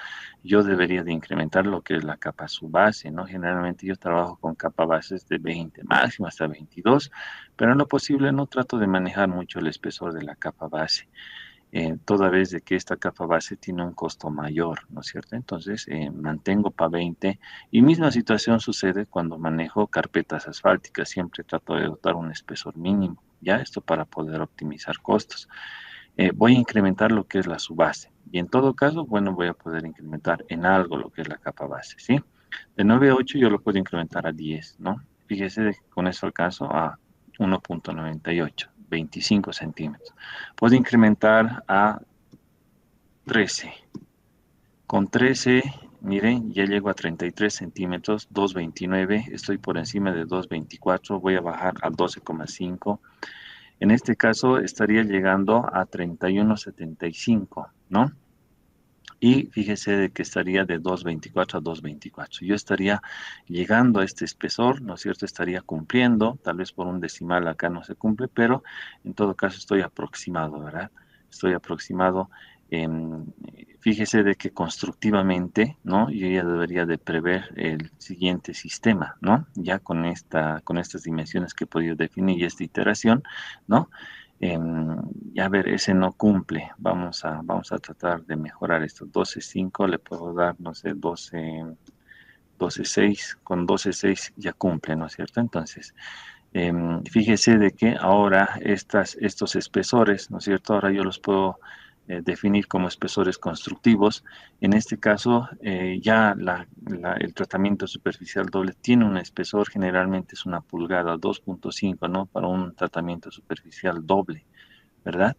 Yo debería de incrementar lo que es la capa subbase, ¿no? Generalmente yo trabajo con capa bases de 20, máximo hasta 22, pero en lo posible no trato de manejar mucho el espesor de la capa base, toda vez de que esta capa base tiene un costo mayor, ¿no es cierto? Entonces, mantengo para 20 y misma situación sucede cuando manejo carpetas asfálticas, siempre trato de dotar un espesor mínimo, ¿ya? Esto para poder optimizar costos. Voy a incrementar lo que es la subbase y en todo caso, bueno, voy a poder incrementar en algo lo que es la capa base, ¿sí? De 9 a 8 yo lo puedo incrementar a 10, ¿no? Fíjese que con eso alcanzo a 1,98, 25 centímetros. Puedo incrementar a 13. Con 13, miren, ya llego a 33 centímetros, 2,29. Estoy por encima de 2,24. Voy a bajar a 12,5. En este caso estaría llegando a 31,75, ¿no? Y fíjese de que estaría de 2,24 a 2,24. Yo estaría llegando a este espesor, ¿no es cierto? Estaría cumpliendo, tal vez por un decimal acá no se cumple, pero en todo caso estoy aproximado, ¿verdad? Estoy aproximado. Fíjese de que constructivamente, ¿no? Yo ya debería de prever el siguiente sistema, ¿no? Ya con estas dimensiones que he podido definir y esta iteración, ¿no? A ver, ese no cumple. Vamos a tratar de mejorar esto. 12,5 le puedo dar, no sé, 12,6. Con 12,6 ya cumple, ¿no es cierto? Entonces, fíjese de que ahora estos espesores, ¿no es cierto? Ahora yo los puedo definir como espesores constructivos. En este caso, ya el tratamiento superficial doble tiene un espesor, generalmente es 1 pulgada, 2,5, ¿no? Para un tratamiento superficial doble, ¿verdad?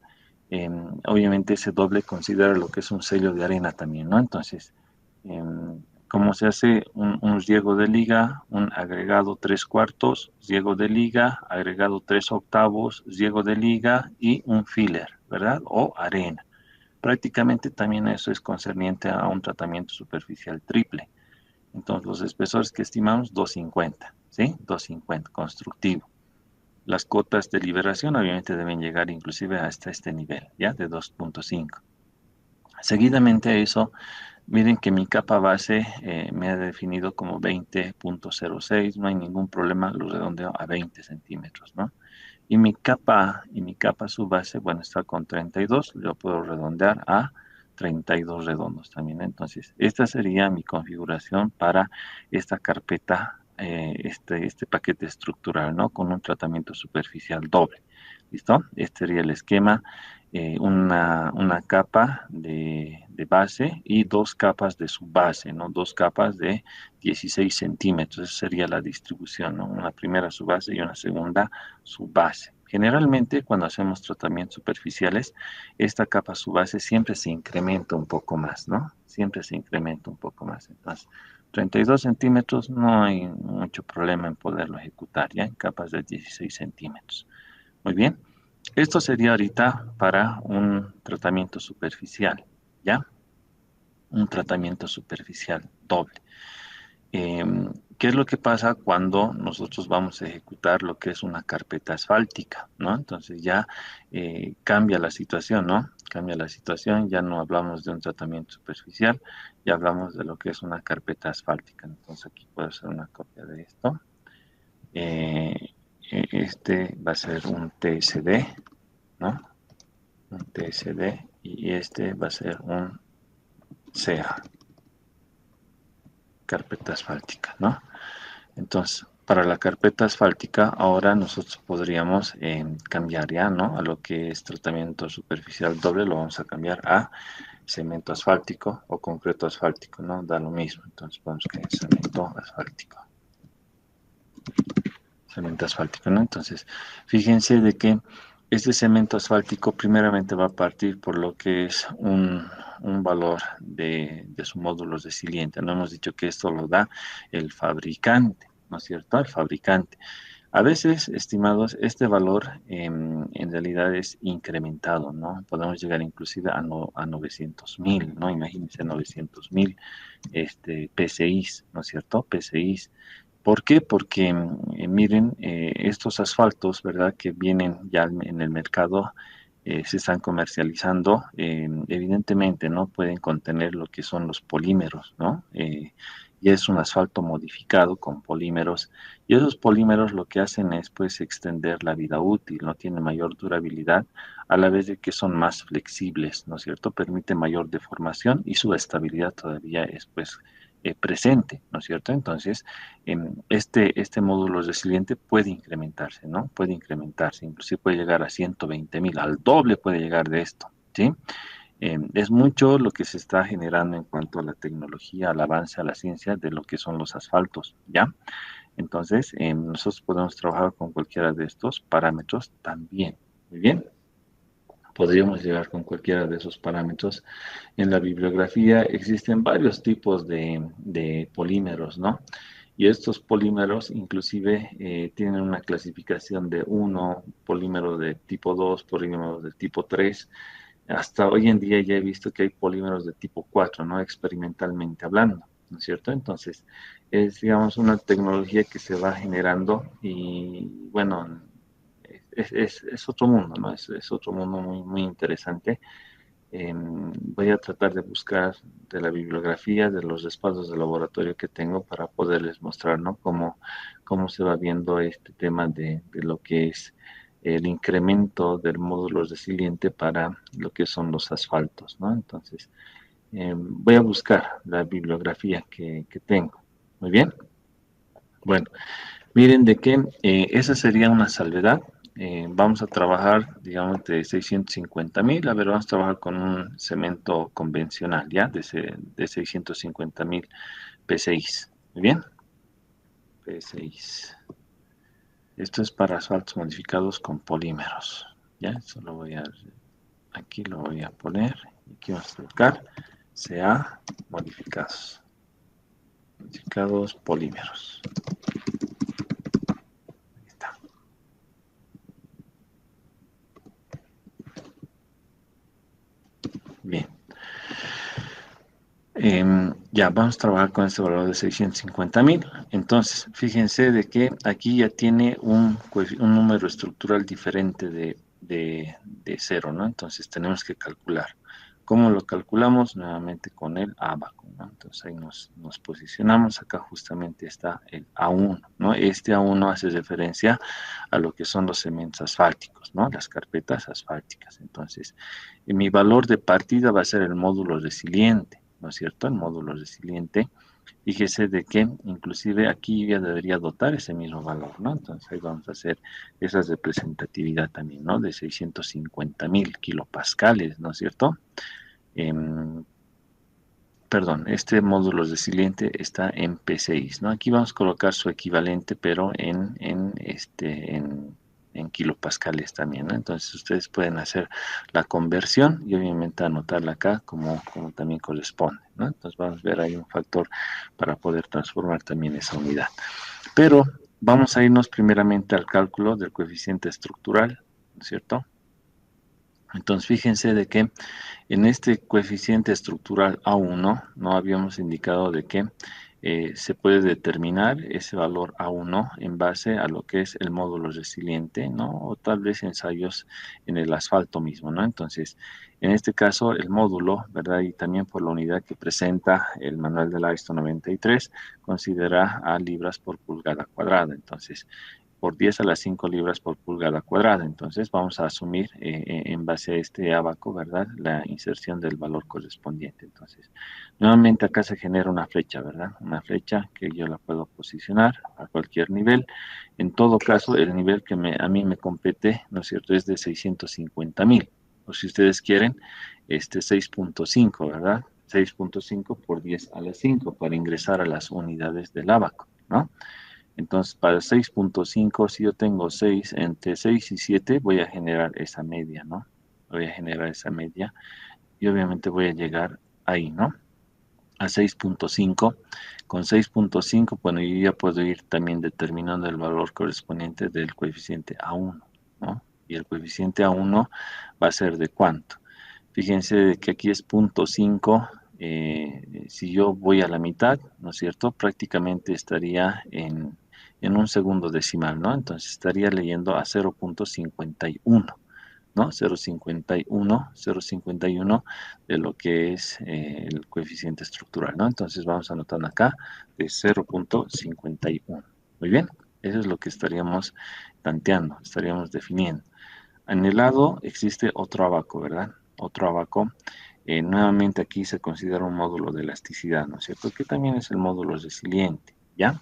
Obviamente ese doble considera lo que es un sello de arena también, ¿no? Entonces, ¿cómo se hace un riego de liga? Un agregado 3/4, riego de liga, agregado 3/8, riego de liga y un filler, ¿verdad? O arena. Prácticamente también eso es concerniente a un tratamiento superficial triple. Entonces, los espesores que estimamos, 250, ¿sí? 250, constructivo. Las cotas de liberación obviamente deben llegar inclusive hasta este nivel, ¿ya? De 2,5. Seguidamente a eso, miren que mi capa base me ha definido como 20,06, no hay ningún problema, lo redondeo a 20 centímetros, ¿no? Y mi capa subbase, bueno, está con 32, lo puedo redondear a 32 redondos también. Entonces, esta sería mi configuración para esta carpeta, este paquete estructural, ¿no? Con un tratamiento superficial doble. ¿Listo? Este sería el esquema. Una capa de base y dos capas de subbase, ¿no? Dos capas de 16 centímetros. Esa sería la distribución, ¿no? Una primera subbase y una segunda subbase. Generalmente, cuando hacemos tratamientos superficiales, esta capa subbase siempre se incrementa un poco más, ¿no? Siempre se incrementa un poco más. Entonces, 32 centímetros no hay mucho problema en poderlo ejecutar, ¿ya? En capas de 16 centímetros. Muy bien. Esto sería ahorita para un tratamiento superficial, ¿ya? Un tratamiento superficial doble. ¿Qué es lo que pasa cuando nosotros vamos a ejecutar lo que es una carpeta asfáltica, ¿no? Entonces ya cambia la situación, ¿no? Cambia la situación, ya no hablamos de un tratamiento superficial, ya hablamos de lo que es una carpeta asfáltica. Entonces aquí puedo hacer una copia de esto. Este va a ser un TSD, ¿no? Un TSD y este va a ser un CA, carpeta asfáltica, ¿no? Entonces, para la carpeta asfáltica, ahora nosotros podríamos cambiar ya, ¿no? A lo que es tratamiento superficial doble, lo vamos a cambiar a cemento asfáltico o concreto asfáltico, ¿no? Da lo mismo. Entonces, vamos a cemento asfáltico. Cemento asfáltico, ¿no? Entonces, fíjense de que este cemento asfáltico primeramente va a partir por lo que es un valor de su módulo resiliente. No hemos dicho que esto lo da el fabricante, ¿no es cierto? El fabricante. A veces, estimados, este valor en realidad es incrementado, ¿no? Podemos llegar inclusive a 900.000, ¿no? Imagínense 900.000 PCIs, ¿no es cierto? PCIs. ¿Por qué? Porque miren, estos asfaltos, ¿verdad? Que vienen ya en el mercado, se están comercializando, evidentemente, ¿no? Pueden contener lo que son los polímeros, ¿no? Y es un asfalto modificado con polímeros, y esos polímeros lo que hacen es, pues, extender la vida útil, ¿no? Tienen mayor durabilidad, a la vez de que son más flexibles, ¿no es cierto? Permite mayor deformación y su estabilidad todavía es, pues, presente, ¿no es cierto? Entonces, este módulo resiliente puede incrementarse, ¿no? Puede incrementarse, inclusive puede llegar a 120.000, al doble puede llegar de esto, ¿sí? Es mucho lo que se está generando en cuanto a la tecnología, al avance, a la ciencia de lo que son los asfaltos, ¿ya? Entonces, nosotros podemos trabajar con cualquiera de estos parámetros también, muy bien. Podríamos llegar con cualquiera de esos parámetros. En la bibliografía existen varios tipos de polímeros, ¿no? Y estos polímeros inclusive tienen una clasificación de 1, polímero de tipo 2, polímeros de tipo 3. Hasta hoy en día ya he visto que hay polímeros de tipo 4, ¿no? Experimentalmente hablando, ¿no es cierto? Entonces, es, digamos, una tecnología que se va generando y, bueno, es otro mundo, ¿no? Es otro mundo muy, muy interesante. Voy a tratar de buscar de la bibliografía, de los respaldos de laboratorio que tengo para poderles mostrar, ¿no? Cómo se va viendo este tema de lo que es el incremento del módulo resiliente para lo que son los asfaltos, ¿no? Entonces, voy a buscar la bibliografía que tengo. Muy bien. Bueno, miren de que esa sería una salvedad. Vamos a trabajar, digamos, de 650.000. A ver, vamos a trabajar con un cemento convencional, ¿ya? De 650.000 P6. Muy bien. P6. Esto es para asfaltos modificados con polímeros. ¿Ya? Eso lo voy a... Aquí lo voy a poner. Aquí vamos a colocar CA modificados. Modificados polímeros. Ahí está. Bien. Ya vamos a trabajar con este valor de 650.000. Entonces, fíjense de que aquí ya tiene un número estructural diferente de cero, ¿no? Entonces tenemos que calcular. ¿Cómo lo calculamos? Nuevamente con el abaco, ¿no? Entonces ahí nos posicionamos. Acá justamente está el A1, ¿no? Este A1 hace referencia a lo que son los cementos asfálticos, ¿no? Las carpetas asfálticas. Entonces, mi valor de partida va a ser el módulo resiliente, ¿no es cierto? El módulo resiliente. Fíjese de que inclusive aquí ya debería dotar ese mismo valor, ¿no? Entonces ahí vamos a hacer esa representatividad también, ¿no? De 650.000 kilopascales, ¿no es cierto? Perdón, este módulo resiliente está en P6, ¿no? Aquí vamos a colocar su equivalente, pero en en kilopascales también, ¿no? Entonces ustedes pueden hacer la conversión y obviamente anotarla acá como también corresponde, ¿no? Entonces vamos a ver ahí un factor para poder transformar también esa unidad. Pero vamos a irnos primeramente al cálculo del coeficiente estructural, ¿no es cierto? Entonces fíjense de que en este coeficiente estructural A1 no habíamos indicado de que se puede determinar ese valor A1 en base a lo que es el módulo resiliente, ¿no? O tal vez ensayos en el asfalto mismo, ¿no? Entonces, en este caso, el módulo, ¿verdad? Y también por la unidad que presenta el manual de la ISO 93, considera a libras por pulgada cuadrada. Entonces, por 10 a las 5 libras por pulgada cuadrada. Entonces vamos a asumir en base a este abaco, ¿verdad? La inserción del valor correspondiente. Entonces, nuevamente acá se genera una flecha, ¿verdad? Una flecha que yo la puedo posicionar a cualquier nivel. En todo caso, el nivel que a mí me compete, ¿no es cierto?, es de 650,000. O si ustedes quieren, 6.5, ¿verdad? 6.5 por 10 a las 5 para ingresar a las unidades del abaco, ¿no? Entonces, para 6.5, si yo tengo 6, entre 6 y 7, voy a generar esa media, ¿no? Voy a generar esa media y obviamente voy a llegar ahí, ¿no? A 6.5. Con 6.5, bueno, yo ya puedo ir también determinando el valor correspondiente del coeficiente A1, ¿no? Y el coeficiente A1 va a ser de cuánto. Fíjense de que aquí es 0.5. Si yo voy a la mitad, ¿no es cierto? Prácticamente estaría en un segundo decimal, ¿no? Entonces estaría leyendo a 0.51, ¿no? 0.51 de lo que es el coeficiente estructural, ¿no? Entonces vamos a anotar acá de 0.51. Muy bien, eso es lo que estaríamos tanteando, estaríamos definiendo. En el lado existe otro abaco, ¿verdad? Otro abaco. Nuevamente aquí se considera un módulo de elasticidad, ¿no es cierto? Que también es el módulo resiliente, ¿ya?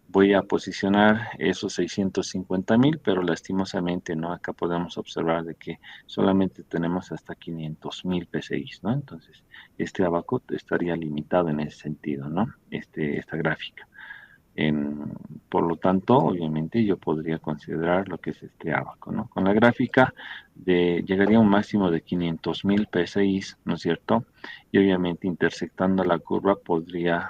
Voy a posicionar esos 650,000, pero lastimosamente, ¿no? Acá podemos observar de que solamente tenemos hasta 500,000 PSI, ¿no? Entonces, este abaco estaría limitado en ese sentido, ¿no? Esta gráfica. Por lo tanto, obviamente yo podría considerar lo que es este abaco, ¿no? Con la gráfica llegaría a un máximo de 500,000 PSI, ¿no es cierto? Y obviamente intersectando la curva podría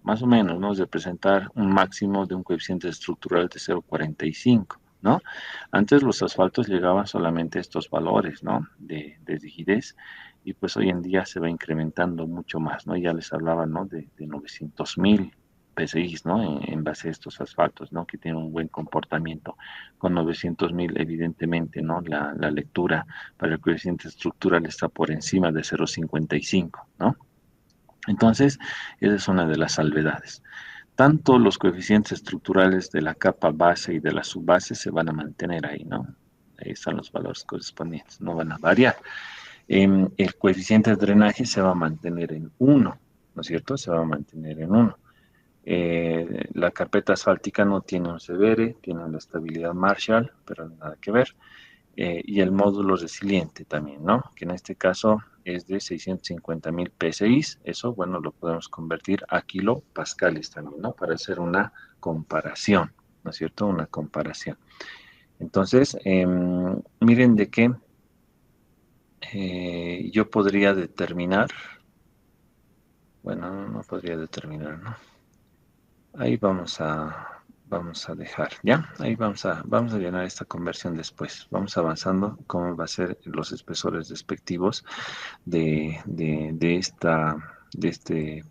más o menos, ¿no? Representar un máximo de un coeficiente estructural de 0.45, ¿no? Antes los asfaltos llegaban solamente a estos valores, ¿no? De rigidez, y pues hoy en día se va incrementando mucho más, ¿no? Ya les hablaba, ¿no? De 900,000 PSI, ¿no? En base a estos asfaltos, ¿no? Que tienen un buen comportamiento. Con 900,000, evidentemente, ¿no? La lectura para el coeficiente estructural está por encima de 0.55, ¿no? Entonces, esa es una de las salvedades. Tanto los coeficientes estructurales de la capa base y de la subbase se van a mantener ahí, ¿no? Ahí están los valores correspondientes, no van a variar. El coeficiente de drenaje se va a mantener en 1, ¿no es cierto? Se va a mantener en 1. La carpeta asfáltica no tiene un severe, tiene la estabilidad Marshall, pero nada que ver. Y el módulo resiliente también, ¿no? Que en este caso es de 650,000 PSI. Eso, bueno, lo podemos convertir a kilopascales también, ¿no? Para hacer una comparación, ¿no es cierto? Una comparación. Entonces, miren de qué yo podría determinar, bueno, no podría determinar, ¿no? Ahí vamos a dejar, ¿ya? Ahí vamos a llenar esta conversión después. Vamos avanzando cómo va a ser los espesores respectivos de este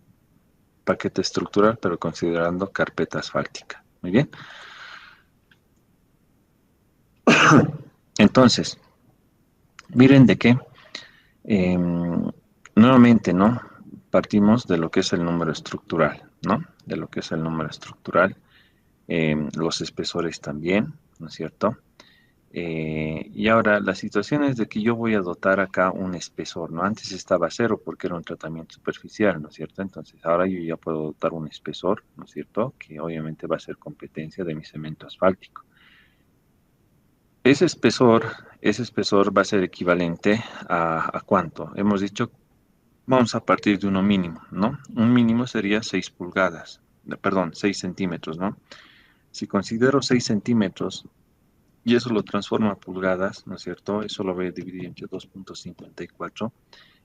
paquete estructural, pero considerando carpeta asfáltica. Muy bien. Entonces, miren de qué. Nuevamente, ¿no? Partimos de lo que es el número estructural, ¿no? De lo que es el número estructural. Los espesores también, ¿no es cierto? Y ahora la situación es de que yo voy a dotar acá un espesor, ¿no? Antes estaba 0 porque era un tratamiento superficial, ¿no es cierto? Entonces ahora yo ya puedo dotar un espesor, ¿no es cierto? Que obviamente va a ser competencia de mi cemento asfáltico. Ese espesor, ese espesor va a ser equivalente ¿a cuánto? Hemos dicho, vamos a partir de uno mínimo, ¿no? Un mínimo sería 6 pulgadas, perdón, 6 centímetros, ¿no? Si considero 6 centímetros, y eso lo transforma a pulgadas, ¿no es cierto? Eso lo voy a dividir entre 2.54.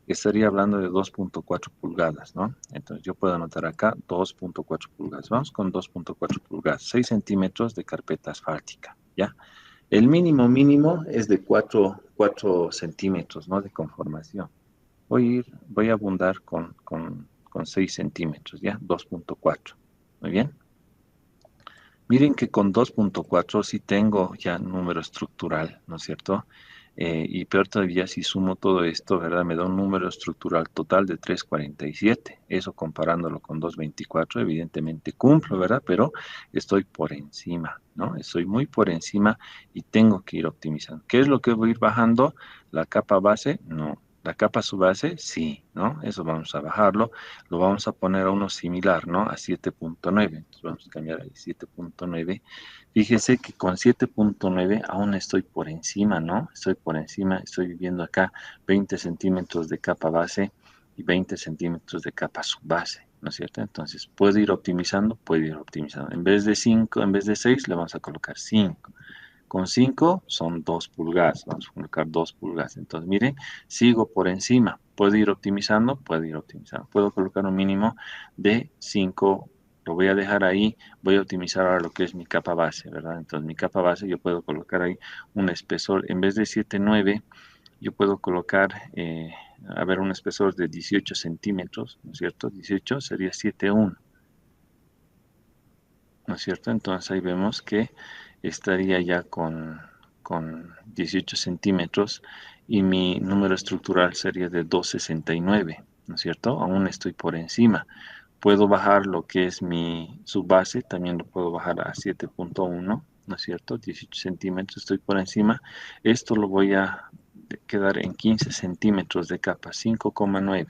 Estaría hablando de 2.4 pulgadas, ¿no? Entonces yo puedo anotar acá 2.4 pulgadas. Vamos con 2.4 pulgadas, 6 centímetros de carpeta asfáltica, ¿ya? El mínimo mínimo es de 4 centímetros, ¿no? De conformación. Voy a abundar con 6 centímetros, ¿ya? 2.4. Muy bien. Miren que con 2.4 sí tengo ya número estructural, ¿no es cierto? Y peor todavía si sumo todo esto, ¿verdad? Me da un número estructural total de 347. Eso comparándolo con 224, evidentemente cumplo, ¿verdad? Pero estoy por encima, ¿no? Estoy muy por encima y tengo que ir optimizando. ¿Qué es lo que voy a ir bajando? ¿La capa base? No. ¿La capa subbase? Sí, ¿no? Eso vamos a bajarlo. Lo vamos a poner a uno similar, ¿no? A 7.9. Entonces vamos a cambiar ahí 7.9. Fíjese que con 7.9 aún estoy por encima, ¿no? Estoy por encima, estoy viviendo acá 20 centímetros de capa base y 20 centímetros de capa subbase, ¿no es cierto? Entonces, ¿puedo ir optimizando? Puedo ir optimizando. En vez de 5, en vez de 6, le vamos a colocar 5. Con 5 son 2 pulgadas, vamos a colocar 2 pulgadas. Entonces, miren, sigo por encima. ¿Puedo ir optimizando? Puedo ir optimizando. Puedo colocar un mínimo de 5. Lo voy a dejar ahí. Voy a optimizar ahora lo que es mi capa base, ¿verdad? Entonces, mi capa base yo puedo colocar ahí un espesor. En vez de 7,9, yo puedo colocar, a ver, un espesor de 18 centímetros, ¿no es cierto? 18 sería 7,1. ¿No es cierto? Entonces ahí vemos que estaría ya con 18 centímetros y mi número estructural sería de 269, ¿no es cierto? Aún estoy por encima. Puedo bajar lo que es mi subbase, también lo puedo bajar a 7.1, ¿no es cierto? 18 centímetros, estoy por encima. Esto lo voy a quedar en 15 centímetros de capa, 5,9.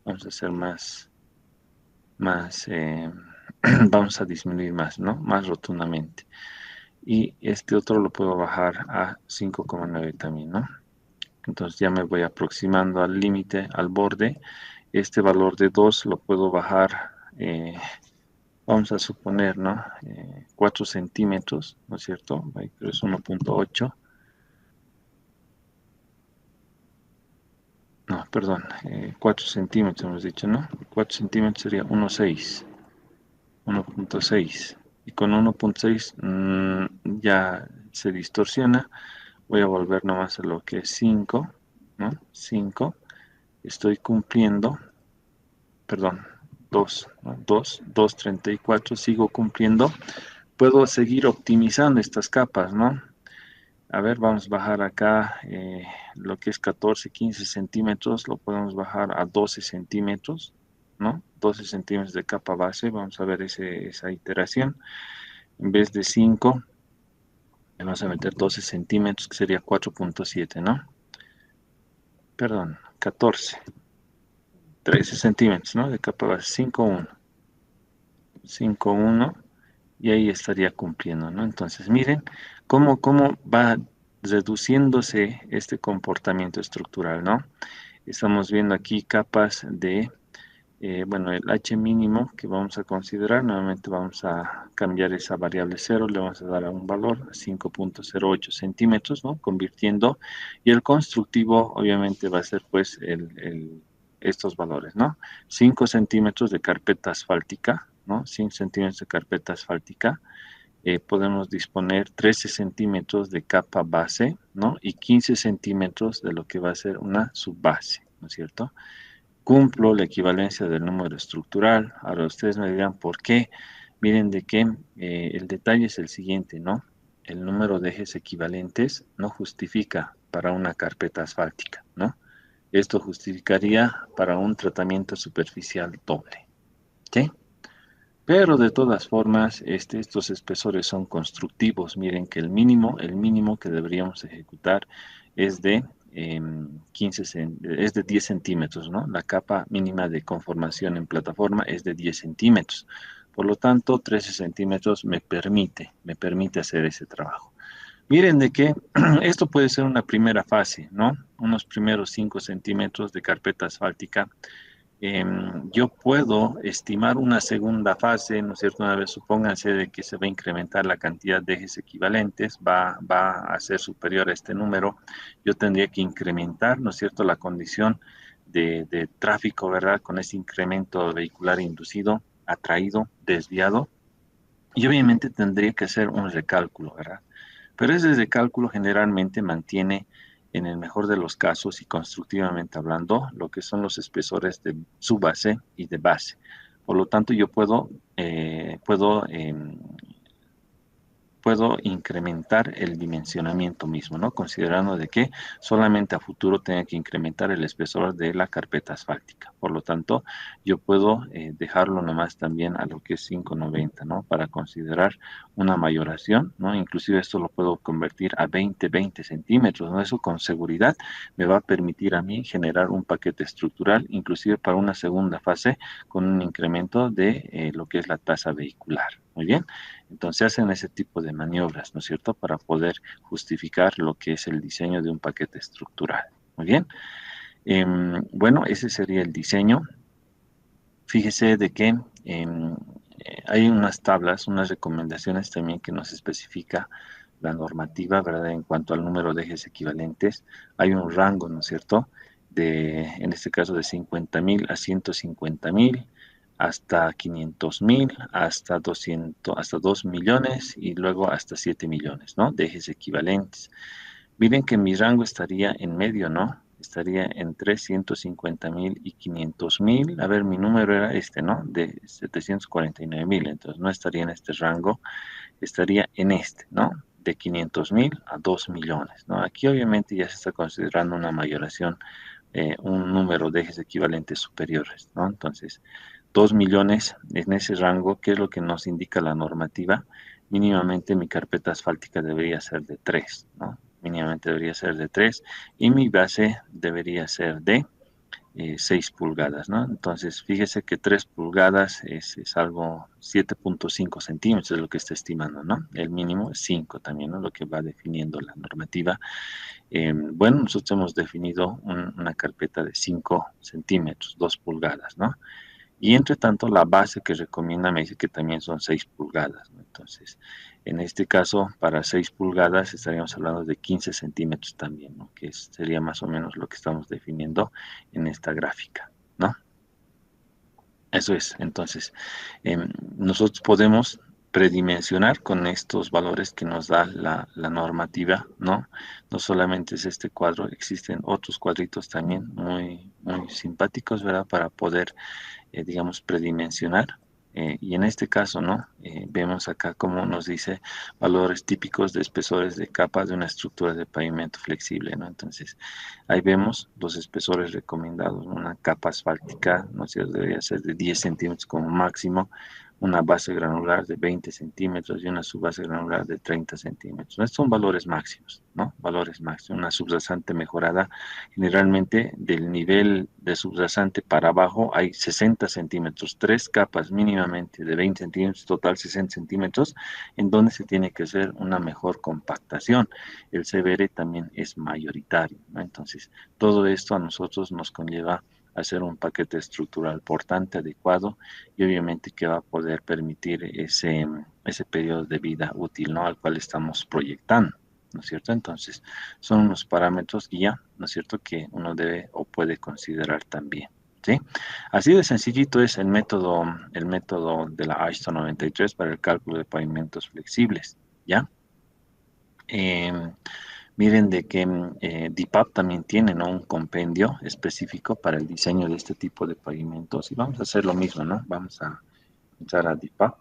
Vamos a hacer más, vamos a disminuir más, ¿no? Más rotundamente. Y este otro lo puedo bajar a 5,9 también, ¿no? Entonces ya me voy aproximando al límite, al borde. Este valor de 2 lo puedo bajar, vamos a suponer, ¿no? 4 centímetros, ¿no es cierto? Ahí creo es 1.8. No, perdón, 4 centímetros hemos dicho, ¿no? 4 centímetros sería 1.6. 1.6 y con 1.6 ya se distorsiona. Voy a volver nomás a lo que es 5, ¿no? 5, estoy cumpliendo, perdón, 2, ¿no? 2.34, sigo cumpliendo. Puedo seguir optimizando estas capas, ¿no? A ver, vamos a bajar acá lo que es 14, 15 centímetros, lo podemos bajar a 12 centímetros, ¿no? 12 centímetros de capa base, vamos a ver esa iteración. En vez de 5, le vamos a meter 12 centímetros, que sería 4.7, ¿no? Perdón, 14, 13 centímetros, ¿no? De capa base, 5.1, 5.1, y ahí estaría cumpliendo, ¿no? Entonces, miren cómo va reduciéndose este comportamiento estructural, ¿no? Estamos viendo aquí capas de, bueno, el H mínimo que vamos a considerar. Nuevamente vamos a cambiar esa variable 0, le vamos a dar a un valor, 5.08 centímetros, ¿no? Convirtiendo, y el constructivo obviamente va a ser pues estos valores, ¿no? 5 centímetros de carpeta asfáltica, ¿no? 5 centímetros de carpeta asfáltica. Podemos disponer 13 centímetros de capa base, ¿no? Y 15 centímetros de lo que va a ser una subbase, ¿no es cierto? Cumplo la equivalencia del número estructural. Ahora ustedes me dirán, ¿por qué? Miren de que el detalle es el siguiente, ¿no? El número de ejes equivalentes no justifica para una carpeta asfáltica, ¿no? Esto justificaría para un tratamiento superficial doble, ¿sí? Pero de todas formas, estos espesores son constructivos. Miren que el mínimo que deberíamos ejecutar es de 15, es de 10 centímetros, ¿no? La capa mínima de conformación en plataforma es de 10 centímetros. Por lo tanto, 13 centímetros me permite hacer ese trabajo. Miren de que esto puede ser una primera fase, ¿no? Unos primeros 5 centímetros de carpeta asfáltica yo puedo estimar una segunda fase, ¿no es cierto? Una vez supónganse de que se va a incrementar la cantidad de ejes equivalentes, va a ser superior a este número, yo tendría que incrementar, ¿no es cierto?, la condición de tráfico, ¿verdad?, con ese incremento vehicular inducido, atraído, desviado, y obviamente tendría que hacer un recálculo, ¿verdad? Pero ese recálculo generalmente mantiene, en el mejor de los casos y constructivamente hablando, lo que son los espesores de subbase y de base. Por lo tanto, yo puedo incrementar el dimensionamiento mismo, ¿no? Considerando de que solamente a futuro tenga que incrementar el espesor de la carpeta asfáltica. Por lo tanto, yo puedo dejarlo nomás también a lo que es 590, ¿no? Para considerar una mayoración, ¿no? Inclusive esto lo puedo convertir a 20 centímetros, ¿no? Eso con seguridad me va a permitir a mí generar un paquete estructural, inclusive para una segunda fase, con un incremento de lo que es la tasa vehicular. Muy bien. Entonces hacen ese tipo de maniobras, ¿no es cierto?, para poder justificar lo que es el diseño de un paquete estructural. Muy bien. Bueno, ese sería el diseño. Fíjese de que hay unas tablas, unas recomendaciones también que nos especifica la normativa, ¿verdad? En cuanto al número de ejes equivalentes, hay un rango, ¿no es cierto?, en este caso de 50.000 a 150.000, hasta 500.000, hasta 200, hasta 2 millones y luego hasta 7 millones, ¿no?, de ejes equivalentes. Miren que mi rango estaría en medio, ¿no? Estaría entre 150.000 y 500.000. A ver, mi número era este, ¿no? De 749.000. Entonces no estaría en este rango, estaría en este, ¿no? De 500.000 a 2 millones, ¿no? Aquí obviamente ya se está considerando una mayoración, un número de ejes equivalentes superiores, ¿no? Entonces, 2 millones en ese rango, ¿qué es lo que nos indica la normativa? Mínimamente mi carpeta asfáltica debería ser de 3, ¿no? Mínimamente debería ser de 3 y mi base debería ser de 6 pulgadas, ¿no? Entonces, fíjese que 3 pulgadas es algo 7.5 centímetros, es lo que está estimando, ¿no? El mínimo es 5 también, ¿no? Lo que va definiendo la normativa. Bueno, nosotros hemos definido una carpeta de 5 centímetros, 2 pulgadas, ¿no? Y entre tanto, la base que recomienda me dice que también son 6 pulgadas, ¿no? Entonces, en este caso, para 6 pulgadas estaríamos hablando de 15 centímetros también, ¿no? Que sería más o menos lo que estamos definiendo en esta gráfica, ¿no? Eso es. Entonces, nosotros podemos predimensionar con estos valores que nos da la normativa, ¿no? No solamente es este cuadro, existen otros cuadritos también muy, muy simpáticos, ¿verdad? Para poder digamos, predimensionar. Y en este caso, ¿no? Vemos acá como nos dice valores típicos de espesores de capas de una estructura de pavimento flexible, ¿no? Entonces, ahí vemos los espesores recomendados, ¿no? Una capa asfáltica, no sé, debería ser de 10 centímetros como máximo, una base granular de 20 centímetros y una subbase granular de 30 centímetros. Estos son valores máximos, ¿no? Valores máximos. Una subrasante mejorada, generalmente del nivel de subrasante para abajo hay 60 centímetros, 3 capas mínimamente de 20 centímetros, total 60 centímetros, en donde se tiene que hacer una mejor compactación. El CBR también es mayoritario, ¿no? Entonces, todo esto a nosotros nos conlleva hacer un paquete estructural portante adecuado y obviamente que va a poder permitir ese periodo de vida útil, ¿no?, al cual estamos proyectando, ¿no es cierto? Entonces, son unos parámetros guía, ¿no es cierto?, que uno debe o puede considerar también, ¿sí? Así de sencillito es el método de la AISTO 93 para el cálculo de pavimentos flexibles, ¿ya? Miren de que DIPAP también tiene, ¿no?, un compendio específico para el diseño de este tipo de pavimentos y vamos a hacer lo mismo, ¿no? Vamos a entrar a DIPAP.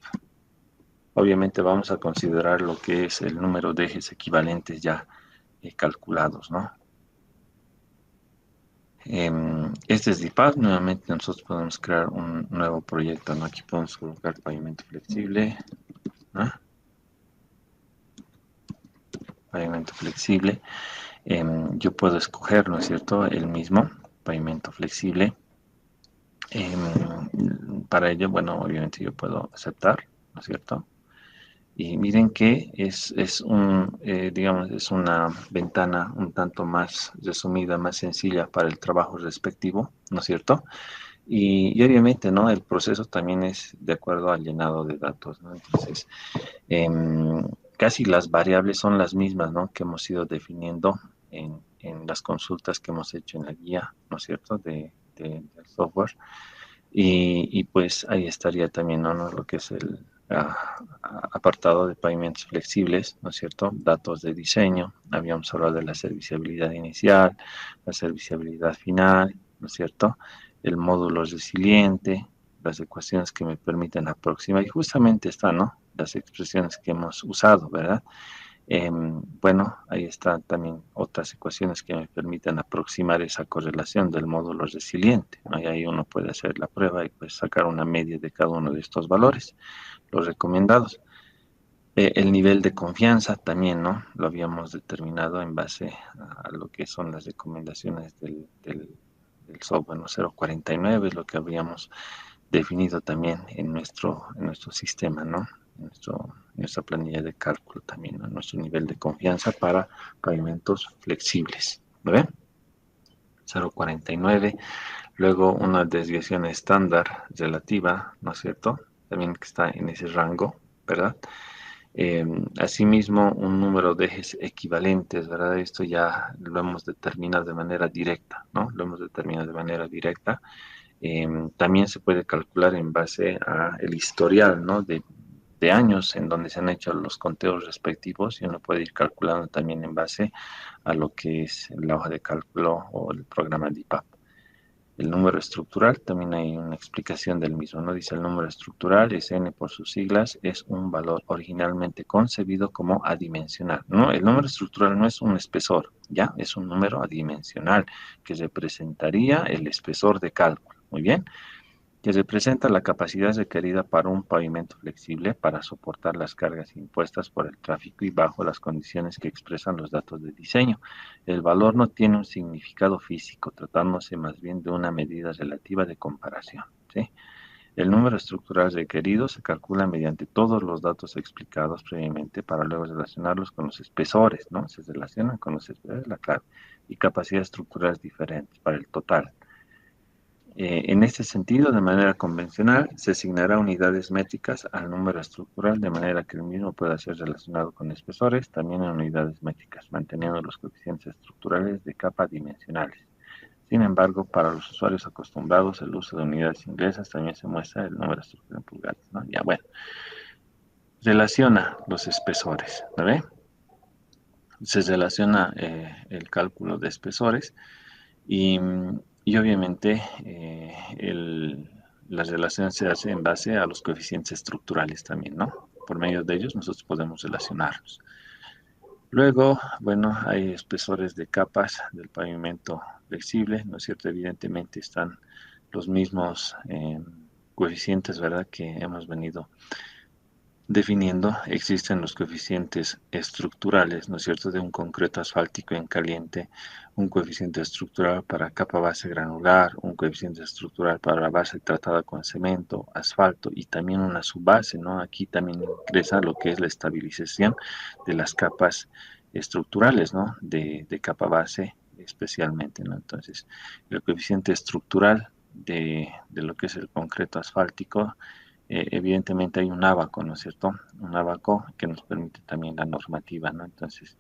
Obviamente vamos a considerar lo que es el número de ejes equivalentes ya calculados, ¿no? Este es DIPAP. Nuevamente nosotros podemos crear un nuevo proyecto, ¿no? Aquí podemos colocar pavimento flexible, ¿no? Pavimento flexible. Yo puedo escoger, ¿no es cierto?, el mismo pavimento flexible. Para ello, bueno, obviamente yo puedo aceptar, ¿no es cierto? Y miren que digamos, es una ventana un tanto más resumida, más sencilla para el trabajo respectivo, ¿no es cierto? Y obviamente, ¿no? El proceso también es de acuerdo al llenado de datos, ¿no? Entonces, casi las variables son las mismas, ¿no? Que hemos ido definiendo en las consultas que hemos hecho en la guía, ¿no es cierto? Del software. Y pues ahí estaría también, ¿no? Lo que es el apartado de pavimentos flexibles, ¿no es cierto? Datos de diseño, habíamos hablado de la serviciabilidad inicial, la serviciabilidad final, ¿no es cierto? El módulo resiliente, las ecuaciones que me permiten aproximar, y justamente están, ¿no? Las expresiones que hemos usado, ¿verdad? Bueno, ahí están también otras ecuaciones que me permiten aproximar esa correlación del módulo resiliente, ¿no? Y ahí uno puede hacer la prueba y pues sacar una media de cada uno de estos valores, los recomendados. El nivel de confianza también, ¿no? Lo habíamos determinado en base a lo que son las recomendaciones del software, ¿no? 0.49 es lo que habíamos definido también en nuestro sistema, ¿no? Nuestra planilla de cálculo también, ¿no? Nuestro nivel de confianza para pavimentos flexibles, ¿no ven? 0.49, luego una desviación estándar relativa, ¿no es cierto? También que está en ese rango, ¿verdad? Asimismo, un número de ejes equivalentes, ¿verdad? Esto ya lo hemos determinado de manera directa, ¿no? Lo hemos determinado de manera directa. También se puede calcular en base a el historial, ¿no? De años en donde se han hecho los conteos respectivos y uno puede ir calculando también en base a lo que es la hoja de cálculo o el programa de IPAP. El número estructural, también hay una explicación del mismo, ¿no? Dice el número estructural, es n por sus siglas, es un valor originalmente concebido como adimensional, ¿no? El número estructural no es un espesor, ¿ya? Es un número adimensional que representaría el espesor de cálculo, ¿muy bien? Que representa la capacidad requerida para un pavimento flexible para soportar las cargas impuestas por el tráfico y bajo las condiciones que expresan los datos de diseño. El valor no tiene un significado físico, tratándose más bien de una medida relativa de comparación, ¿sí? El número estructural requerido se calcula mediante todos los datos explicados previamente para luego relacionarlos con los espesores, ¿no? Se relacionan con los espesores, la clave, y capacidades estructurales diferentes para el total. En este sentido, de manera convencional, se asignará unidades métricas al número estructural de manera que el mismo pueda ser relacionado con espesores, también en unidades métricas, manteniendo los coeficientes estructurales de capa dimensionales. Sin embargo, para los usuarios acostumbrados al uso de unidades inglesas también se muestra el número estructural en pulgadas, ¿no? Ya, bueno, relaciona los espesores, ¿no ve? Se relaciona el cálculo de espesores y, y obviamente la relación se hace en base a los coeficientes estructurales también, ¿no? Por medio de ellos nosotros podemos relacionarlos. Luego, bueno, hay espesores de capas del pavimento flexible, ¿no es cierto? Evidentemente están los mismos coeficientes, ¿verdad? Que hemos venido definiendo, existen los coeficientes estructurales, ¿no es cierto?, de un concreto asfáltico en caliente, un coeficiente estructural para capa base granular, un coeficiente estructural para la base tratada con cemento, asfalto y también una subbase, ¿no? Aquí también ingresa lo que es la estabilización de las capas estructurales, ¿no? De capa base especialmente, ¿no? Entonces, el coeficiente estructural de lo que es el concreto asfáltico evidentemente hay un abaco, ¿no es cierto? Un abaco que nos permite también la normativa, ¿no? Entonces,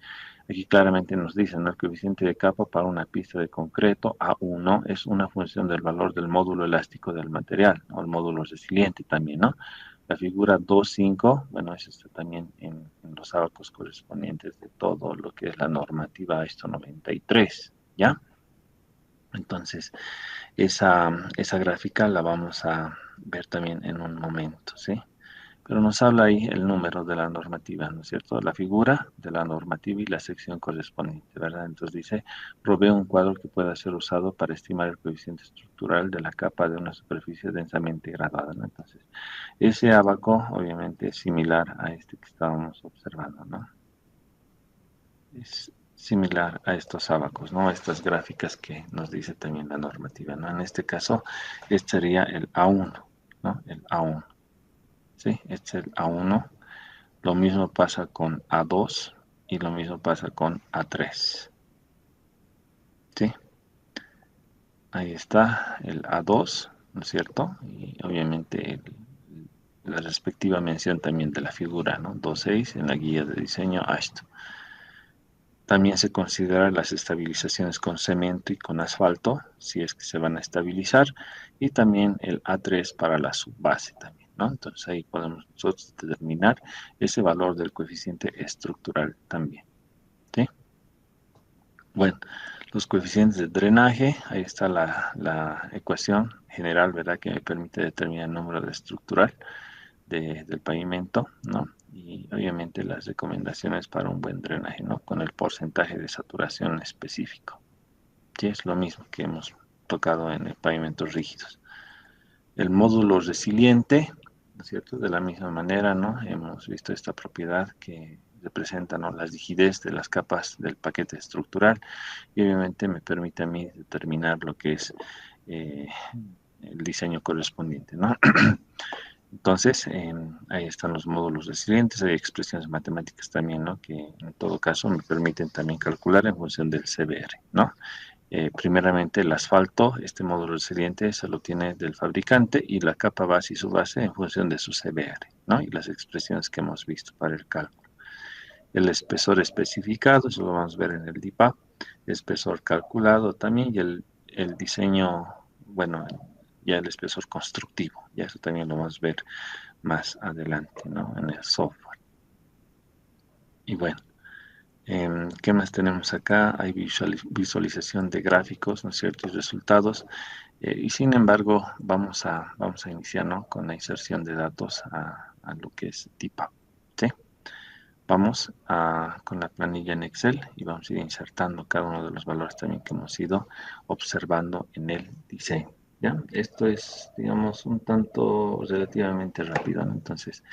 aquí claramente nos dicen, ¿no? El coeficiente de capa para una pista de concreto A1 es una función del valor del módulo elástico del material, ¿no? El módulo resiliente también, ¿no? La figura 2.5, bueno, eso está también en los abacos correspondientes de todo lo que es la normativa ISO 93, ¿ya? Entonces, esa gráfica la vamos a ver también en un momento, ¿sí? Pero nos habla ahí el número de la normativa, ¿no es cierto? La figura de la normativa y la sección correspondiente, ¿verdad? Entonces dice, provee un cuadro que pueda ser usado para estimar el coeficiente estructural de la capa de una superficie densamente graduada, ¿no? Entonces, ese abaco obviamente es similar a este que estábamos observando, ¿no? Es similar a estos abacos, ¿no? Estas gráficas que nos dice también la normativa, ¿no? En este caso, este sería el A1, ¿no? El A1, ¿sí? Este es el A1. Lo mismo pasa con A2 y lo mismo pasa con A3, ¿sí? Ahí está el A2 ¿no es cierto? Y obviamente la respectiva mención también de la figura, ¿no? 2.6 en la guía de diseño ASHTO. También se consideran las estabilizaciones con cemento y con asfalto, si es que se van a estabilizar, y también el A3 para la subbase también, ¿no? Entonces ahí podemos nosotros determinar ese valor del coeficiente estructural también, ¿sí? Bueno, los coeficientes de drenaje, ahí está la ecuación general, ¿verdad? Que me permite determinar el número de estructural del pavimento, ¿no? Y obviamente las recomendaciones para un buen drenaje, ¿no? Con el porcentaje de saturación específico. Sí, es lo mismo que hemos tocado en el pavimentos rígidos. El módulo resiliente, ¿no es cierto? De la misma manera, ¿no? Hemos visto esta propiedad que representa, ¿no?, la rigidez de las capas del paquete estructural y obviamente me permite a mí determinar lo que es eh, el diseño correspondiente, ¿no? Entonces, ahí están los módulos resilientes, hay expresiones matemáticas también, ¿no? Que en todo caso me permiten también calcular en función del CBR, ¿no? Primeramente el asfalto, este módulo resiliente se lo tiene del fabricante y la capa base y su base en función de su CBR, ¿no? Y las expresiones que hemos visto para el cálculo. El espesor especificado, eso lo vamos a ver en el DIPAP, espesor calculado también y el diseño, bueno, ya el espesor constructivo, ya eso también lo vamos a ver más adelante, ¿no? En el software. Y bueno, ¿qué más tenemos acá? Hay visualización de gráficos, ¿no es cierto? Y resultados. Y sin embargo, vamos a iniciar, ¿no?, con la inserción de datos a lo que es DIPAP, ¿sí? Con la planilla en Excel y vamos a ir insertando cada uno de los valores también que hemos ido observando en el diseño, ¿ya? Esto es, digamos, un tanto relativamente rápido, ¿no? Entonces,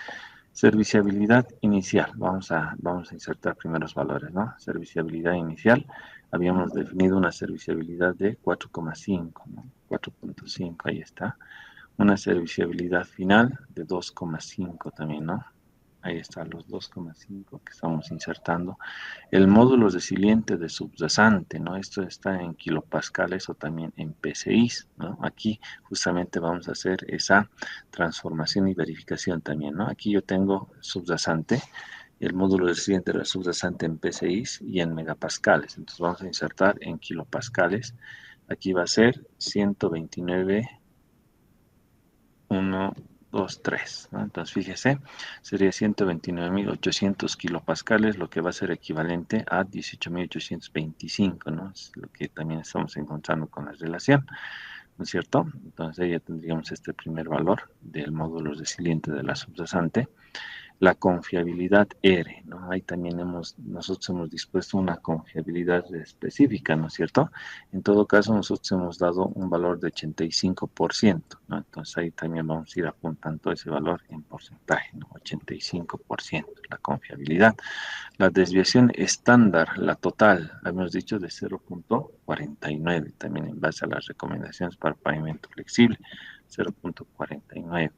serviciabilidad inicial. Vamos a insertar primeros valores, ¿no? Serviciabilidad inicial. Habíamos definido una serviciabilidad de 4,5, ¿no? 4.5, ahí está. Una serviciabilidad final de 2,5 también, ¿no? Ahí están los 2,5 que estamos insertando. El módulo resiliente de subrasante, ¿no? Esto está en kilopascales o también en PSI, ¿no? Aquí justamente vamos a hacer esa transformación y verificación también, ¿no? Aquí yo tengo subrasante, el módulo resiliente del subrasante en PSI y en megapascales. Entonces vamos a insertar en kilopascales. Aquí va a ser 129. 1, 2, 3, ¿no? Entonces, fíjese, sería 129.800 kilopascales, lo que va a ser equivalente a 18.825, ¿no? Es lo que también estamos encontrando con la relación, ¿no es cierto? Entonces, ahí ya tendríamos este primer valor del módulo resiliente de la subrasante. La confiabilidad R, ¿no? Ahí también nosotros hemos dispuesto una confiabilidad específica, ¿no es cierto? En todo caso, nosotros hemos dado un valor de 85%, ¿no? Entonces ahí también vamos a ir apuntando ese valor en porcentaje, ¿no? 85%, la confiabilidad. La desviación estándar, la total, habíamos dicho de 0.49, también en base a las recomendaciones para pavimento flexible, 0.49.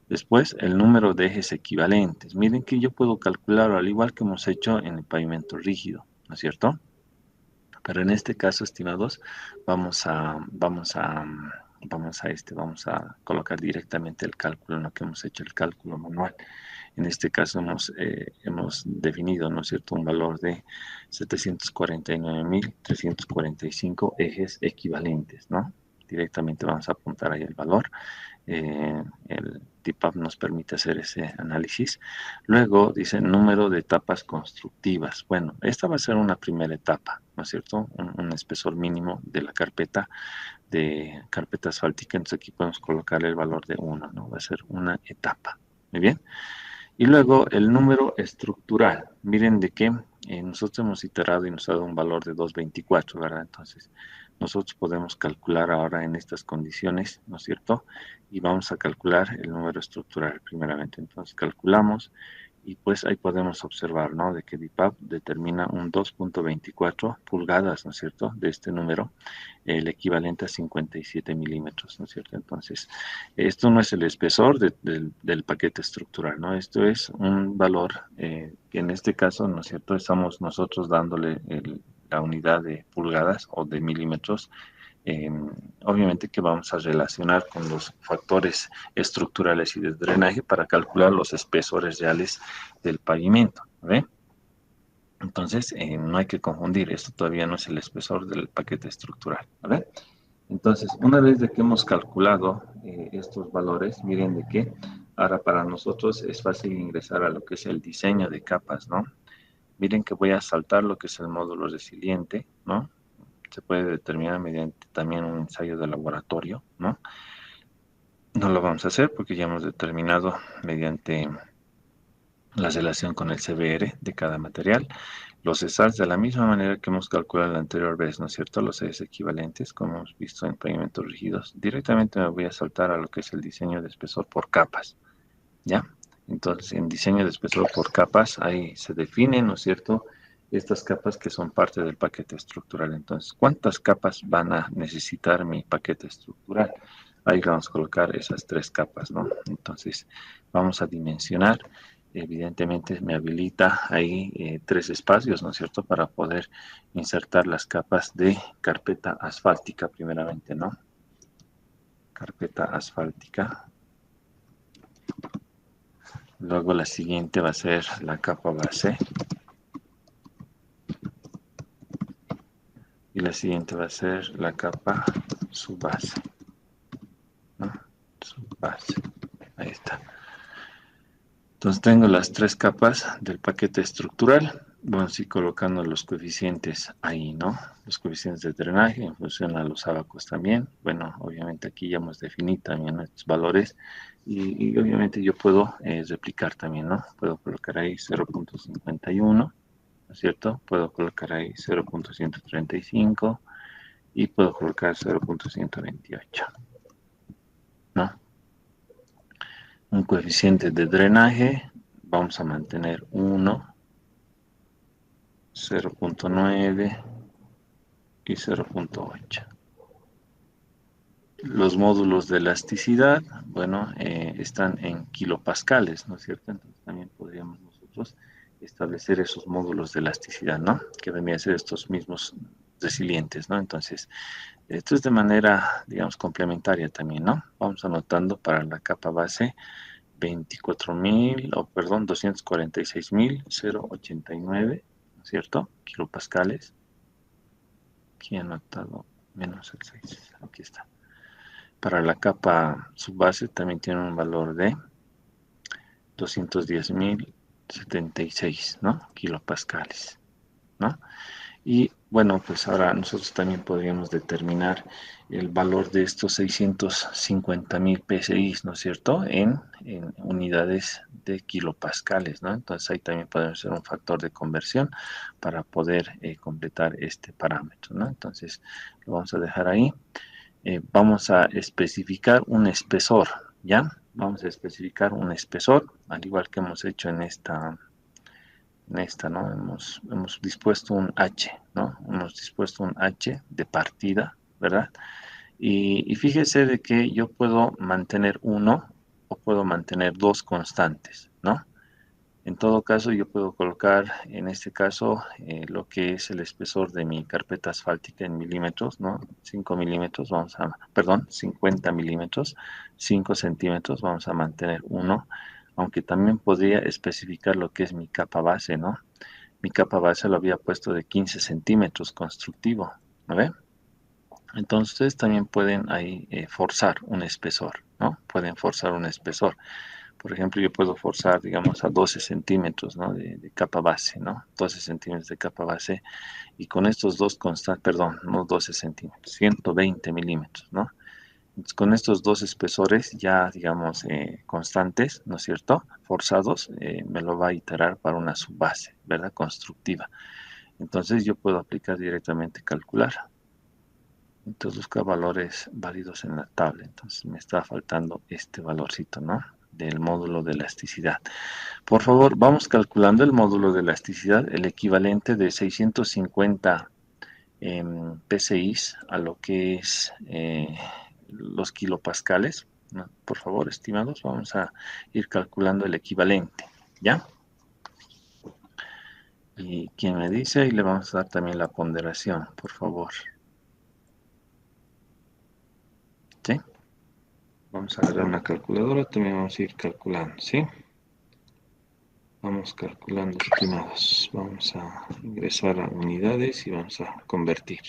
Después, el número de ejes equivalentes. Miren que yo puedo calcularlo al igual que hemos hecho en el pavimento rígido, ¿no es cierto? Pero en este caso, estimados, vamos a colocar directamente el cálculo en lo que hemos hecho, el cálculo manual. En este caso hemos definido, ¿no es cierto?, un valor de 749.345 ejes equivalentes, ¿no? Directamente vamos a apuntar ahí el valor. El DIPAP nos permite hacer ese análisis. Luego dice número de etapas constructivas. Bueno, esta va a ser una primera etapa, ¿no es cierto? Un espesor mínimo de la carpeta asfáltica. Entonces aquí podemos colocar el valor de 1, ¿no? Va a ser una etapa. Muy bien. Y luego el número estructural. Miren de que nosotros hemos iterado y nos ha dado un valor de 224, ¿verdad? Entonces, nosotros podemos calcular ahora en estas condiciones, ¿no es cierto? Y vamos a calcular el número estructural primeramente. Entonces, calculamos y pues ahí podemos observar, ¿no? De que DIPAP determina un 2.24 pulgadas, ¿no es cierto?, de este número, el equivalente a 57 milímetros, ¿no es cierto? Entonces, esto no es el espesor del paquete estructural, ¿no? Esto es un valor que en este caso, ¿no es cierto?, estamos nosotros dándole la unidad de pulgadas o de milímetros obviamente que vamos a relacionar con los factores estructurales y de drenaje para calcular los espesores reales del pavimento, ¿ve? Entonces, no hay que confundir, esto todavía no es el espesor del paquete estructural, ¿vale? Entonces, una vez de que hemos calculado estos valores, miren de que ahora para nosotros es fácil ingresar a lo que es el diseño de capas, ¿no? Miren que voy a saltar lo que es el módulo resiliente, ¿no? Se puede determinar mediante también un ensayo de laboratorio, ¿no? No lo vamos a hacer porque ya hemos determinado mediante la relación con el CBR de cada material. Los ESALs de la misma manera que hemos calculado la anterior vez, ¿no es cierto? Los ES equivalentes, como hemos visto en pavimentos rígidos. Directamente me voy a saltar a lo que es el diseño de espesor por capas, ¿ya? Entonces, en diseño de espesor por capas, ahí se definen, ¿no es cierto?, estas capas que son parte del paquete estructural. Entonces, ¿cuántas capas van a necesitar mi paquete estructural? Ahí vamos a colocar esas 3 capas, ¿no? Entonces, vamos a dimensionar. Evidentemente me habilita ahí 3 espacios, ¿no es cierto?, para poder insertar las capas de carpeta asfáltica primeramente, ¿no? Carpeta asfáltica. Luego la siguiente va a ser la capa base. Y la siguiente va a ser la capa subbase, ¿no? Subbase. Ahí está. Entonces tengo las 3 capas del paquete estructural. Vamos a ir colocando los coeficientes ahí, ¿no? Los coeficientes de drenaje en función a los ábacos también. Bueno, obviamente aquí ya hemos definido también estos valores. Y obviamente yo puedo replicar también, ¿no? Puedo colocar ahí 0.51, ¿no es cierto? Puedo colocar ahí 0.135 y puedo colocar 0.128, ¿no? Un coeficiente de drenaje, vamos a mantener 1, 0.9 y 0.8. Los módulos de elasticidad, bueno, están en kilopascales, ¿no es cierto? Entonces también podríamos nosotros establecer esos módulos de elasticidad, ¿no? Que vendrían a ser estos mismos resilientes, ¿no? Entonces, esto es de manera, digamos, complementaria también, ¿no? Vamos anotando para la capa base 246.089, ¿no es cierto? Kilopascales. Aquí he anotado menos el 6, aquí está. Para la capa subbase también tiene un valor de 210.076, ¿no? Kilopascales, ¿no? Y bueno, pues ahora nosotros también podríamos determinar el valor de estos 650.000 PSI, ¿no es cierto?, en unidades de kilopascales, ¿no? Entonces ahí también podemos hacer un factor de conversión para poder completar este parámetro, ¿no? Entonces lo vamos a dejar ahí. Vamos a especificar un espesor, ¿ya? Vamos a especificar un espesor, al igual que hemos hecho en esta, ¿no? Hemos dispuesto un H, ¿no? Hemos dispuesto un H de partida, ¿verdad? Y fíjese de que yo puedo mantener uno o puedo mantener 2 constantes, ¿no? En todo caso, yo puedo colocar, en este caso, lo que es el espesor de mi carpeta asfáltica en milímetros, ¿no? 5 milímetros, perdón, 50 milímetros, 5 centímetros, vamos a mantener uno, aunque también podría especificar lo que es mi capa base, ¿no? Mi capa base lo había puesto de 15 centímetros constructivo, ¿no ve? Entonces ustedes también pueden ahí forzar un espesor, ¿no? Pueden forzar un espesor. Por ejemplo, yo puedo forzar, digamos, a 12 centímetros, ¿no? De capa base, ¿no? 12 centímetros de capa base. Y con estos dos constantes, perdón, no 12 centímetros, 120 milímetros, ¿no? Entonces, con estos dos espesores ya, digamos, constantes, ¿no es cierto? Forzados, me lo va a iterar para una subbase, ¿verdad? Constructiva. Entonces yo puedo aplicar directamente calcular. Entonces busca valores válidos en la tabla. Entonces me está faltando este valorcito, ¿no? Del módulo de elasticidad. Por favor, vamos calculando el módulo de elasticidad, el equivalente de 650 PSIs a lo que es los kilopascales, ¿no? Por favor, estimados, vamos a ir calculando el equivalente, ¿ya? Y quien me dice, ahí le vamos a dar también la ponderación, por favor. ¿sí? Vamos a agarrar una calculadora, también vamos a ir calculando, ¿sí? Vamos calculando, estimados. Vamos a ingresar a unidades y vamos a convertir.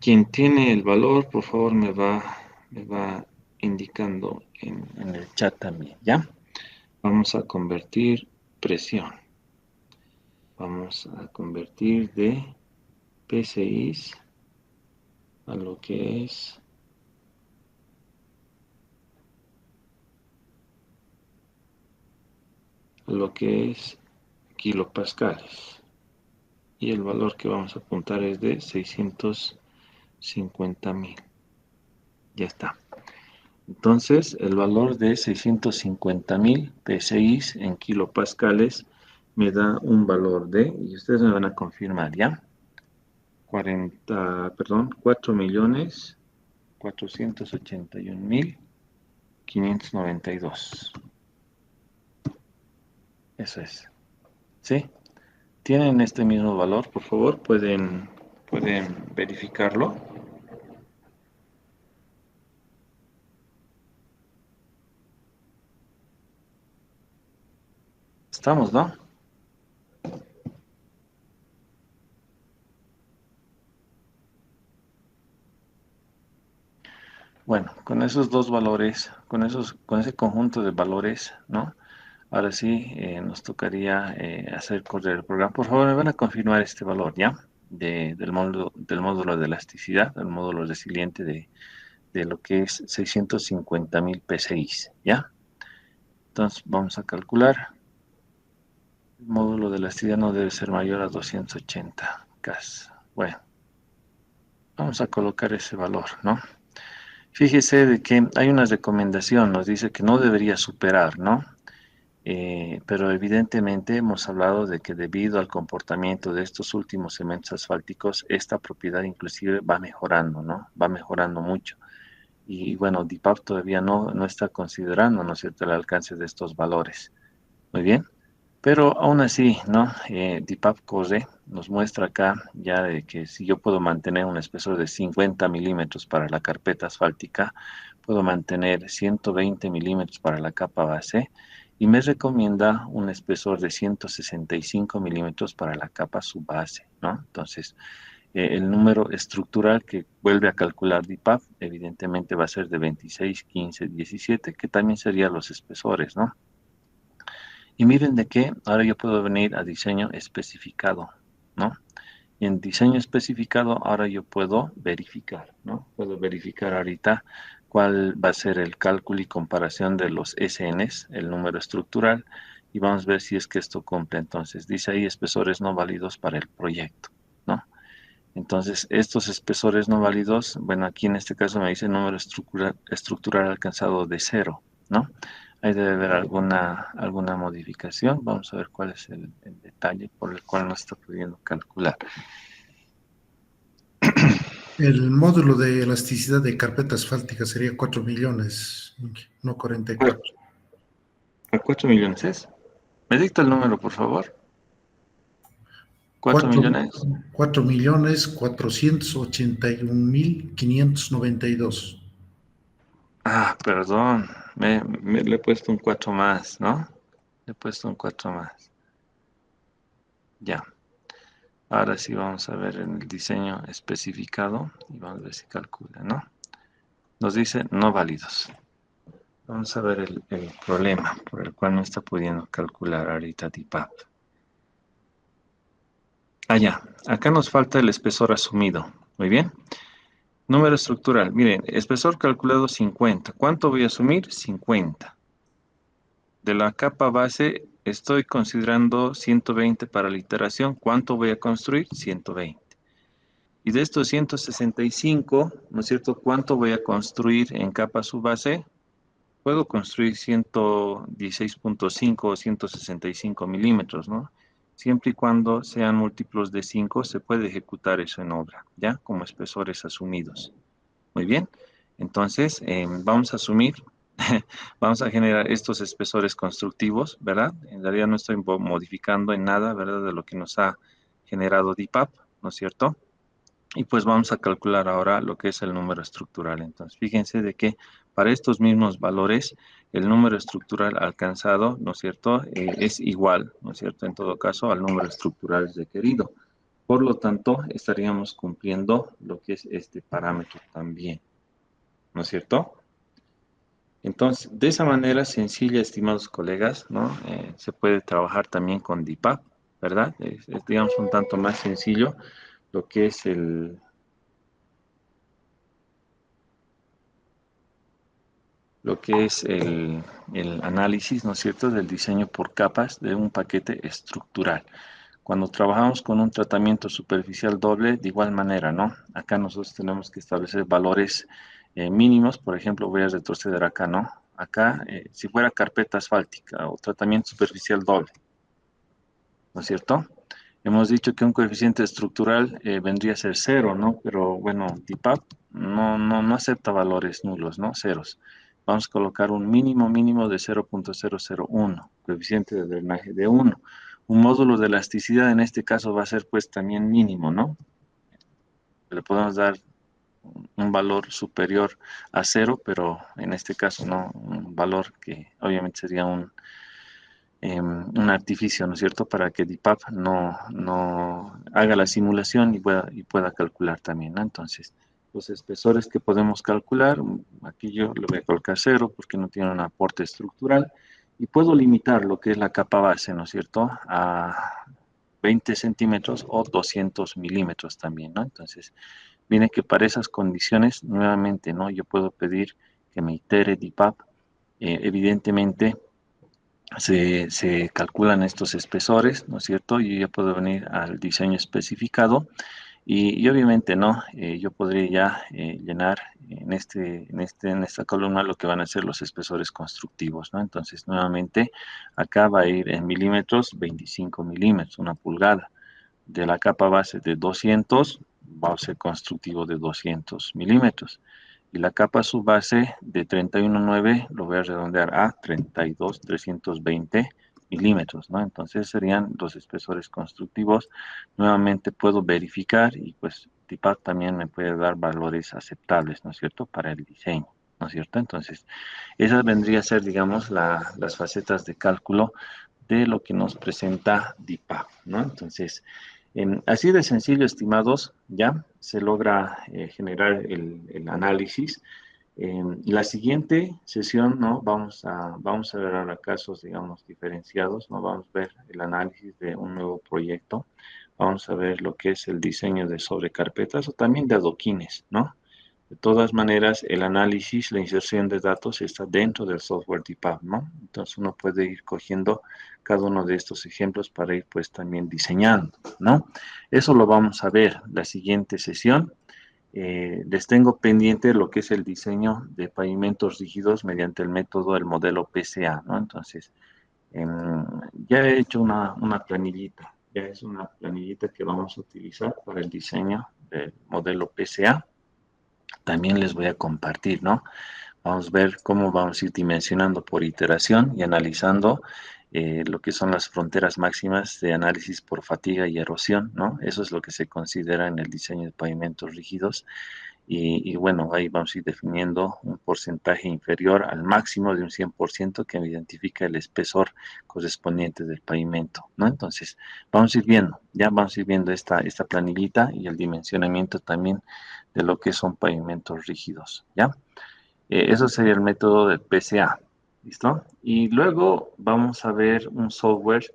Quien tiene el valor, por favor, me va indicando en el chat también, ¿ya? Vamos a convertir presión. Vamos a convertir de PSI a lo que es kilopascales. Y el valor que vamos a apuntar es de 650.000. Ya está. Entonces, el valor de 650.000 PSI en kilopascales me da un valor de, y ustedes me van a confirmar, ¿ya? 4.481.592. Eso es. ¿Sí? ¿Tienen este mismo valor, por favor? ¿Pueden verificarlo? Estamos, ¿no? Bueno, con esos dos valores, con ese conjunto de valores, ¿no? Ahora sí, nos tocaría hacer correr el programa. Por favor, me van a confirmar este valor, ¿ya? Del módulo de elasticidad, del módulo resiliente de lo que es 650.000 PSI, ¿ya? Entonces, vamos a calcular. El módulo de elasticidad no debe ser mayor a 280 Ks. Bueno, vamos a colocar ese valor, ¿no? Fíjese de que hay una recomendación, nos dice que no debería superar, ¿no? Pero evidentemente hemos hablado de que debido al comportamiento de estos últimos cementos asfálticos, esta propiedad inclusive va mejorando, ¿no? Va mejorando mucho. Y bueno, DIPAP todavía no está considerando, ¿no es cierto?, el alcance de estos valores. Muy bien. Pero aún así, ¿no? DIPAP corre, nos muestra acá ya de que si yo puedo mantener un espesor de 50 milímetros para la carpeta asfáltica, puedo mantener 120 milímetros para la capa base y me recomienda un espesor de 165 milímetros para la capa subbase, ¿no? Entonces, el número estructural que vuelve a calcular DIPAP evidentemente va a ser de 26, 15, 17, que también serían los espesores, ¿no? Y miren de qué, ahora yo puedo venir a diseño especificado, ¿no? Y en diseño especificado, ahora yo puedo verificar, ¿no? Puedo verificar ahorita cuál va a ser el cálculo y comparación de los SNs, el número estructural, y vamos a ver si es que esto cumple. Entonces, dice ahí espesores no válidos para el proyecto, ¿no? Entonces, estos espesores no válidos, bueno, aquí en este caso me dice número estructural alcanzado de 0, ¿no? Ahí debe haber alguna modificación. Vamos a ver cuál es el detalle por el cual no está pudiendo calcular. El módulo de elasticidad de carpeta asfáltica sería 4 millones, no 44. ¿A 4 millones es? ¿Me dicta el número, por favor? ¿4 4, millones? 4 millones 481.592. Ah, perdón. Le he puesto un 4 más, ¿no? Le he puesto un 4 más. Ya. Ahora sí vamos a ver en el diseño especificado y vamos a ver si calcula, ¿no? Nos dice no válidos. Vamos a ver el problema por el cual no está pudiendo calcular ahorita DIPAP. Ah, ya. Acá nos falta el espesor asumido. Muy bien. Número estructural. Miren, espesor calculado 50. ¿Cuánto voy a asumir? 50. De la capa base estoy considerando 120 para la iteración. ¿Cuánto voy a construir? 120. Y de estos 165, ¿no es cierto? ¿Cuánto voy a construir en capa subbase? Puedo construir 116.5 o 165 milímetros, ¿no? Siempre y cuando sean múltiplos de 5, se puede ejecutar eso en obra, ¿ya? Como espesores asumidos. Muy bien. Entonces, vamos a asumir, vamos a generar estos espesores constructivos, ¿verdad? En realidad no estoy modificando en nada, ¿verdad? De lo que nos ha generado DIPAP, ¿no es cierto? Y pues vamos a calcular ahora lo que es el número estructural. Entonces, fíjense de que para estos mismos valores, el número estructural alcanzado, ¿no es cierto?, es igual, ¿no es cierto?, en todo caso, al número estructural requerido. Por lo tanto, estaríamos cumpliendo lo que es este parámetro también, ¿no es cierto? Entonces, de esa manera sencilla, estimados colegas, ¿no? Se puede trabajar también con DIPAP, ¿verdad? Digamos, un tanto más sencillo lo que es el análisis, ¿no es cierto?, del diseño por capas de un paquete estructural. Cuando trabajamos con un tratamiento superficial doble, de igual manera, ¿no? Acá nosotros tenemos que establecer valores mínimos, por ejemplo, voy a retroceder acá, ¿no? Acá, si fuera carpeta asfáltica o tratamiento superficial doble, ¿no es cierto? Hemos dicho que un coeficiente estructural vendría a ser cero, ¿no? Pero bueno, DIPAP no acepta valores nulos, ¿no? Ceros. Vamos a colocar un mínimo de 0.001, coeficiente de drenaje de 1. Un módulo de elasticidad en este caso va a ser pues también mínimo, ¿no? Le podemos dar un valor superior a cero, pero en este caso no, un valor que obviamente sería un artificio, ¿no es cierto?, para que DIPAP no haga la simulación y pueda calcular también, ¿no? Entonces, los espesores que podemos calcular, aquí yo le voy a colocar cero porque no tiene un aporte estructural, y puedo limitar lo que es la capa base, ¿no es cierto?, a 20 centímetros o 200 milímetros también, ¿no? Entonces, viene que para esas condiciones, nuevamente, ¿no? Yo puedo pedir que me itere DIPAP, evidentemente, se calculan estos espesores, ¿no es cierto? Y yo puedo venir al diseño especificado y obviamente, ¿no? Yo podría ya llenar en esta columna lo que van a ser los espesores constructivos, ¿no? Entonces, nuevamente, acá va a ir en milímetros, 25 milímetros, una pulgada. De la capa base de 200, va a ser constructivo de 200 milímetros. Y la capa subbase de 31,9 lo voy a redondear a 320 milímetros, ¿no? Entonces serían los espesores constructivos. Nuevamente puedo verificar y pues TIPAP también me puede dar valores aceptables, ¿no es cierto?, para el diseño, ¿no es cierto? Entonces, esas vendría a ser, digamos, las facetas de cálculo de lo que nos presenta DIPAP, ¿no? Entonces, así de sencillo, estimados, ya se logra generar el análisis. La siguiente sesión, ¿no? Vamos a ver ahora casos, digamos, diferenciados, ¿no? Vamos a ver el análisis de un nuevo proyecto. Vamos a ver lo que es el diseño de sobrecarpetas o también de adoquines, ¿no? De todas maneras, el análisis, la inserción de datos está dentro del software DIPAP, ¿no? Entonces uno puede ir cogiendo cada uno de estos ejemplos para ir pues también diseñando, ¿no? Eso lo vamos a ver la siguiente sesión. Les tengo pendiente lo que es el diseño de pavimentos rígidos mediante el método del modelo PCA, ¿no? Entonces, ya he hecho una planillita, ya es una planillita que vamos a utilizar para el diseño del modelo PCA. También les voy a compartir, ¿no? Vamos a ver cómo vamos a ir dimensionando por iteración y analizando lo que son las fronteras máximas de análisis por fatiga y erosión, ¿no? Eso es lo que se considera en el diseño de pavimentos rígidos. Y bueno, ahí vamos a ir definiendo un porcentaje inferior al máximo de un 100% que identifica el espesor correspondiente del pavimento, ¿no? Entonces, vamos a ir viendo, ya vamos a ir viendo esta planillita y el dimensionamiento también de lo que son pavimentos rígidos, ¿ya? Eso sería el método del PCA, ¿listo? Y luego vamos a ver un software,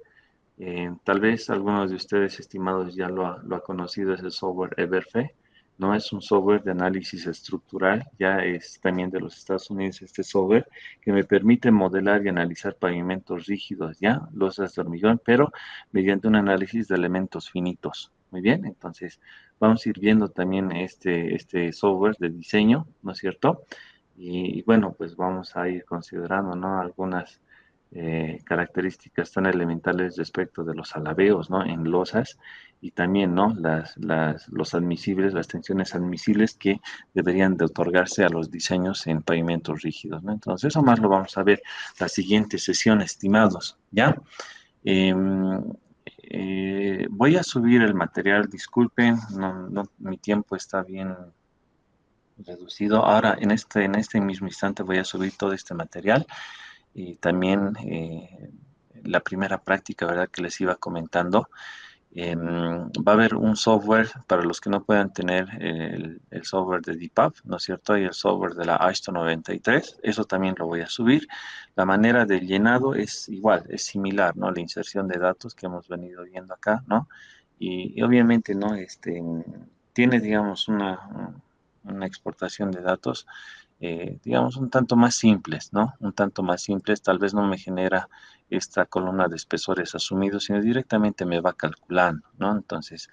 tal vez algunos de ustedes, estimados, ya lo ha conocido, es el software Everfe. No es un software de análisis estructural, ya es también de los Estados Unidos este software que me permite modelar y analizar pavimentos rígidos, ya, losas de hormigón, pero mediante un análisis de elementos finitos. Muy bien, entonces vamos a ir viendo también este software de diseño, ¿no es cierto? Y bueno, pues vamos a ir considerando, ¿no? Algunas características tan elementales respecto de los alabeos, ¿no? En losas y también, ¿no? Los admisibles, las tensiones admisibles que deberían de otorgarse a los diseños en pavimentos rígidos, ¿no? Entonces, eso más lo vamos a ver la siguiente sesión, estimados, ¿ya? Eh, Voy a subir el material, disculpen, mi tiempo está bien reducido. Ahora, en este mismo instante voy a subir todo este material y también la primera práctica, ¿verdad? Que les iba comentando. Va a haber un software para los que no puedan tener el software de DeepUp, ¿no es cierto? Y el software de la AISTO 93. Eso también lo voy a subir. La manera de llenado es igual, es similar, ¿no? La inserción de datos que hemos venido viendo acá, ¿no? Y obviamente, ¿no? Tiene, digamos, una exportación de datos, digamos, un tanto más simples, ¿no? Un tanto más simples, tal vez no me genera esta columna de espesores asumidos, sino directamente me va calculando, ¿no? Entonces,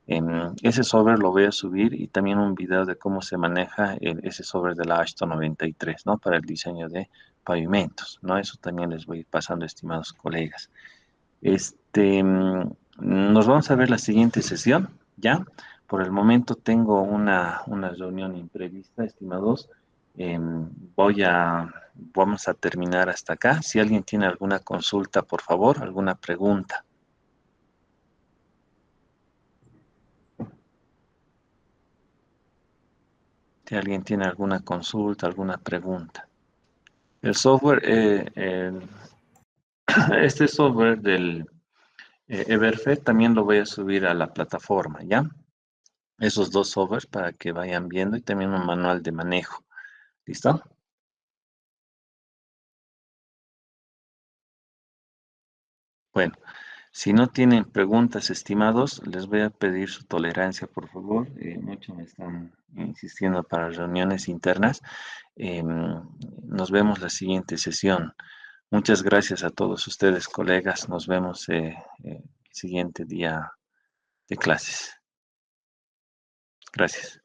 ese software lo voy a subir y también un video de cómo se maneja ese software de la ASTO 93, ¿no? Para el diseño de pavimentos, ¿no? Eso también les voy a ir pasando, estimados colegas. Nos vamos a ver la siguiente sesión, ¿ya? Por el momento tengo una reunión imprevista, estimados. Em, vamos a terminar hasta acá. Si alguien tiene alguna consulta, por favor, alguna pregunta. Si alguien tiene alguna consulta, alguna pregunta. El software, este software del Everfed también lo voy a subir a la plataforma, ¿ya? Esos dos softwares para que vayan viendo y también un manual de manejo. ¿Listo? Bueno, si no tienen preguntas, estimados, les voy a pedir su tolerancia, por favor. Mucho me están insistiendo para reuniones internas. Nos vemos la siguiente sesión. Muchas gracias a todos ustedes, colegas. Nos vemos el siguiente día de clases. Gracias.